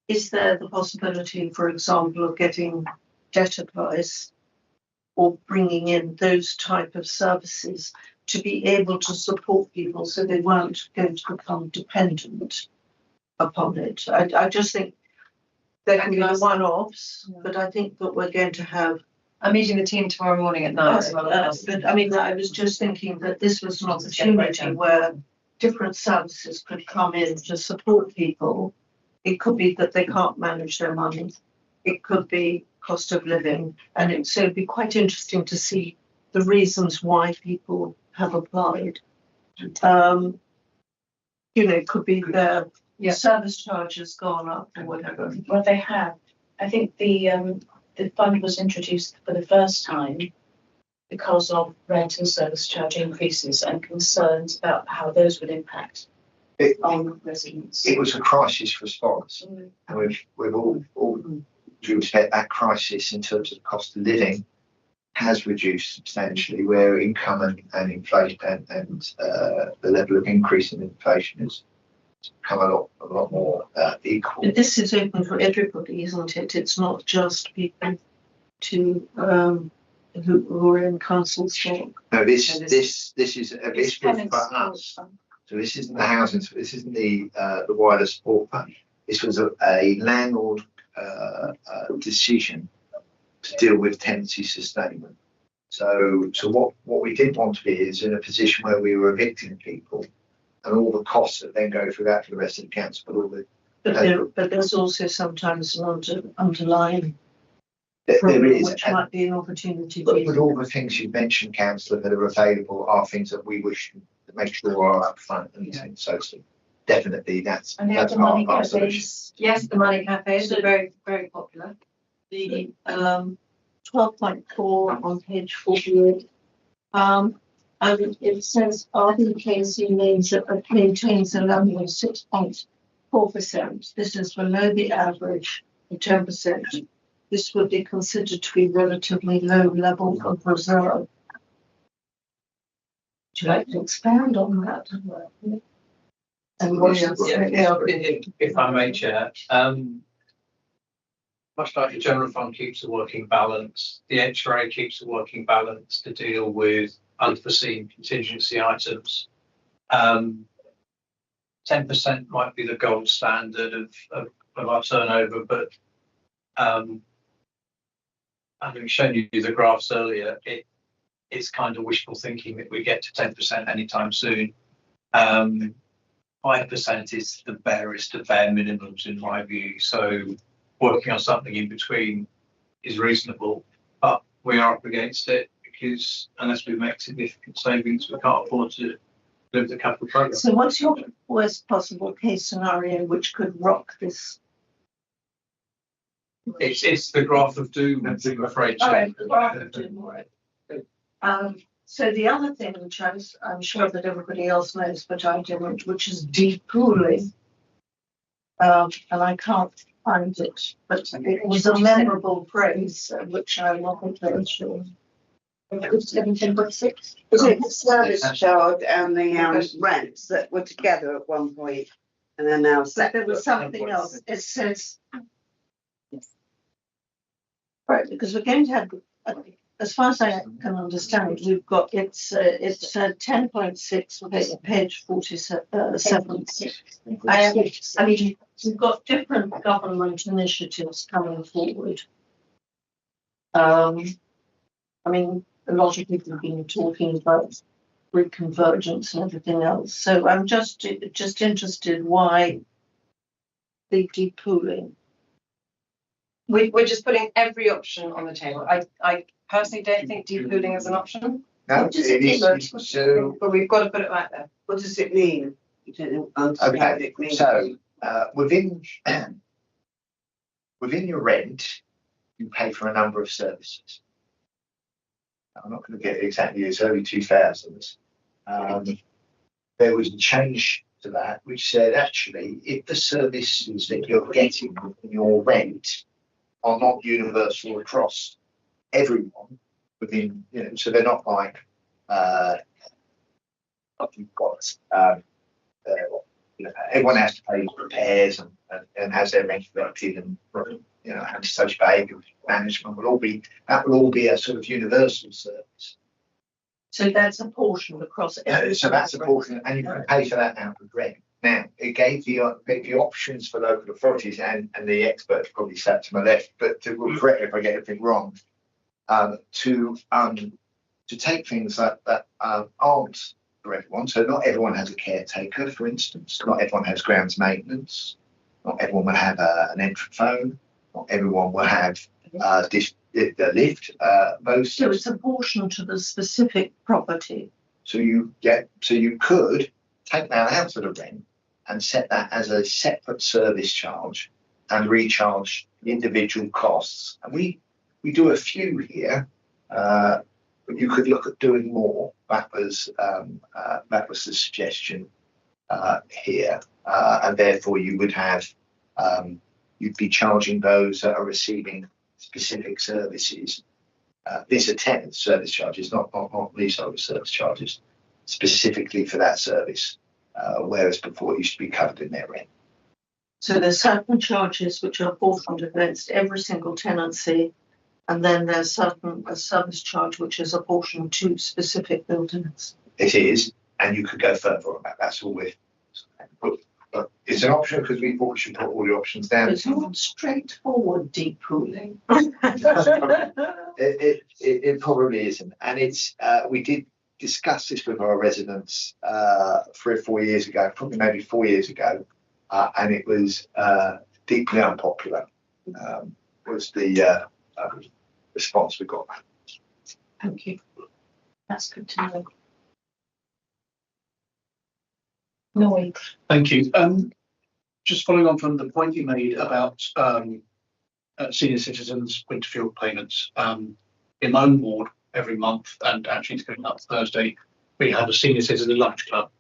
is there the possibility, for example, of getting debt advice or bringing in those type of services to be able to support people so they weren't going to become dependent upon it? I just think there can be the one-offs, but I think that we're going to have. I'm meeting the team tomorrow morning at 9. But I mean, I was just thinking that this was an opportunity where different services could come in to support people. It could be that they can't manage their money. It could be cost of living. And so it'd be quite interesting to see the reasons why people have applied. It could be their service charges gone up or whatever. Well, they have. I think the fund was introduced for the first time because of rent and service charge increases and concerns about how those would impact on residents. It was a crisis response, and we've all due respect, that crisis in terms of cost of living has reduced substantially, where income and inflation and the level of increase in inflation has become a lot more equal. But this is open for everybody, isn't it? It's not just people who are in council stock. No, this is for us. So this isn't the housing. This isn't the wider support fund. This was a landlord decision to deal with tenancy sustainment. So what we didn't want to be is in a position where we were evicting people and all the costs that then go through that for the rest of the council, but all the. But there's also sometimes an underlying. There is, which might be an opportunity. But all the things you mentioned, Councillor, that are available are things that we wish to make sure are up front. And so definitely that's part of our solution. Yes, the money cafes are very, very popular. The 12.4 on page 48. It says RBKC maintains a level of 6.4%. This is below the average of 10%. This would be considered to be relatively low level of reserve. Would you like to expand on that? And what is If I may, Chair, much like the general fund keeps a working balance, the HRA keeps a working balance to deal with unforeseen contingency items. 10% might be the gold standard of our turnover, but having shown you the graphs earlier, it's kind of wishful thinking that we get to 10% anytime soon. 5% is the barest of bare minimums in my view. So working on something in between is reasonable, but we are up against it because unless we make significant savings, we can't afford to live the capital programme. So what's your worst possible case scenario which could rock this? It's the graph of doom, I'm afraid. All right, the graph of doom, all right. So the other thing, which I'm sure that everybody else knows, but I didn't, which is de-pooling. And I can't find it, but it was a memorable phrase, which I wasn't very sure. 17.6. Was it the service charge and the rents that were together at one point and then now But separate? there was something else. It says, right, because we're going to have, as far as I can understand, we've got it's 10.6 page 47. I mean, we've got different government initiatives coming forward. I mean, a lot of people have been talking about grid convergence and everything else. So I'm just interested why the de-pooling. We're just putting every option on the table. I personally don't think de-pooling is an option. No, What does it it is, mean? so, But we've got to put it right there. What does it mean? You don't understand what okay, it means. so, within your rent, you pay for a number of services. I'm not going to get exactly as early 2000s. There was a change to that, which said actually, if the services that you're getting in your rent are not universal across everyone within, so they're not like you've got everyone has to pay repairs and has their rent collected, and antisocial behaviour management will all be a sort of universal service. So that's a portion across. So that's a portion, and you can pay for that out of rent. Now, it gave the options for local authorities, and the experts probably sat to my left, but to correct me if I get anything wrong, to take things that aren't for everyone. So not everyone has a caretaker, for instance. Not everyone has grounds maintenance. Not everyone will have an entrance phone. Not everyone will have the lift. So it's a portion to the specific property. So you could take that out of the rent and set that as a separate service charge and recharge individual costs. And we do a few here, but you could look at doing more. That was the suggestion here, and therefore you would have you'd be charging those that are receiving specific services. These are tenant service charges, not leasehold service charges, specifically for that service, whereas before it used to be covered in their rent. So there's certain charges which are apportioned against every single tenancy, and then there's a service charge which is apportioned to specific buildings. It is, and you could go further on that. That's all we're. But it's an option because we thought we should put all the options down. It's not straightforward de-pooling. It probably isn't, and it's we did discuss this with our residents 3 or 4 years ago, probably maybe 4 years ago, and it was deeply unpopular. Was the response we got. Thank you. That's good to know. No. Thank you. Just following on from the point you made about senior citizens winter fuel payments, in my own ward every month, and actually it's going up Thursday, we have a senior citizen lunch club,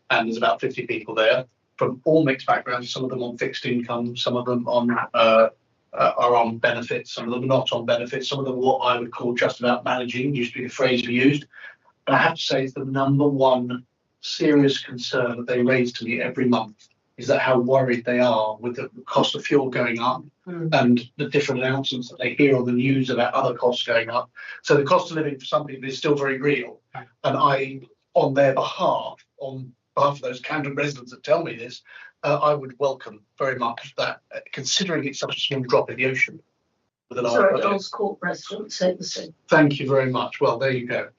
and there's about 50 people there from all mixed backgrounds. Some of them on fixed income, some of them on are on benefits, some of them are not on benefits, some of them what I would call just about managing, used to be the phrase we used. And I have to say, it's the number one serious concern that they raise to me every month is that how worried they are with the cost of fuel going up and the different announcements that they hear on the news about other costs going up. So the cost of living for some people is still very real. And I, on their behalf, on behalf of those Camden residents that tell me this, I would welcome very much that, considering it's such a small drop in the ocean. With a large Sorry, budget. Earls Court resident said the same. Thank you very much. Well, there you go.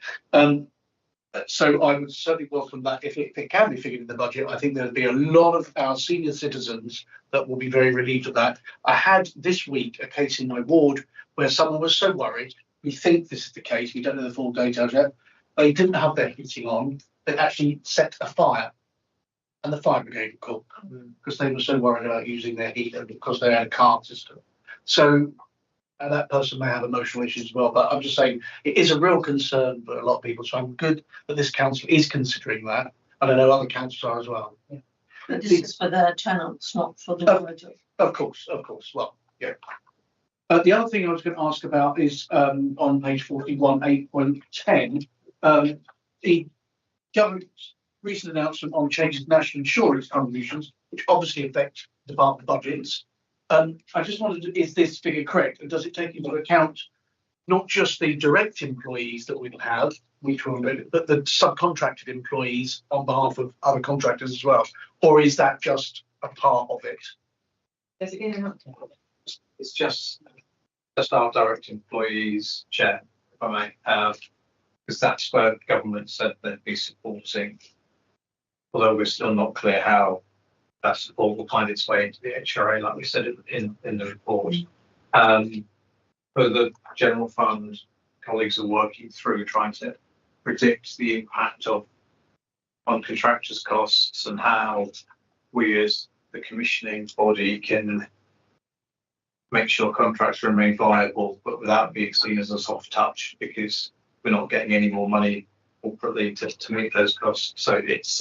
So I would certainly welcome that if it can be figured in the budget. I think there'll be a lot of our senior citizens that will be very relieved at that. I had this week a case in my ward where someone was so worried. We think this is the case. We don't know the full details yet. They didn't have their heating on. They actually set a fire, and the fire brigade were called because they were so worried about using their heater because they had a card system. So. And that person may have emotional issues as well, but I'm just saying it is a real concern for a lot of people. So I'm good that this council is considering that, and I know other councils are as well. Yeah. But this is for their tenants, not for the villagers. Of course. Well, yeah. The other thing I was going to ask about is on page 41, 8.10, the government's recent announcement on changes to national insurance contributions, which obviously affect department budgets. I just wondered, is this figure correct? And does it take into account not just the direct employees that we'll have, which will, but the subcontracted employees on behalf of other contractors as well? Or is that just a part of it? It's just our direct employees, Chair, if I may, because that's where government said they'd be supporting, although we're still not clear how that support will find its way into the HRA, like we said in the report. For the general fund, colleagues are working through trying to predict the impact on contractors' costs and how we as the commissioning body can make sure contracts remain viable, but without being seen as a soft touch, because we're not getting any more money corporately to meet those costs. So it's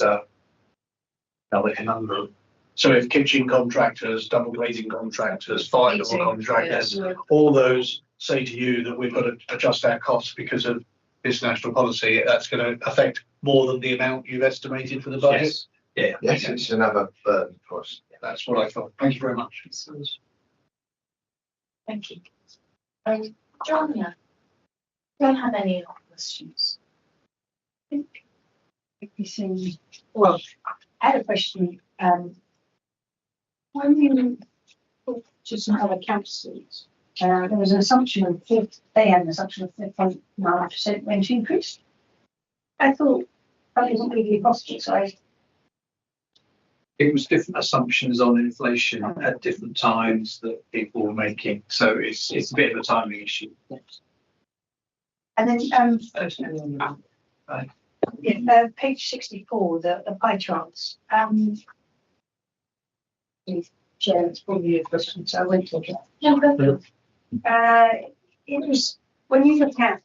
another conundrum. So if kitchen contractors, double glazing contractors, fire door contractors, all those say to you that we've got to adjust our costs because of this national policy, that's going to affect more than the amount you've estimated for the budget? Yes, it's another burden for us. That's what I thought. Thank you very much. Thank you. John, don't have any other questions. Well, I had a question. When you talked to some other councils, there was an assumption of they had an assumption of 4.9% rent increase. I thought that wasn't really possible, so it was different assumptions on inflation at different times that people were making. So it's a bit of a timing issue. And then page 64, the pie charts. Chair, it's probably a question, so I won't take it. It was when you look at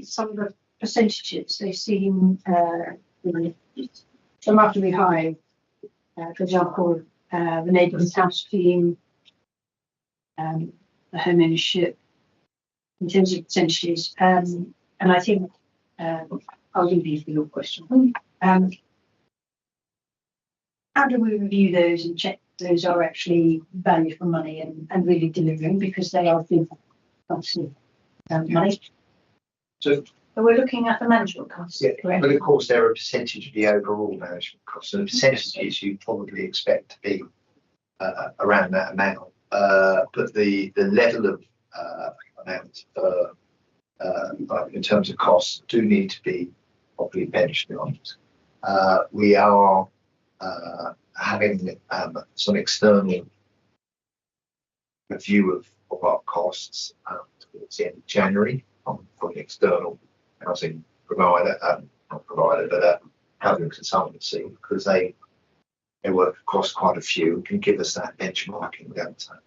some of the percentages, they seem remarkably high. For example, the neighbourhood house scheme, the home ownership, in terms of percentages. And I think I'll leave you for your question. How do we review those and check those are actually value for money and really delivering, because they are big, obviously, money. So we're looking at the management costs, correct? But of course, they're a percentage of the overall management costs. So the percentages you probably expect to be around that amount. But the level of amount in terms of costs do need to be properly benchmarked. We are having some external review of our costs towards the end of January from an external housing provider, not provider, but housing consultancy, because they work across quite a few and can give us that benchmarking data.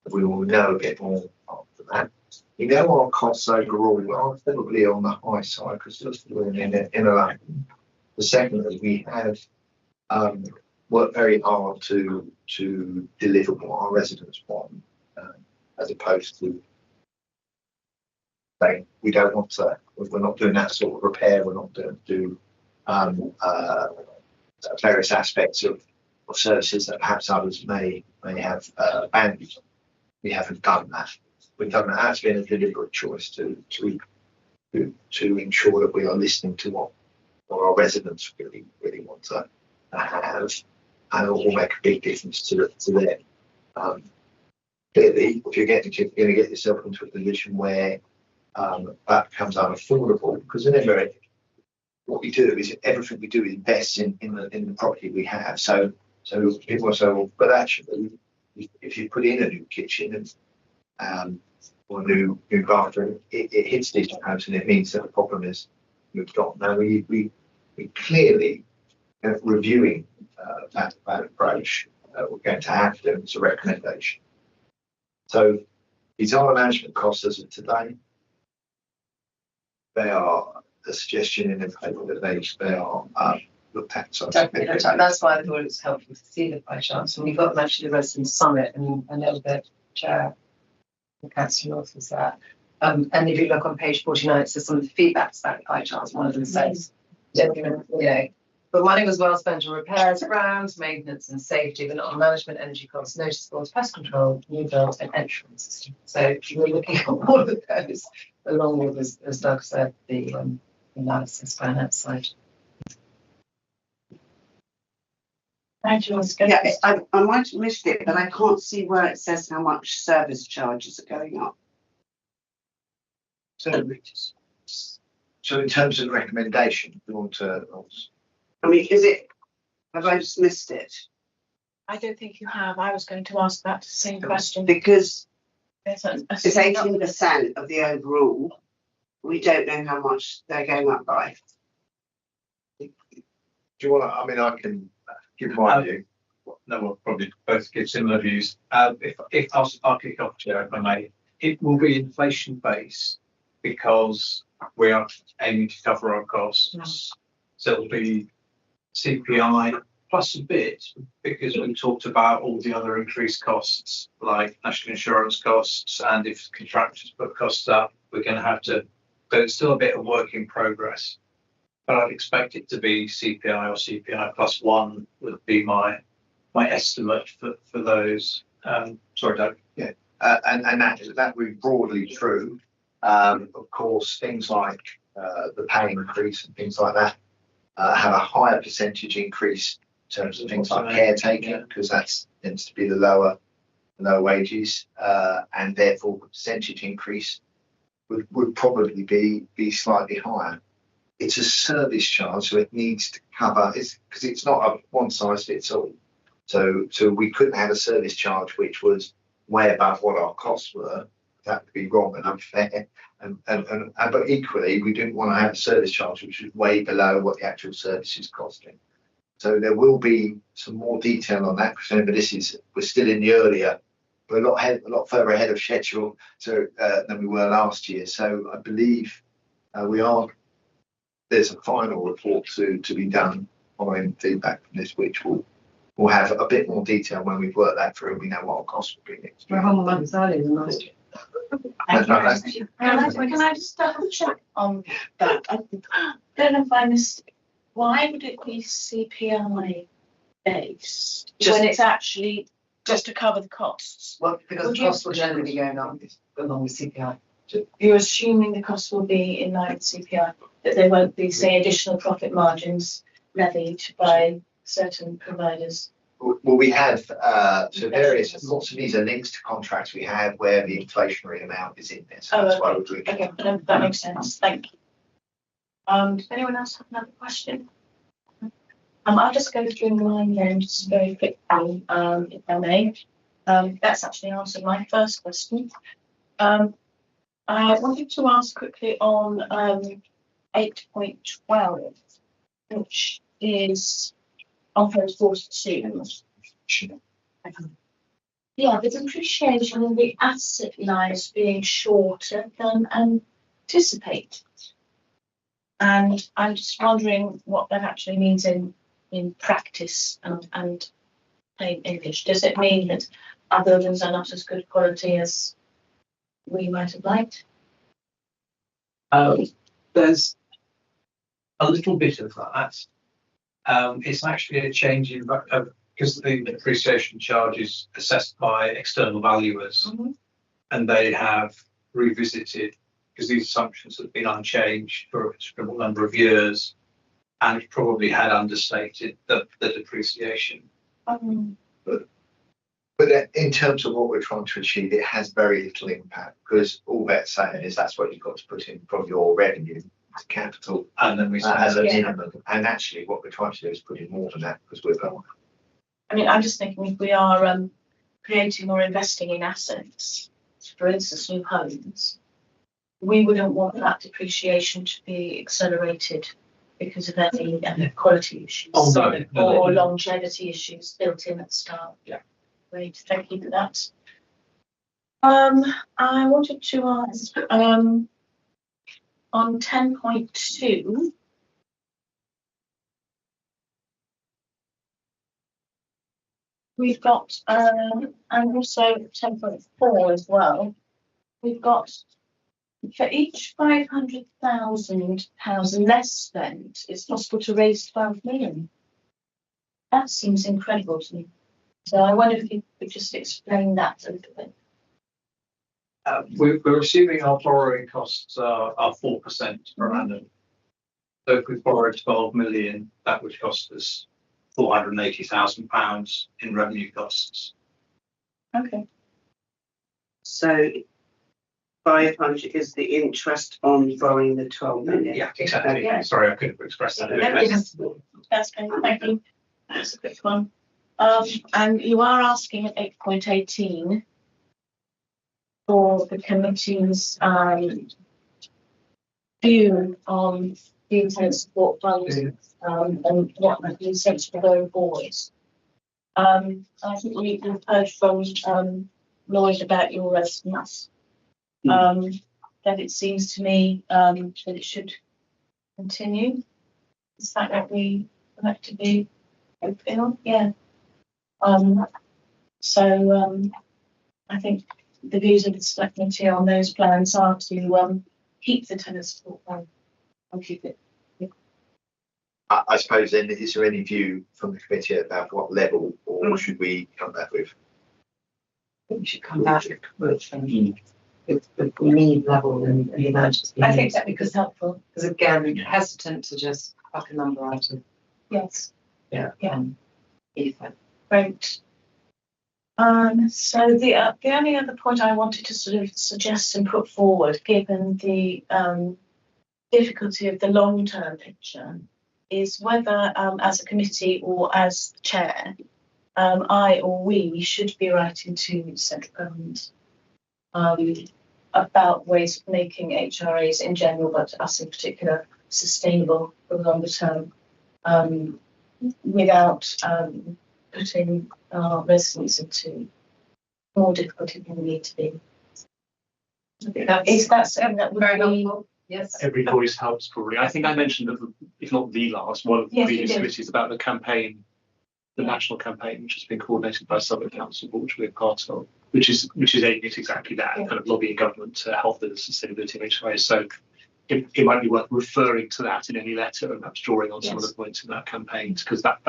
We will know a bit more after that. You know, our costs overall are probably on the high side because we're in a Secondly, we have worked very hard to deliver what our residents want, as opposed to saying we don't want to. We're not doing that sort of repair. We're not going to do various aspects of services that perhaps others may have abandoned. We haven't done that. We've done that. That's been a deliberate choice to ensure that we are listening to what our residents really want to have, and it will make a big difference to them. Clearly, if you're going to get yourself into a position where that becomes unaffordable, because remember, what we do is everything we do is invest in the property we have. So people say, well, but actually, if you put in a new kitchen or a new bathroom, it hits decent house, and it means that the problem is moved on. Now we clearly reviewing that approach. We're going to have to. It's a recommendation. So these are management costs as of today. They are a suggestion in the paper that they are looked at. So Definitely looked at. That's why I thought it was helpful to see the pie charts. And we got them actually the Residents' Summit, and I know that Chair Councillor North was there. And if you look on page 49, it says some of the feedbacks about the pie charts. One of them says, but money was well spent on repairs, grounds, maintenance and safety, but not on management, energy costs, notice boards, pest control, new build and entrance system. So we're looking at all of those, along with, as Doug said, the analysis finance side. Yeah, I might have missed it, but I can't see where it says how much service charges are going up. So in terms of recommendation, you want to? I mean, have I just missed it? I don't think you have. I was going to ask that same question. Because it's it's 18% of the overall. We don't know how much they're going up by. Do you want to? I mean, I can give my view. No, we'll probably both give similar views. If I'll kick off, Chair, if I may, it will be inflation based because we are aiming to cover our costs. So it'll be CPI plus a bit, because we talked about all the other increased costs like national insurance costs, and if contractors put costs up, we're going to have to. But it's still a bit of work in progress. But I'd expect it to be CPI or CPI plus one would be my estimate for those. Sorry, Doug. Yeah, and that would be broadly true. Of course, things like the pay increase and things like that have a higher percentage increase in terms of things like caretaking, because that tends to be the lower wages, and therefore the percentage increase would probably be slightly higher. It's a service charge, so it needs to cover. Because it's not a one size fits all. So we couldn't have a service charge which was way above what our costs were. That would be wrong and unfair. But equally, we didn't want to have a service charge which was way below what the actual service is costing. So there will be some more detail on that. Because remember, we're still in the earlier. We're a lot further ahead of schedule than we were last year. So I believe there's a final report to be done following feedback from this, which will have a bit more detail when we've worked that through and we know what our costs will be next year. We're on months earlier than last year. Can I just double check on that? I don't know if I missed it. Why would it be CPI based when it's actually just to cover the costs? Well, because the costs will generally be going up along with CPI. You're assuming the costs will be in line with CPI, that there won't be, say, additional profit margins levied by certain providers. Well, we have lots of these are links to contracts we have where the inflationary amount is in there. So that's why we're doing it. Okay, that makes sense. Thank you. Does anyone else have another question? I'll just go through mine then, just very quickly, if I may. That's actually answered my first question. I wanted to ask quickly on 8.12, which is on page 42. Yeah, the depreciation of the asset lives being shorter than anticipated. And I'm just wondering what that actually means in practice and plain English. Does it mean that our buildings are not as good quality as we might have liked? There's a little bit of that. It's actually a change in because the depreciation charge is assessed by external valuers, and they have revisited because these assumptions have been unchanged for a considerable number of years, and probably had understated the depreciation. But in terms of what we're trying to achieve, it has very little impact because all that's saying is that's what you've got to put in from your revenue to capital, and then we as a minimum. And actually, what we're trying to do is put in more than that because we're going. I mean, I'm just thinking if we are creating or investing in assets, for instance, new homes, we wouldn't want that depreciation to be accelerated because of any quality issues or longevity issues built in at the start. Yeah. Great, thank you for that. I wanted to ask on 10.2. We've got and also 10.4 as well. We've got for each £500,000 less spent, it's possible to raise 12 million. That seems incredible to me. So I wonder if you could just explain that a little bit. We're assuming our borrowing costs are 4% per annum. So if we borrowed 12 million, that would cost us £480,000 in revenue costs. Okay. So 500 is the interest on borrowing the 12 million. Yeah, exactly. Yeah. Sorry, I couldn't have expressed that. That's good. Thank you. That's a quick one. And you are asking at 8.18 for the committee's view on the intensive support funds and what might be sensible going forward. I think we've heard from Lloyd about your response. That it seems to me that it should continue. Is that what we have to be hoping on? Yeah. So I think the views of the select committee on those plans are to keep the tenant support plan and keep it. I suppose then, is there any view from the committee about what level, or should we come back with? We should come back with the need level and the emergency. I think that becomes helpful. Because again, hesitant to just pluck a number out of. Yes. Yeah. Ether. Great. So the only other point I wanted to sort of suggest and put forward, given the difficulty of the long-term picture, is whether as a committee or as chair, I or we should be writing to central government about ways of making HRAs in general, but us in particular, sustainable for the longer term, without putting our residents into more difficulty than we need to be. Is that something that would Very be helpful. Yes. Every voice helps, probably. I think I mentioned that, if not the last, one of the Yes, previous you did. committees about the campaign, the national campaign, which has been coordinated by Southwark Council, which we're part of, which is aiming at exactly that, kind of lobbying government to help the sustainability of HRA. So it might be worth referring to that in any letter and perhaps drawing on some of the points in that campaign, because that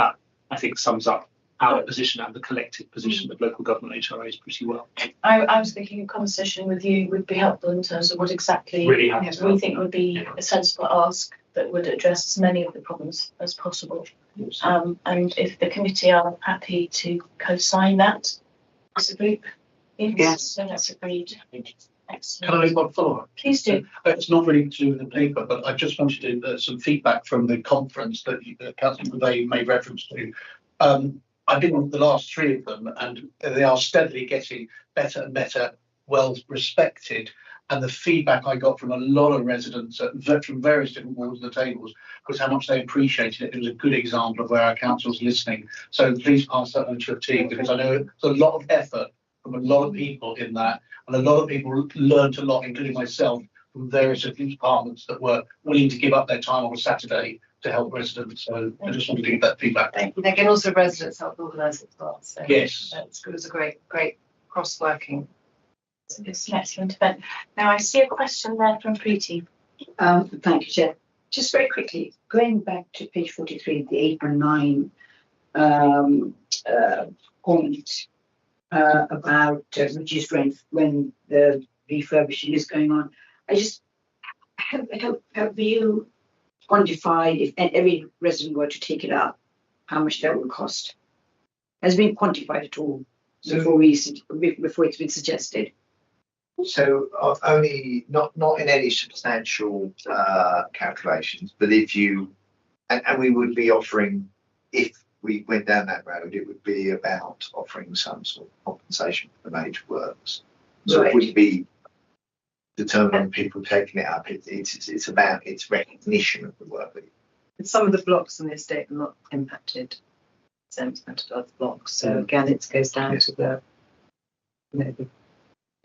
I think sums up our position and the collective position of local government HRAs pretty well. I was thinking a conversation with you would be helpful in terms of what exactly Really we think would be a sensible ask that would address as many of the problems as possible. And if the committee are happy to co-sign that as a group, Yes. then that's agreed. Excellent. Can I make one follow-up? Please do. It's not really to do with the paper, but I just wanted to, some feedback from the conference that Councillor McVeigh made reference to. I've been on the last three of them, and they are steadily getting better and better, well respected. And the feedback I got from a lot of residents from various different walls of the tables was how much they appreciated it. It was a good example of where our council's listening. So please pass that on to your team, because I know there's a lot of effort from a lot of people in that, and a lot of people learned a lot, including myself, from various of the departments that were willing to give up their time on a Saturday to help residents. So I just wanted to give that feedback. Thank you. They can also residents help organise it as well. So Yes. that's good. It was a great cross-working. It's an excellent event. Now I see a question there from Preeti. Thank you, Chair. Just very quickly, going back to page 43, the 8 and 9 point about reduced rent when the refurbishing is going on. I just have you quantified, if every resident were to take it up, how much that would cost? Has it been quantified at all before it's been suggested? So only not in any substantial calculations, but if you and we would be offering, if we went down that road, it would be about offering some sort of compensation for the major works. So Right. it wouldn't be determining people taking it up. It's about its recognition of the work. Some of the blocks on the estate are not impacted. It's impacted other blocks. So again, it goes down to the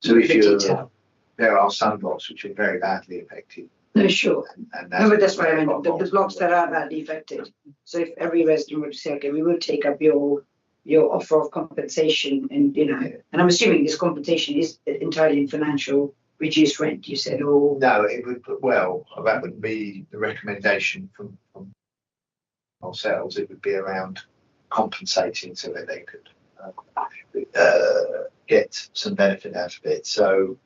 So if detail. there are some blocks which are very badly affected. No, sure. And No, but that's what I meant. The blocks that are badly affected. So if every resident were to say, okay, we will take up your offer of compensation, and and I'm assuming this compensation is entirely in financial reduced rent. You said, or no, it would. Well, that would be the recommendation from ourselves. It would be around compensating so that they could get some benefit out of it. So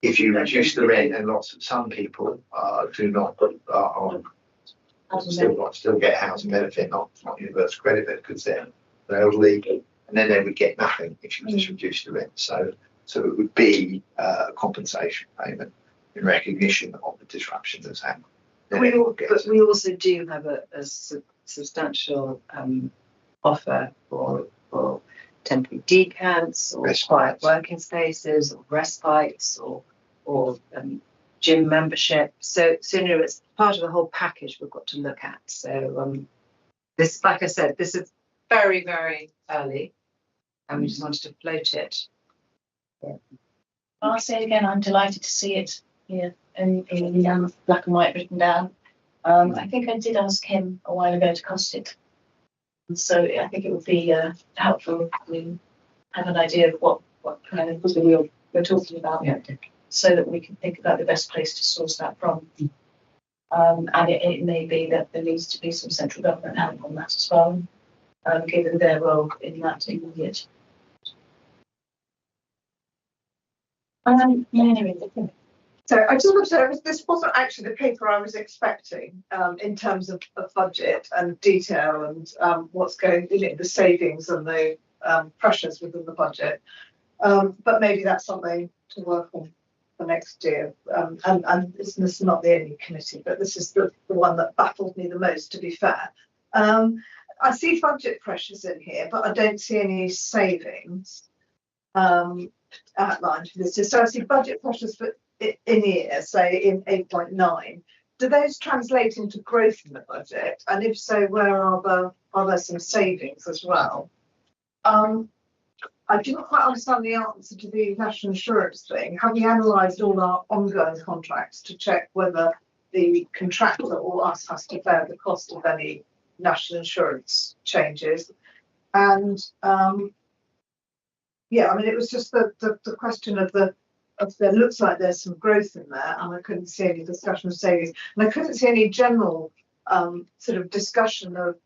if you reduce the rent, and some people do not still get housing benefit, not universal credit benefit, because they're elderly, and then they would get nothing if you just reduce the rent. So it would be a compensation payment in recognition of the disruption that's happened. But we also do have a substantial offer for temporary decants or quiet working spaces or respites or gym membership. So it's part of the whole package we've got to look at. So this, like I said, this is very, very early, and we just wanted to float it. Yeah. I'll say it again, I'm delighted to see it here in black and white written down. I think I did ask him a while ago to cost it. And so I think it would be helpful to have an idea of what kind of goodwill we're talking about, so that we can think about the best place to source that from. And it may be that there needs to be some central government help on that as well, given their role in that immediate. So I just want to say this wasn't actually the paper I was expecting in terms of budget and detail and what's going in the savings and the pressures within the budget. But maybe that's something to work on for next year. And this is not the only committee, but this is the one that baffled me the most, to be fair. I see budget pressures in here, but I don't see any savings outlined for this. So I see budget pressures for in here, say in 8.9. Do those translate into growth in the budget? And if so, where are there some savings as well? I didn't quite understand the answer to the national insurance thing. Have we analysed all our ongoing contracts to check whether the contractor or us has to bear the cost of any national insurance changes? And it was just the question of there looks like there's some growth in there, and I couldn't see any discussion of savings, and I couldn't see any general sort of discussion of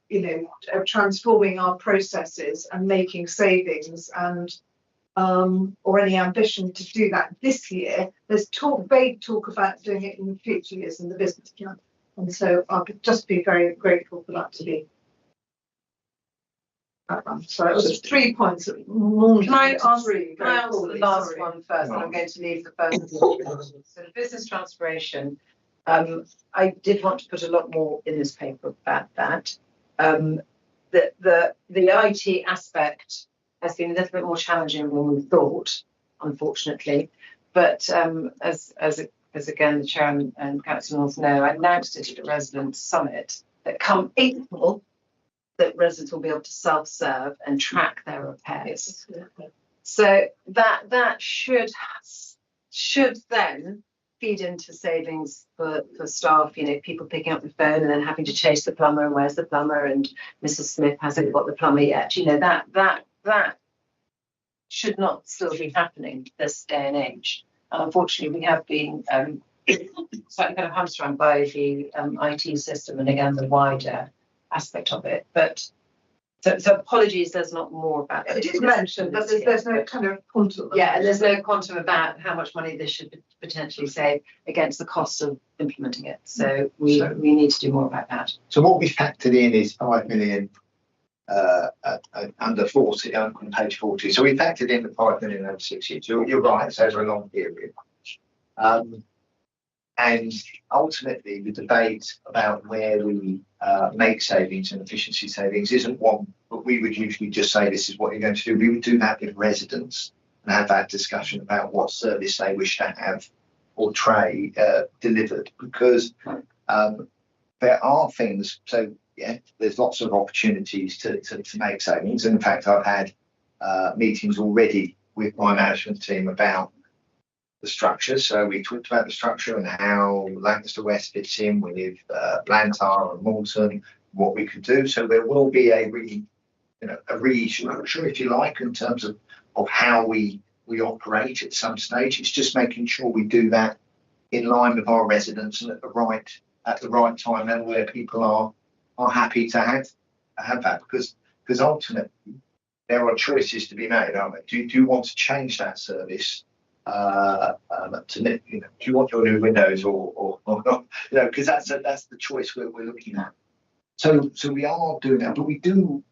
of transforming our processes and making savings, and or any ambition to do that this year. There's vague talk about doing it in future years in the business plan, and so I would just be very grateful for that to be. So it was 3 points. Can I answer the last one first? And I'm going to leave the first one. So the business transformation, I did want to put a lot more in this paper about that. The IT aspect has been a little bit more challenging than we thought, unfortunately. But as again the chair and councillors know, I announced it at a residents' summit that come April, that residents will be able to self-serve and track their repairs. So that should then feed into savings for staff, you know, people picking up the phone and then having to chase the plumber and where's the plumber and Mrs. Smith hasn't got the plumber yet. You know, that should not still be happening this day and age. And unfortunately, we have been slightly kind of hamstrung by the IT system and again the wider aspect of it. But so apologies, there's not more about it. It is mentioned, but there's no kind of quantum. Yeah, and there's no quantum about how much money this should potentially save against the cost of implementing it. So we need to do more about that. So what we factored in is 5 million under 40 on page 40. So we factored in the 5 million over 6 years. You're right, it's over a long period. And ultimately, the debate about where we make savings and efficiency savings isn't one, but we would usually just say this is what you're going to do. We would do that with residents and have that discussion about what service they wish to have or tray delivered, because there are things. So yeah, there's lots of opportunities to make savings. And in fact, I've had meetings already with my management team about the structure. So we talked about the structure and how Lancaster West fits in with Blantyre and Moulton, what we could do. So there will be a restructure, if you like, in terms of how we operate at some stage. It's just making sure we do that in line with our residents and at the right time and where people are happy to have that, because ultimately there are choices to be made, aren't there? Do you want to change that service? Do you want your new windows or not? You know, because that's the choice we're looking at. So we are doing that, but we do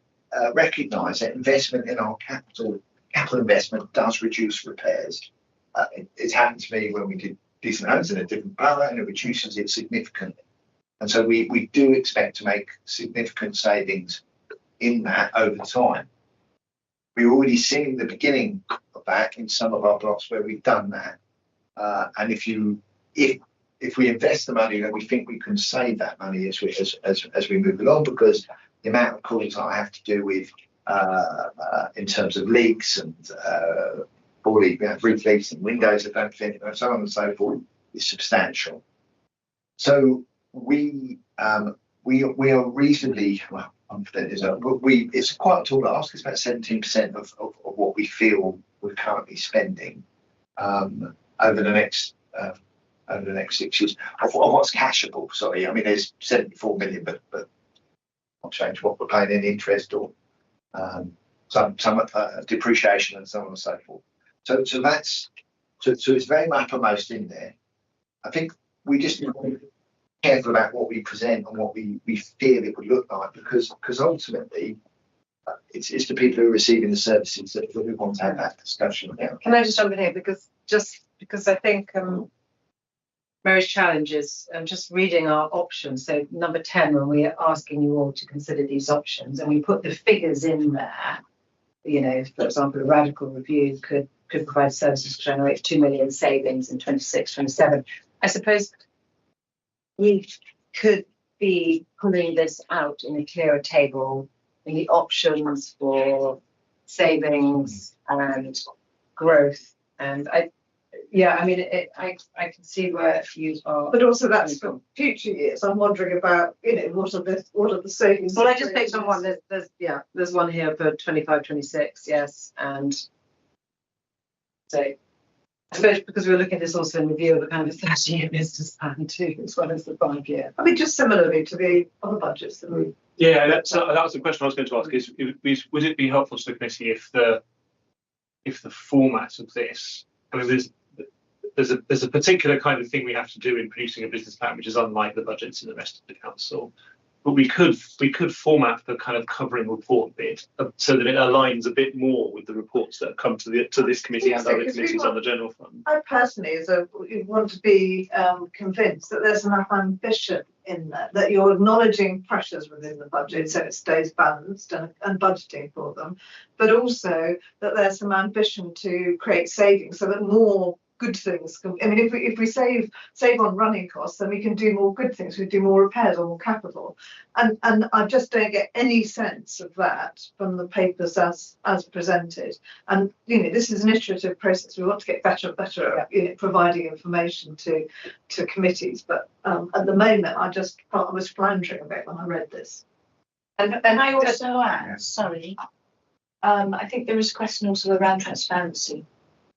recognise that investment in our capital investment does reduce repairs. It happened to me when we did decent homes in a different borough, and it reduces it significantly. And so we do expect to make significant savings in that over time. We're already seeing the beginning of that in some of our blocks where we've done that. And if we invest the money, then we think we can save that money as we move along, because the amount of calls I have to do with in terms of leaks and poorly roof leaks and windows that don't fit and so on and so forth is substantial. So we are reasonably confident. It's quite a tall ask. It's about 17% of what we feel we're currently spending over the next 6 years of what's cashable. Sorry, I mean there's 74 million, but not change what we're paying in interest or some depreciation and so on and so forth. So it's very much uppermost in there. I think we just need to be careful about what we present and what we feel it would look like, because ultimately it's the people who are receiving the services that we want to have that discussion about. Can I just jump in here because I think Mary's challenge is just reading our options. So number 10, when we are asking you all to consider these options, and we put the figures in there. You know, for example, a radical review could provide services to generate 2 million savings in 26, 27. I suppose we could be pulling this out in a clearer table in the options for savings and growth. And I can see where you are. But also that's for future years. I'm wondering about, what are the savings? Well, I just picked on one. There's one here for 25, 26, yes. And so I suppose because we're looking at this also in the view of a kind of a 30-year business plan too, as well as the 5-year. I mean, just similarly to the other budgets that we. Yeah, that was the question I was going to ask. Would it be helpful to the committee if the format of this? I mean, there's a particular kind of thing we have to do in producing a business plan, which is unlike the budgets in the rest of the council. But we could format the kind of covering report bit so that it aligns a bit more with the reports that come to this committee and other committees on the general fund. I personally, want to be convinced that there's enough ambition in there, that you're acknowledging pressures within the budget so it stays balanced and budgeting for them, but also that there's some ambition to create savings so that more good things. I mean, if we save on running costs, then we can do more good things. We do more repairs or more capital. And I just don't get any sense of that from the papers as presented. And this is an iterative process. We want to get better and better at providing information to committees. But at the moment, I just felt I was floundering a bit when I read this. And I also add, sorry, I think there is a question also around transparency,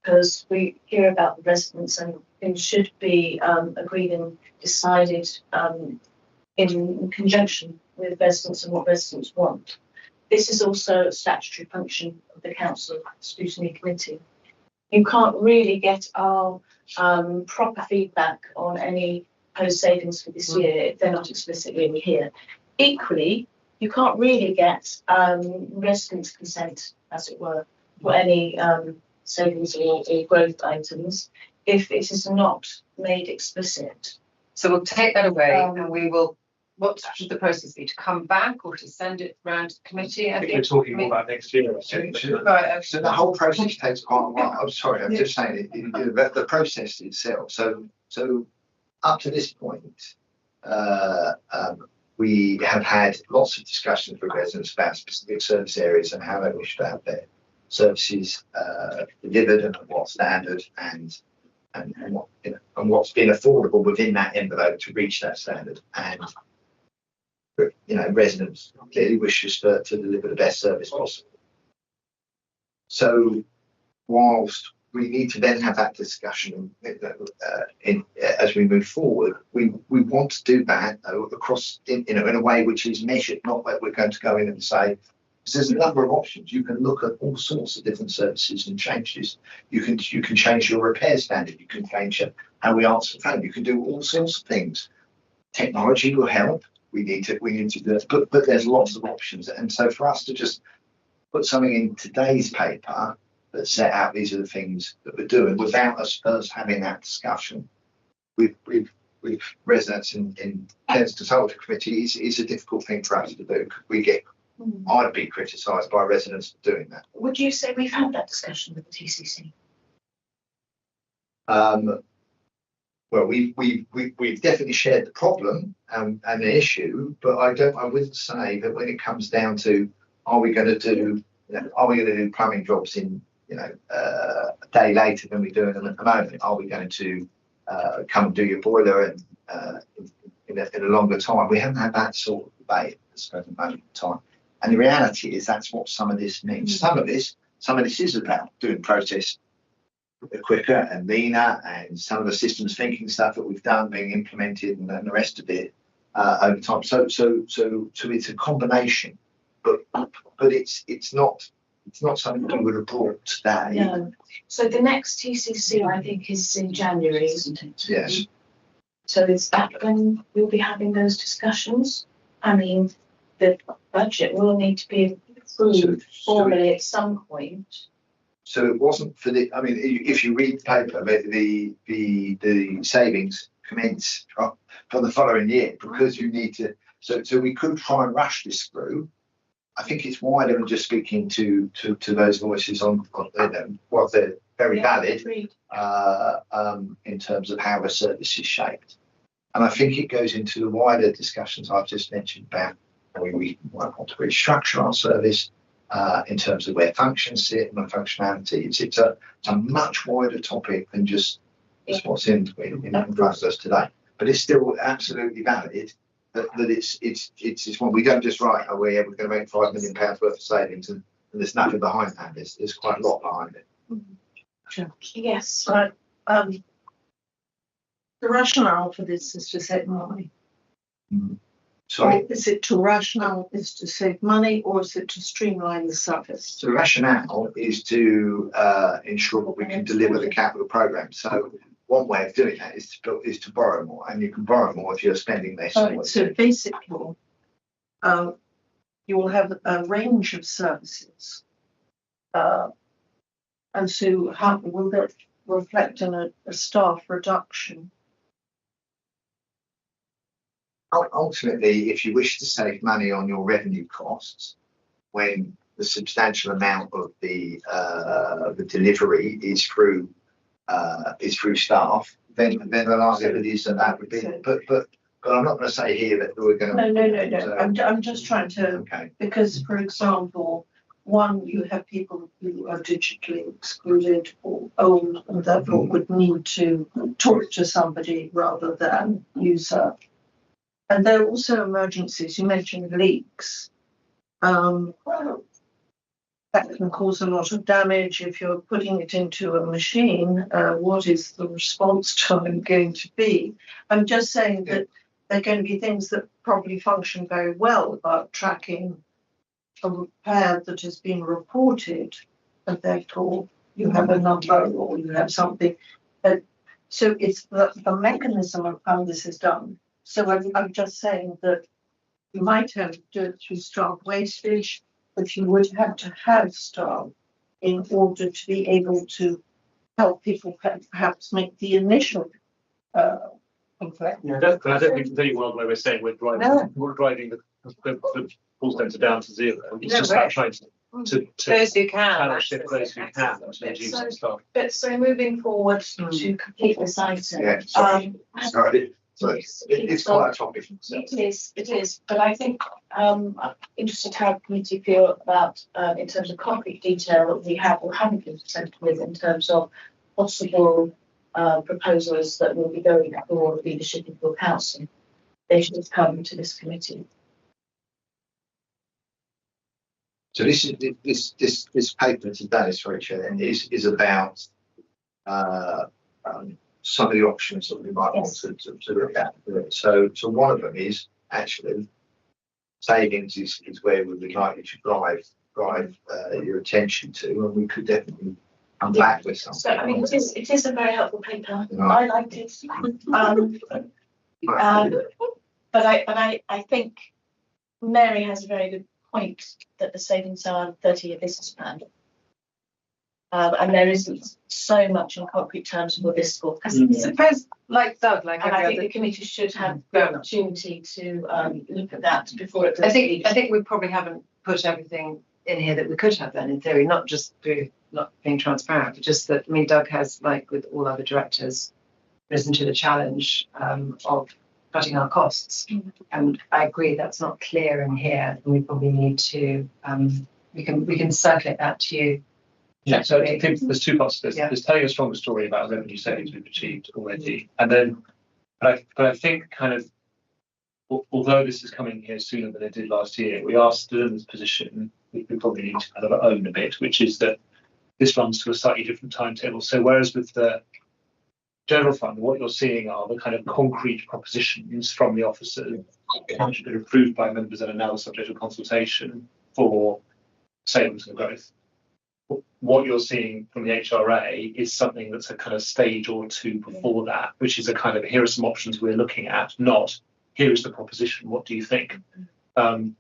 because we hear about the residents and things should be agreed and decided in conjunction with residents and what residents want. This is also a statutory function of the Council Scrutiny Committee. You can't really get our proper feedback on any proposed savings for this year if they're not explicitly in here. Equally, you can't really get residents' consent, as it were, for any savings or growth items if it is not made explicit. So we'll take that away and we will, what should the process be? To come back or to send it round to the committee? I think we're talking more about next year. So the whole process takes quite a while. I'm sorry, I'm just saying the process itself. So up to this point, we have had lots of discussions with residents about specific service areas and how they wish to have their services delivered and at what standard and what and what's been affordable within that envelope to reach that standard. And residents clearly wishes to deliver the best service possible. So whilst we need to then have that discussion as we move forward, we want to do that across in a way which is measured, not that we're going to go in and say, because there's a number of options. You can look at all sorts of different services and changes. You can change your repair standard. You can change how we answer the phone. You can do all sorts of things. Technology will help. We need to do it, but there's lots of options. And so for us to just put something in today's paper that set out these are the things that we're doing without us first having that discussion with residents in Thames Consultative Committee is a difficult thing for us to do. I'd be criticised by residents for doing that. Would you say we've had that discussion with the TCC? Well, we've definitely shared the problem and the issue, but I wouldn't say that when it comes down to are we going to do plumbing jobs in a day later than we're doing them at the moment? Are we going to come and do your boiler in a longer time? We haven't had that sort of debate at this present moment in time. And the reality is that's what some of this means. Some of this is about doing process quicker and leaner, and some of the systems thinking stuff that we've done being implemented and the rest of it over time. So it's a combination, but it's not something we would have brought today. No. So the next TCC I think is in January, isn't it? Yes. So is that when we'll be having those discussions? I mean, the budget will need to be approved formally at some point. So it wasn't for the. I mean, if you read the paper, the savings commence from the following year because you need to. So we could try and rush this through. I think it's wider than just speaking to those voices on what they're very valid in terms of how the service is shaped. And I think it goes into the wider discussions I've just mentioned about how we might want to restructure our service in terms of where functions sit and the functionality. It's a much wider topic than just what's in front of us today. But it's still absolutely valid that it's one we don't just write, we're going to make £5 million worth of savings and there's nothing behind that. There's quite a lot behind it. Sure. Yes. Right. The rationale for this is to save money. Sorry. Or is it to rationale is to save money, or is it to streamline the service? So the rationale is to ensure that we can deliver the capital programme. So one way of doing that is to borrow more, and you can borrow more if you're spending less. So basically, you will have a range of services, and so how will that reflect on a staff reduction? Ultimately, if you wish to save money on your revenue costs, when the substantial amount of the delivery is through is through staff, then the likelihood is that would be, but I'm not going to say here that we're going to. No. I'm just trying to, Okay. because, for example, one, you have people who are digitally excluded or old and therefore would need to talk to somebody rather than use her. And there are also emergencies. You mentioned leaks. That can cause a lot of damage if you're putting it into a machine. What is the response time going to be? I'm just saying that there are going to be things that probably function very well about tracking a repair that has been reported, and therefore you have a number or you have something. So it's the mechanism of how this is done. So I'm just saying that you might have to do it through staff wastage, but you would have to have staff in order to be able to help people perhaps make the initial complaint. Yeah, I don't think there's any world where we're saying we're driving the call centre down to zero. It's just about trying to those who can, shift those who can to reduce the staff. But so moving forward to complete this item. Yeah, sorry. It's quite a topic. It is, but I think I'm interested how the committee feel about in terms of concrete detail that we have or haven't been presented with in terms of possible proposals that will be going for leadership in full council. They should come to this committee. So this paper today, sorry, Chair, is about some of the options that we might want to look at. So one of them is actually savings is where we would like you to drive your attention to, and we could definitely come back with something. So I mean, it is a very helpful paper. No. I liked it. But I think Mary has a very good point that the savings are 30-year business plan. And there isn't so much in concrete terms for this school. I suppose, like Doug, and I think the committee should have the opportunity to look at that before it goes. I think we probably haven't put everything in here that we could have then in theory, not just through not being transparent, but just that, I mean, Doug has, like with all other directors, risen to the challenge of cutting our costs. And I agree that's not clear in here, and we probably need to, we can circulate that to you. Yeah, so I think there's two parts to this. There's telling a stronger story about revenue savings we've achieved already. And then, but I think kind of, although this is coming here sooner than it did last year, we are still in this position we probably need to kind of own a bit, which is that this runs to a slightly different timetable. So whereas with the general fund, what you're seeing are the kind of concrete propositions from the officers, which have been approved by members and are now the subject of consultation for savings and growth. What you're seeing from the HRA is something that's a kind of stage or two before that, which is a kind of, here are some options we're looking at, not here is the proposition, what do you think? And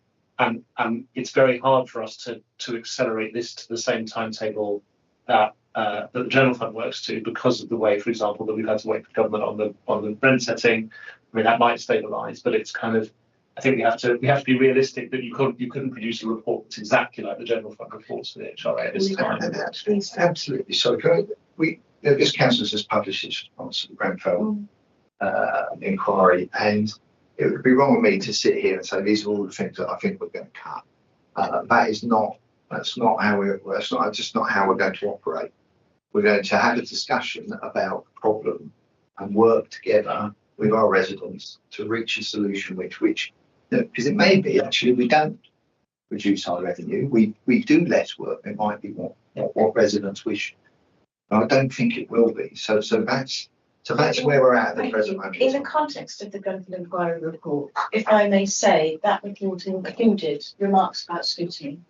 it's very hard for us to accelerate this to the same timetable that the general fund works to, because of the way, for example, that we've had to wait for government on the rent setting. I mean, that might stabilise, but it's kind of, I think we have to be realistic that you couldn't produce a report that's exactly like the general fund reports for the HRA at this time. Absolutely. So this council has just published its response to the Grenfell inquiry, and it would be wrong of me to sit here and say these are all the things that I think we're going to cut. That's not how we're going to operate. We're going to have a discussion about the problem and work together with our residents to reach a solution which because it may be actually we don't reduce our revenue, we do less work. It might be what residents wish. I don't think it will be. So that's where we're at the present moment. In the context of the Grenfell Inquiry report, if I may say, that report included remarks about scrutiny.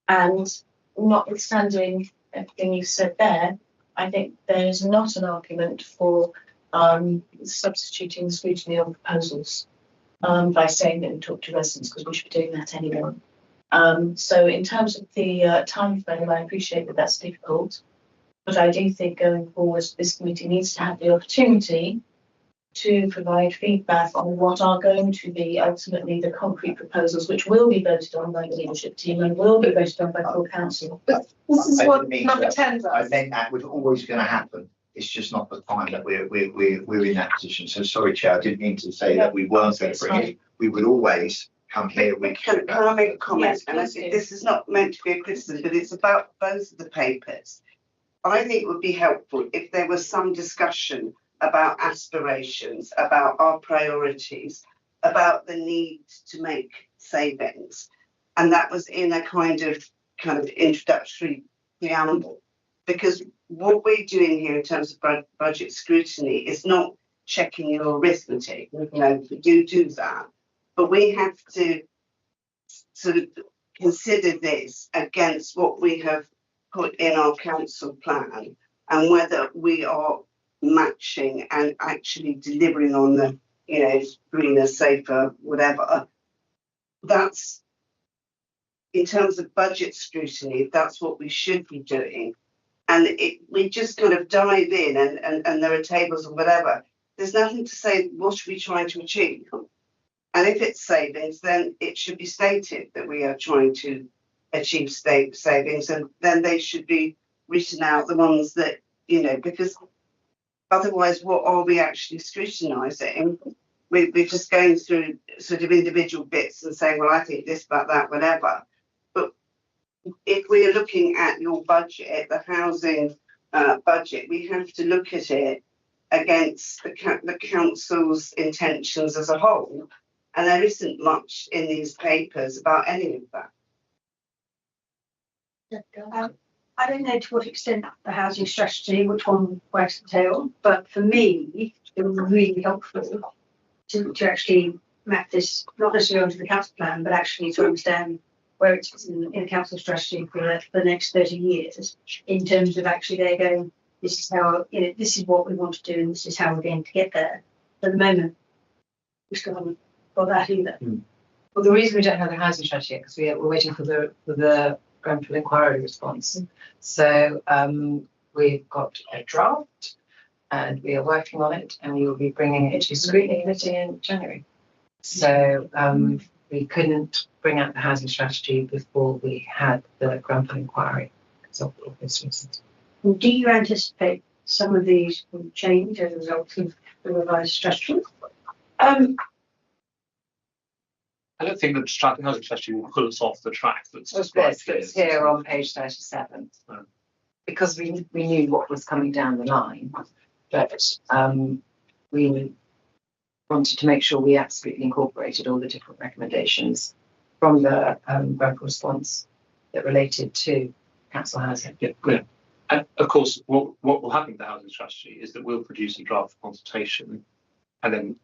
And notwithstanding everything you said there, I think there is not an argument for substituting scrutiny on proposals by saying that we talk to residents, because we should be doing that anyway. So in terms of the time frame, I appreciate that that's difficult, but I do think going forward, this committee needs to have the opportunity to provide feedback on what are going to be ultimately the concrete proposals, which will be voted on by the leadership team and will be voted on by full council. This is I what didn't mean number to. 10 I does. meant that was always going to happen. It's just not the time that we're in that position. So sorry, Chair, I didn't mean to say that we weren't going to bring it. We would always come here with. Can I make a comment? Yes, And please do. this is not meant to be a criticism, but it's about both of the papers. I think it would be helpful if there was some discussion about aspirations, about our priorities, about the need to make savings. And that was in a kind of introductory preamble. Because what we're doing here in terms of budget scrutiny is not checking your arithmetic. You know, we do that. But we have to sort of consider this against what we have put in our council plan and whether we are matching and actually delivering on the, you know, greener, safer, whatever. That's, in terms of budget scrutiny, that's what we should be doing. And we just kind of dive in and there are tables or whatever. There's nothing to say what are we trying to achieve. And if it's savings, then it should be stated that we are trying to achieve state savings, and then they should be written out, the ones that, you know, because otherwise what are we actually scrutinising? We're just going through sort of individual bits and saying, well, I think this about that, whatever. But if we're looking at your budget, the housing budget, we have to look at it against the council's intentions as a whole. And there isn't much in these papers about any of that. I don't know to what extent the housing strategy, which one wags the tail, but for me, it was really helpful to actually map this, not necessarily onto the council plan, but actually to understand where it is in the council strategy for the next 30 years, in terms of actually they're going, this is how, you know, this is what we want to do, and this is how we're going to get there. At the moment, we still haven't got that either. Well, the reason we don't have the housing strategy yet, because we're waiting for the Grenfell inquiry response. So we've got a draft and we are working on it, and we will be bringing it to scrutiny committee in January. So we couldn't bring out the housing strategy before we had the Grenfell inquiry because of obvious reasons. Do you anticipate some of these will change as a result of the revised strategy? I don't think the housing strategy will pull us off the track that's It's here on page 37. Because we knew what was coming down the line, but we wanted to make sure we absolutely incorporated all the different recommendations from the Grenfell response that related to council housing. Yeah. And of course, what will happen with the housing strategy is that we'll produce a draft consultation, and then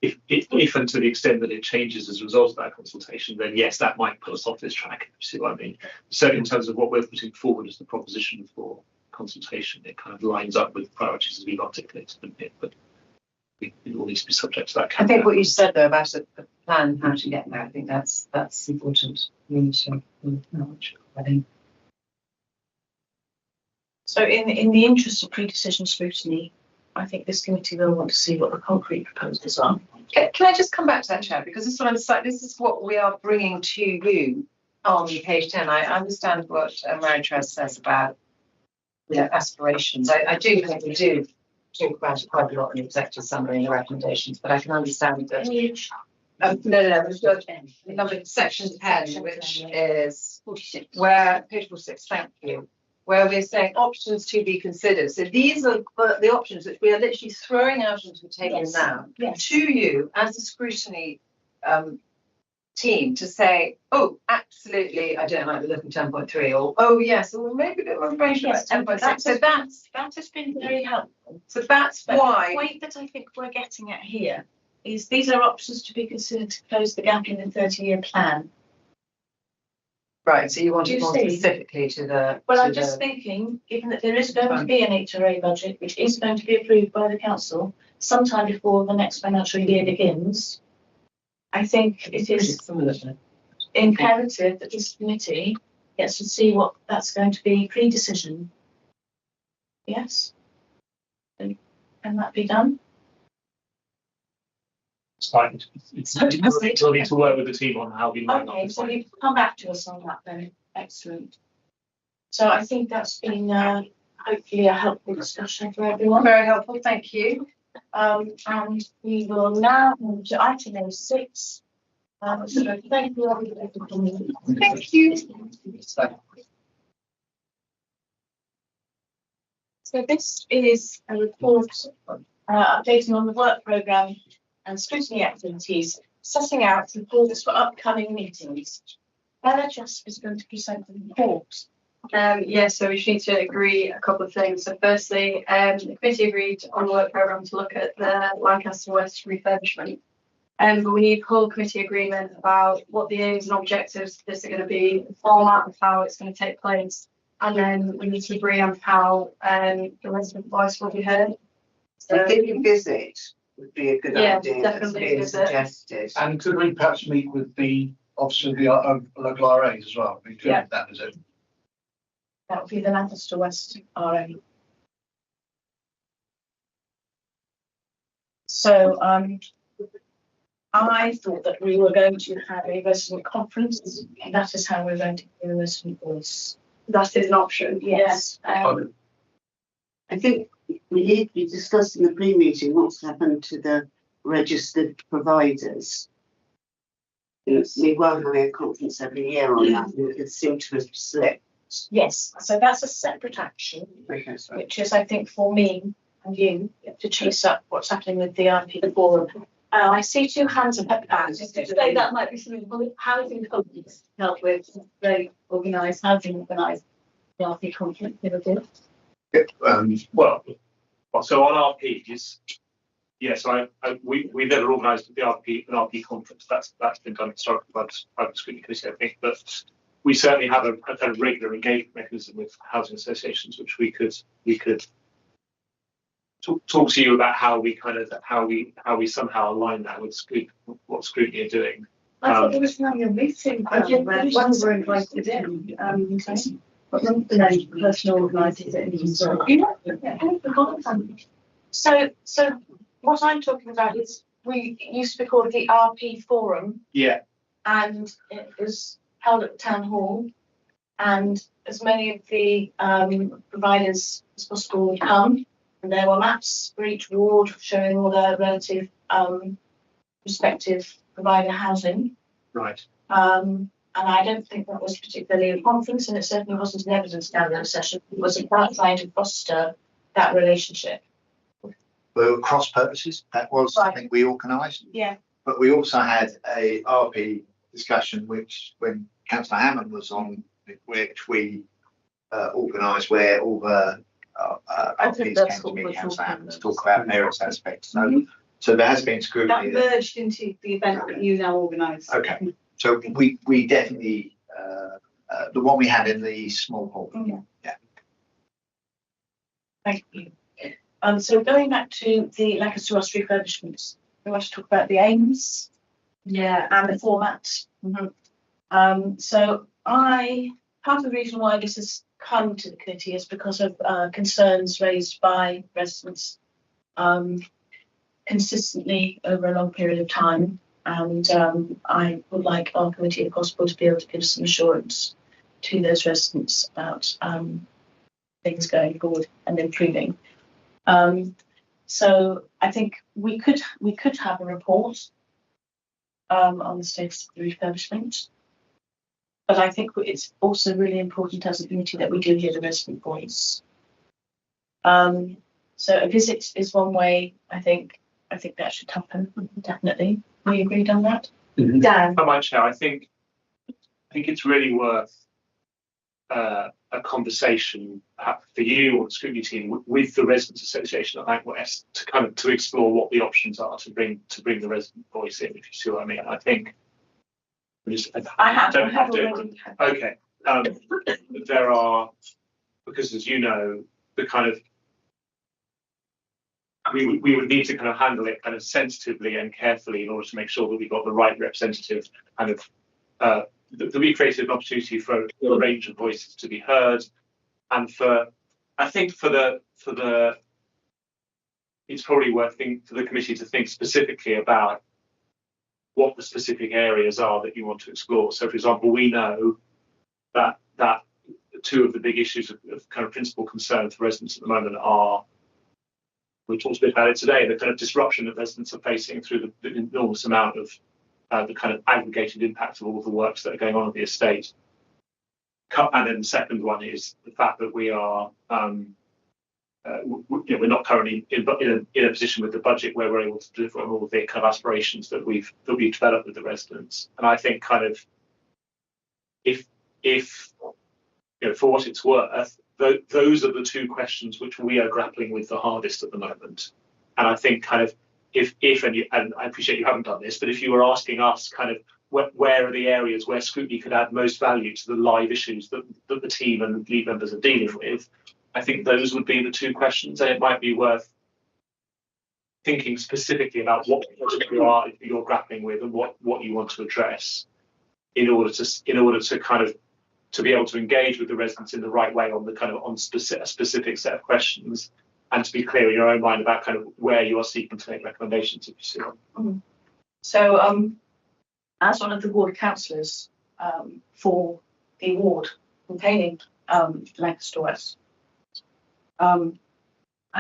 if and to the extent that it changes as a result of that consultation, then yes, that might put us off this track. You see what I mean? So in terms of what we're putting forward as the proposition for consultation, it kind of lines up with the priorities as we've articulated them here, but it all needs to be subject to that. I think what you said though about the plan, how to get there, I think that's important. We need to acknowledge, I think. So in the interest of pre-decision scrutiny, I think this committee will want to see what the concrete proposals are. Can I just come back to that, Chair? Because this is what we are bringing to you on page 10. I understand what Mary-Therese says about aspirations. I do think we do talk about it quite a lot in the executive summary and the recommendations, but I can understand that. We've got number section 10, which is 46, where page 46, thank you, where we're saying options to be considered. So these are the options which we are literally throwing out into the table now to you as a scrutiny team to say, oh, absolutely, I don't like the look of 10.3, or oh yes, or maybe a bit more information about 10.6. So that has been very helpful. So that's why the point that I think we're getting at here is these are options to be considered to close the gap in the 30-year plan. Right, so you want it more specifically to the... Well, I'm just thinking, given that there is going to be an HRA budget, which is going to be approved by the council sometime before the next financial year begins, I think it is imperative that this committee gets to see what that's going to be pre-decision. Yes? Can that be done? It's fine. We'll need to work with the team on how we line up. Okay, so you come back to us on that then. Excellent. So I think that's been hopefully a helpful discussion for everyone. Very helpful, thank you. And we will now move to item 6. So thank you everybody for coming. Thank you. So this is a report updating on the work programme and scrutiny activities, setting out reports for upcoming meetings. Bella just is going to present the report. So we just need to agree a couple of things. So firstly, the committee agreed on the work programme to look at the Lancaster West refurbishment. But we need whole committee agreement about what the aims and objectives of this are going to be, the format of how it's going to take place, and then we need to agree on how the resident voice will be heard. So, I think a visit would be a good idea. Definitely Being suggested. And could we perhaps meet with the officer of the local RAs as well? We do that as it. That would be the Lancaster West RA. So I thought that we were going to have a resident conference, and that is how we're going to hear a resident voice. that is an option. Yes. I think we discussed in the pre-meeting what's happened to the registered providers. We were having a conference every year on that, and it seemed to have slipped. Yes, so that's a separate action, which is, I think, for me and you to chase up what's happening with the RP forum. I see 2 hands up at the back. Today that might be something housing companies help with. They organise housing, organise the RP conference. So on RPs, yes, we've never organised an RP conference. That's been done historically by the scrutiny committee, I think, but we certainly have a kind of regular engagement mechanism with housing associations, which we could talk to you about how we somehow align that with what scrutiny are doing. I thought there was another meeting. One were invited in. But the person organises it. So what I'm talking about is we used to be called the RP Forum. Yeah. And it was held at the town hall, and as many of the providers as possible would come, and there were maps for each ward showing all their relative respective provider housing. Right. And I don't think that was particularly a conference, and it certainly wasn't an evidence gathering session. It was about trying to foster that relationship. Well, cross purposes, that was something we organised. Yeah. But we also had a RP discussion, which when Councillor Hammond was on, which we organised, where all the RPs came to meet Councillor Hammond to talk about various aspects. So there has been scrutiny. That merged into the event that you now organise. Okay. So we definitely the one we had in the small hall. Yeah. Thank you. So going back to the Lancaster West refurbishments, we want to talk about the aims, and the format. So part of the reason why this has come to the committee is because of concerns raised by residents consistently over a long period of time. And I would like our committee, if possible, to be able to give some assurance to those residents about things going forward and improving. So I think we could have a report on the status of the refurbishment, but I think it's also really important as a committee that we do hear the resident voice. So a visit is one way. I think that should happen, definitely. We agreed on that. Dan? I might share. I think it's really worth a conversation for you or the scrutiny team with the Residents Association at NatWest to explore what the options are to bring the resident voice in, if you see what I mean. I think I have already. Okay. There are, because as you know, the kind of we would need to kind of handle it kind of sensitively and carefully in order to make sure that we got the right representative kind of that we created an opportunity for a range of voices to be heard, and I think it's probably worth for the committee to think specifically about what the specific areas are that you want to explore. So, for example, we know that two of the big issues of kind of principal concern for residents at the moment are, we talked a bit about it today, the kind of disruption that residents are facing through the enormous amount of the kind of aggregated impact of all of the works that are going on at the estate. And then the second one is the fact that we are, we're not currently in a position with the budget where we're able to deliver on all of the kind of aspirations that we've developed with the residents. And I think kind of if for what it's worth, those are the two questions which we are grappling with the hardest at the moment. And I think kind of and I appreciate you haven't done this, but if you were asking us kind of where are the areas where scrutiny could add most value to the live issues that the team and lead members are dealing with, I think those would be the two questions. And it might be worth thinking specifically about what you're grappling with and what you want to address in order to kind of to be able to engage with the residents in the right way on the kind of on a specific set of questions, and to be clear in your own mind about kind of where you are seeking to make recommendations if you see them. So as one of the ward councillors for the ward containing Lancaster West, I've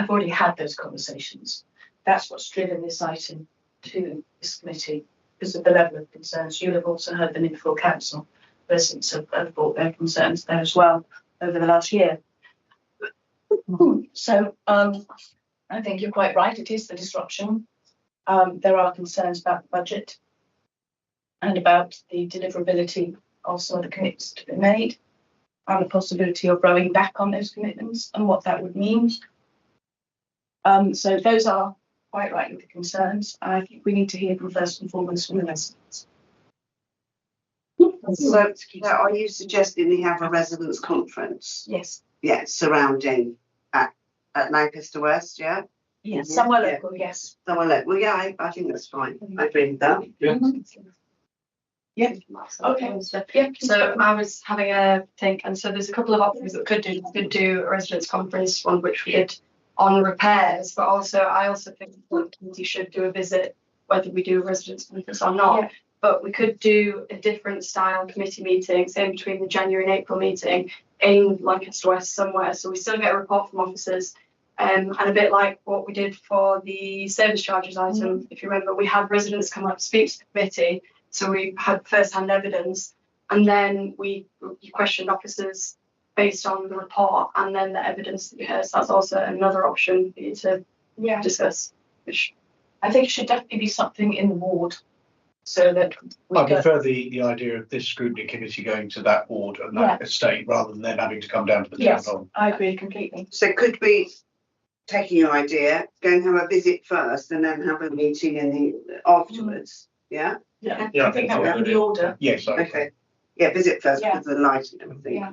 already had those conversations. That's what's driven this item to this committee, because of the level of concerns. You'll have also heard them in full council. Residents have brought their concerns there as well over the last year. So I think you're quite right. It is the disruption. There are concerns about the budget and about the deliverability of some of the commitments to be made, and the possibility of rowing back on those commitments and what that would mean. So those are quite rightly the concerns. I think we need to hear them first and foremost from the residents. So are you suggesting we have a residents' conference? Yes. Yeah, surrounding at Lancaster West, yeah? Yes, somewhere local, yes. Somewhere local, yeah, I think that's fine. I agree with that. Yeah. Yeah. Okay. Yeah. So I was having a think, and so there's a couple of options that we could do. We could do a residents' conference, one which we did on repairs, but I also think the committee should do a visit, whether we do a residents' conference or not. Yeah. But we could do a different style committee meeting, say in between the January and April meeting in Lancaster West somewhere. So we still get a report from officers, and a bit like what we did for the service charges item. If you remember, we had residents come up, speak to the committee. So we had first-hand evidence, and then we questioned officers based on the report and then the evidence that we heard. So that's also another option for you to discuss. Which I think it should definitely be something in the ward, so that I prefer the idea of this scrutiny committee going to that ward and that estate rather than them having to come down to the town hall. I agree completely. So could we, taking your idea, go and have a visit first and then have a meeting afterwards? Yeah? Yeah, I think that would be the order. Yes. Okay. Yeah, visit first with the light and everything. Yeah.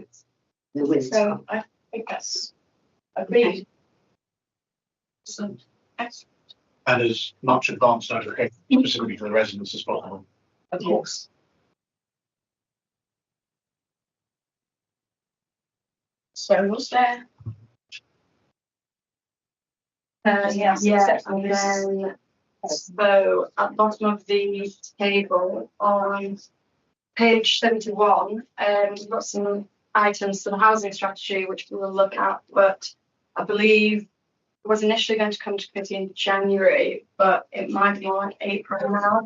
The winter. So I think that's agreed. So, excellent. And as much advance notification specifically for the residents as possible. Of course. So was there? Yeah, and then so at the bottom of the table on page 71, we've got some items for the housing strategy which we will look at, but I believe it was initially going to come to committee in January, but it might be like April now.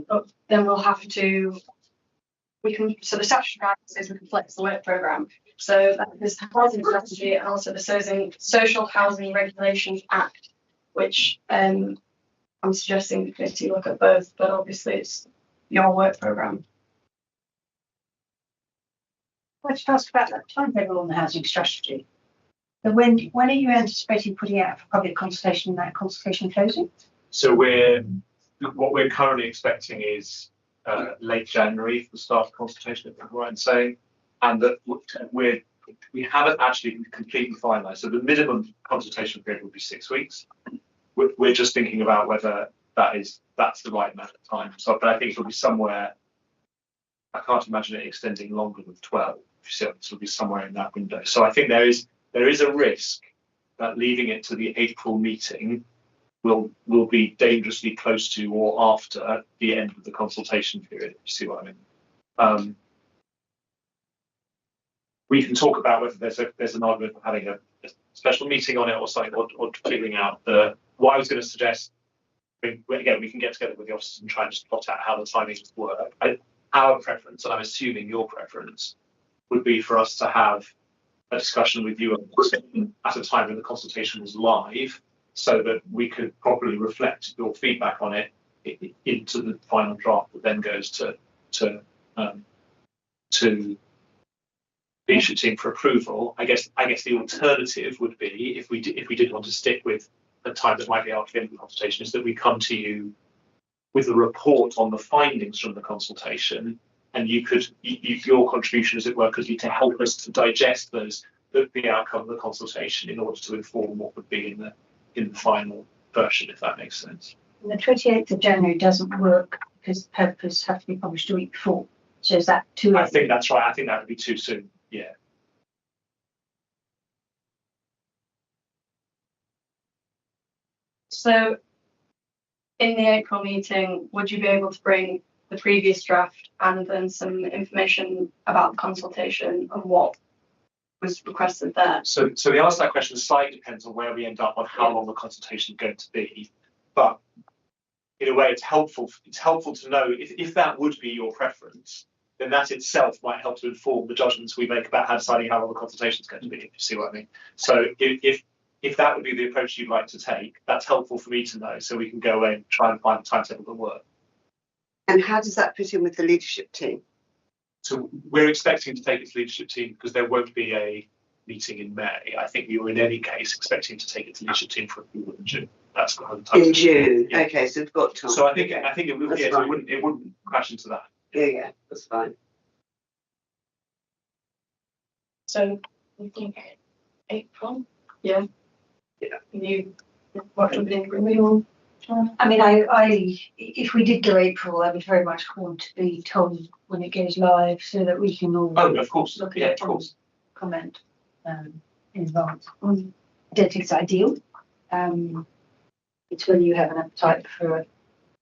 But then we'll have to, so the statutory guidance says we can flex the work programme. So there's the housing strategy and also the Social Housing Regulations Act, which I'm suggesting the committee look at both, but obviously it's your work programme. I'd like to ask about that timetable on the housing strategy. So when are you anticipating putting out for public consultation and that consultation closing? So what we're currently expecting is late January for the start of consultation, if I'm right in saying, and that we haven't actually completely finalised. So the minimum consultation period would be 6 weeks. We're just thinking about whether that's the right amount of time. So, but I think it'll be somewhere. I can't imagine it extending longer than 12. If you see, it'll be somewhere in that window. So I think there is a risk that leaving it to the April meeting will be dangerously close to or after the end of the consultation period. You see what I mean? We can talk about whether there's an argument for having a special meeting on it or something, or figuring out what I was going to suggest. Again, we can get together with the officers and try and just plot out how the timings work. Our preference, and I'm assuming your preference, would be for us to have a discussion with you at a time when the consultation was live, so that we could properly reflect your feedback on it into the final draft that then goes to the leadership team for approval. I guess the alternative would be, if we did want to stick with a time that might be after the end of the consultation, is that we come to you with a report on the findings from the consultation, and your contribution, as it were, could be to help us to digest the outcome of the consultation in order to inform what would be in the final version, if that makes sense. And the 28th of January doesn't work because the papers have to be published a week before. So is that too late? I think that's right. I think that would be too soon. Yeah. So in the April meeting, would you be able to bring the previous draft and then some information about the consultation and what was requested there? So the answer to that question slightly depends on where we end up on how long the consultation is going to be. But in a way, it's helpful to know if that would be your preference, then that itself might help to inform the judgments we make about how deciding how long the consultation is going to be, if you see what I mean. So if that would be the approach you'd like to take, that's helpful for me to know, so we can go away and try and find a timetable that works. And how does that fit in with the leadership team? So we're expecting to take it to the leadership team because there won't be a meeting in May. I think you were in any case expecting to take it to the leadership team for approval in June. That's the time. In June. Yeah. Okay, so we've got time. So I think it will. Yes, it wouldn't crash into that. Yeah, that's fine. So we think April. Yeah. You what would be agreeable? I mean, if we did go April, I would very much want to be told when it goes live so that we can all of course. look at Yeah, it of course. and comment in advance. I don't think it's ideal. It's whether you have an appetite for an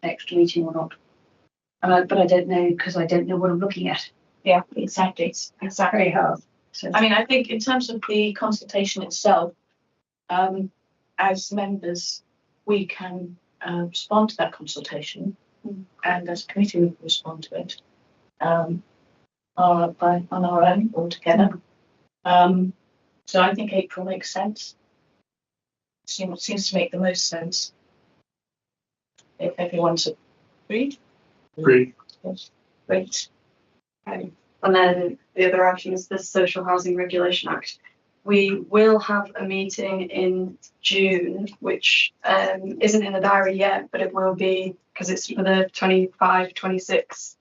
extra meeting or not. But I don't know, because I don't know what I'm looking at. Yeah, exactly. It's Very hard. So I mean, I think in terms of the consultation itself, as members, we can respond to that consultation, and as a committee, we can respond to it on our own or together. So I think April makes sense. Seems to make the most sense. If everyone's agreed. Agreed. Yes. Great. Okay. And then the other action is the Social Housing Regulation Act. We will have a meeting in June, which isn't in the diary yet, but it will be because it's for the 25-26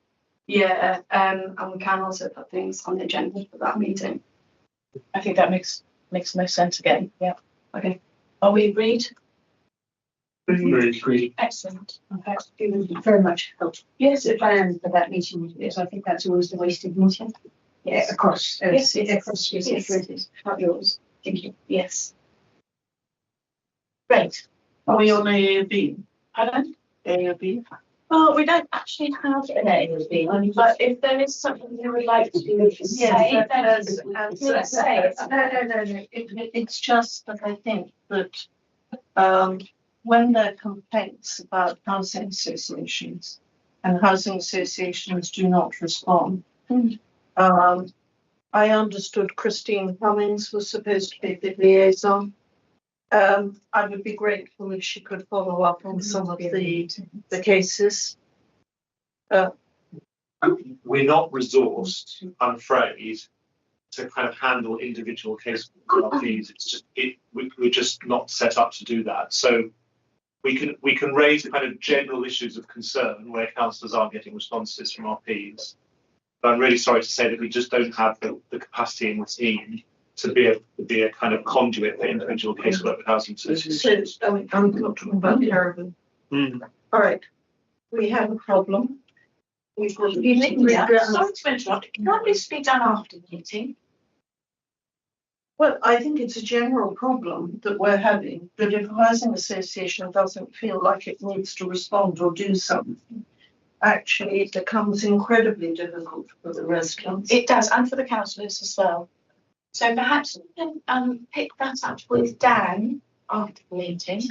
year, and we can also put things on the agenda for that meeting. I think that makes the most sense again. Yeah. Okay. Are we agreed? Agreed. Excellent. Okay. it would very much help Yes, to plan for that meeting, because I think that's always the wasted meeting. Yeah, across Yes, across yes. constituencies, not yours. Thank you. Yes. Great. Are we on AAB? Pardon? AAB? Well, we don't actually have an AAB, but if there is something you would like to say, then let's say it. No. It's just that I think that when there are complaints about housing associations and housing associations do not respond, I understood Christine Cummings was supposed to be the liaison. I would be grateful if she could follow up on some of the cases. We're not resourced, I'm afraid, to kind of handle individual cases. It's just we're just not set up to do that. So we can raise the kind of general issues of concern where councillors aren't getting responses from RPs. But I'm really sorry to say that we just don't have the capacity in the team to be a kind of conduit for individual casework with housing associations. So I'm not talking about caravan. All right, we have a problem. Sorry to interrupt. Can I please speak down after the meeting? Well, I think it's a general problem that we're having, that if a housing association doesn't feel like it needs to respond or do something, actually it becomes incredibly difficult for the residents. It does, and for the councillors as well. So perhaps we can pick that up with Dan after the meeting.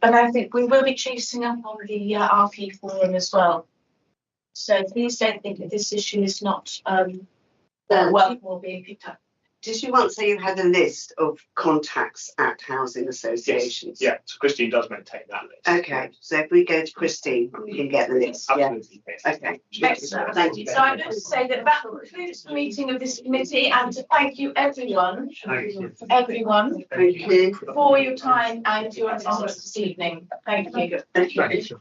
But I think we will be chasing up on the RP forum as well. So please don't think that this issue is not welcome or being picked up. Did you once say you had a list of contacts at housing associations? Yeah, so Christine does maintain that list. Okay, so if we go to Christine, we can get the list. Absolutely. Yeah. Okay. Excellent, thank you. So I'm going to say that that concludes the meeting of this committee, and to thank you everyone, Thank you. everyone, Thank you. for your time and your attendance this evening. Thank you. Thank you.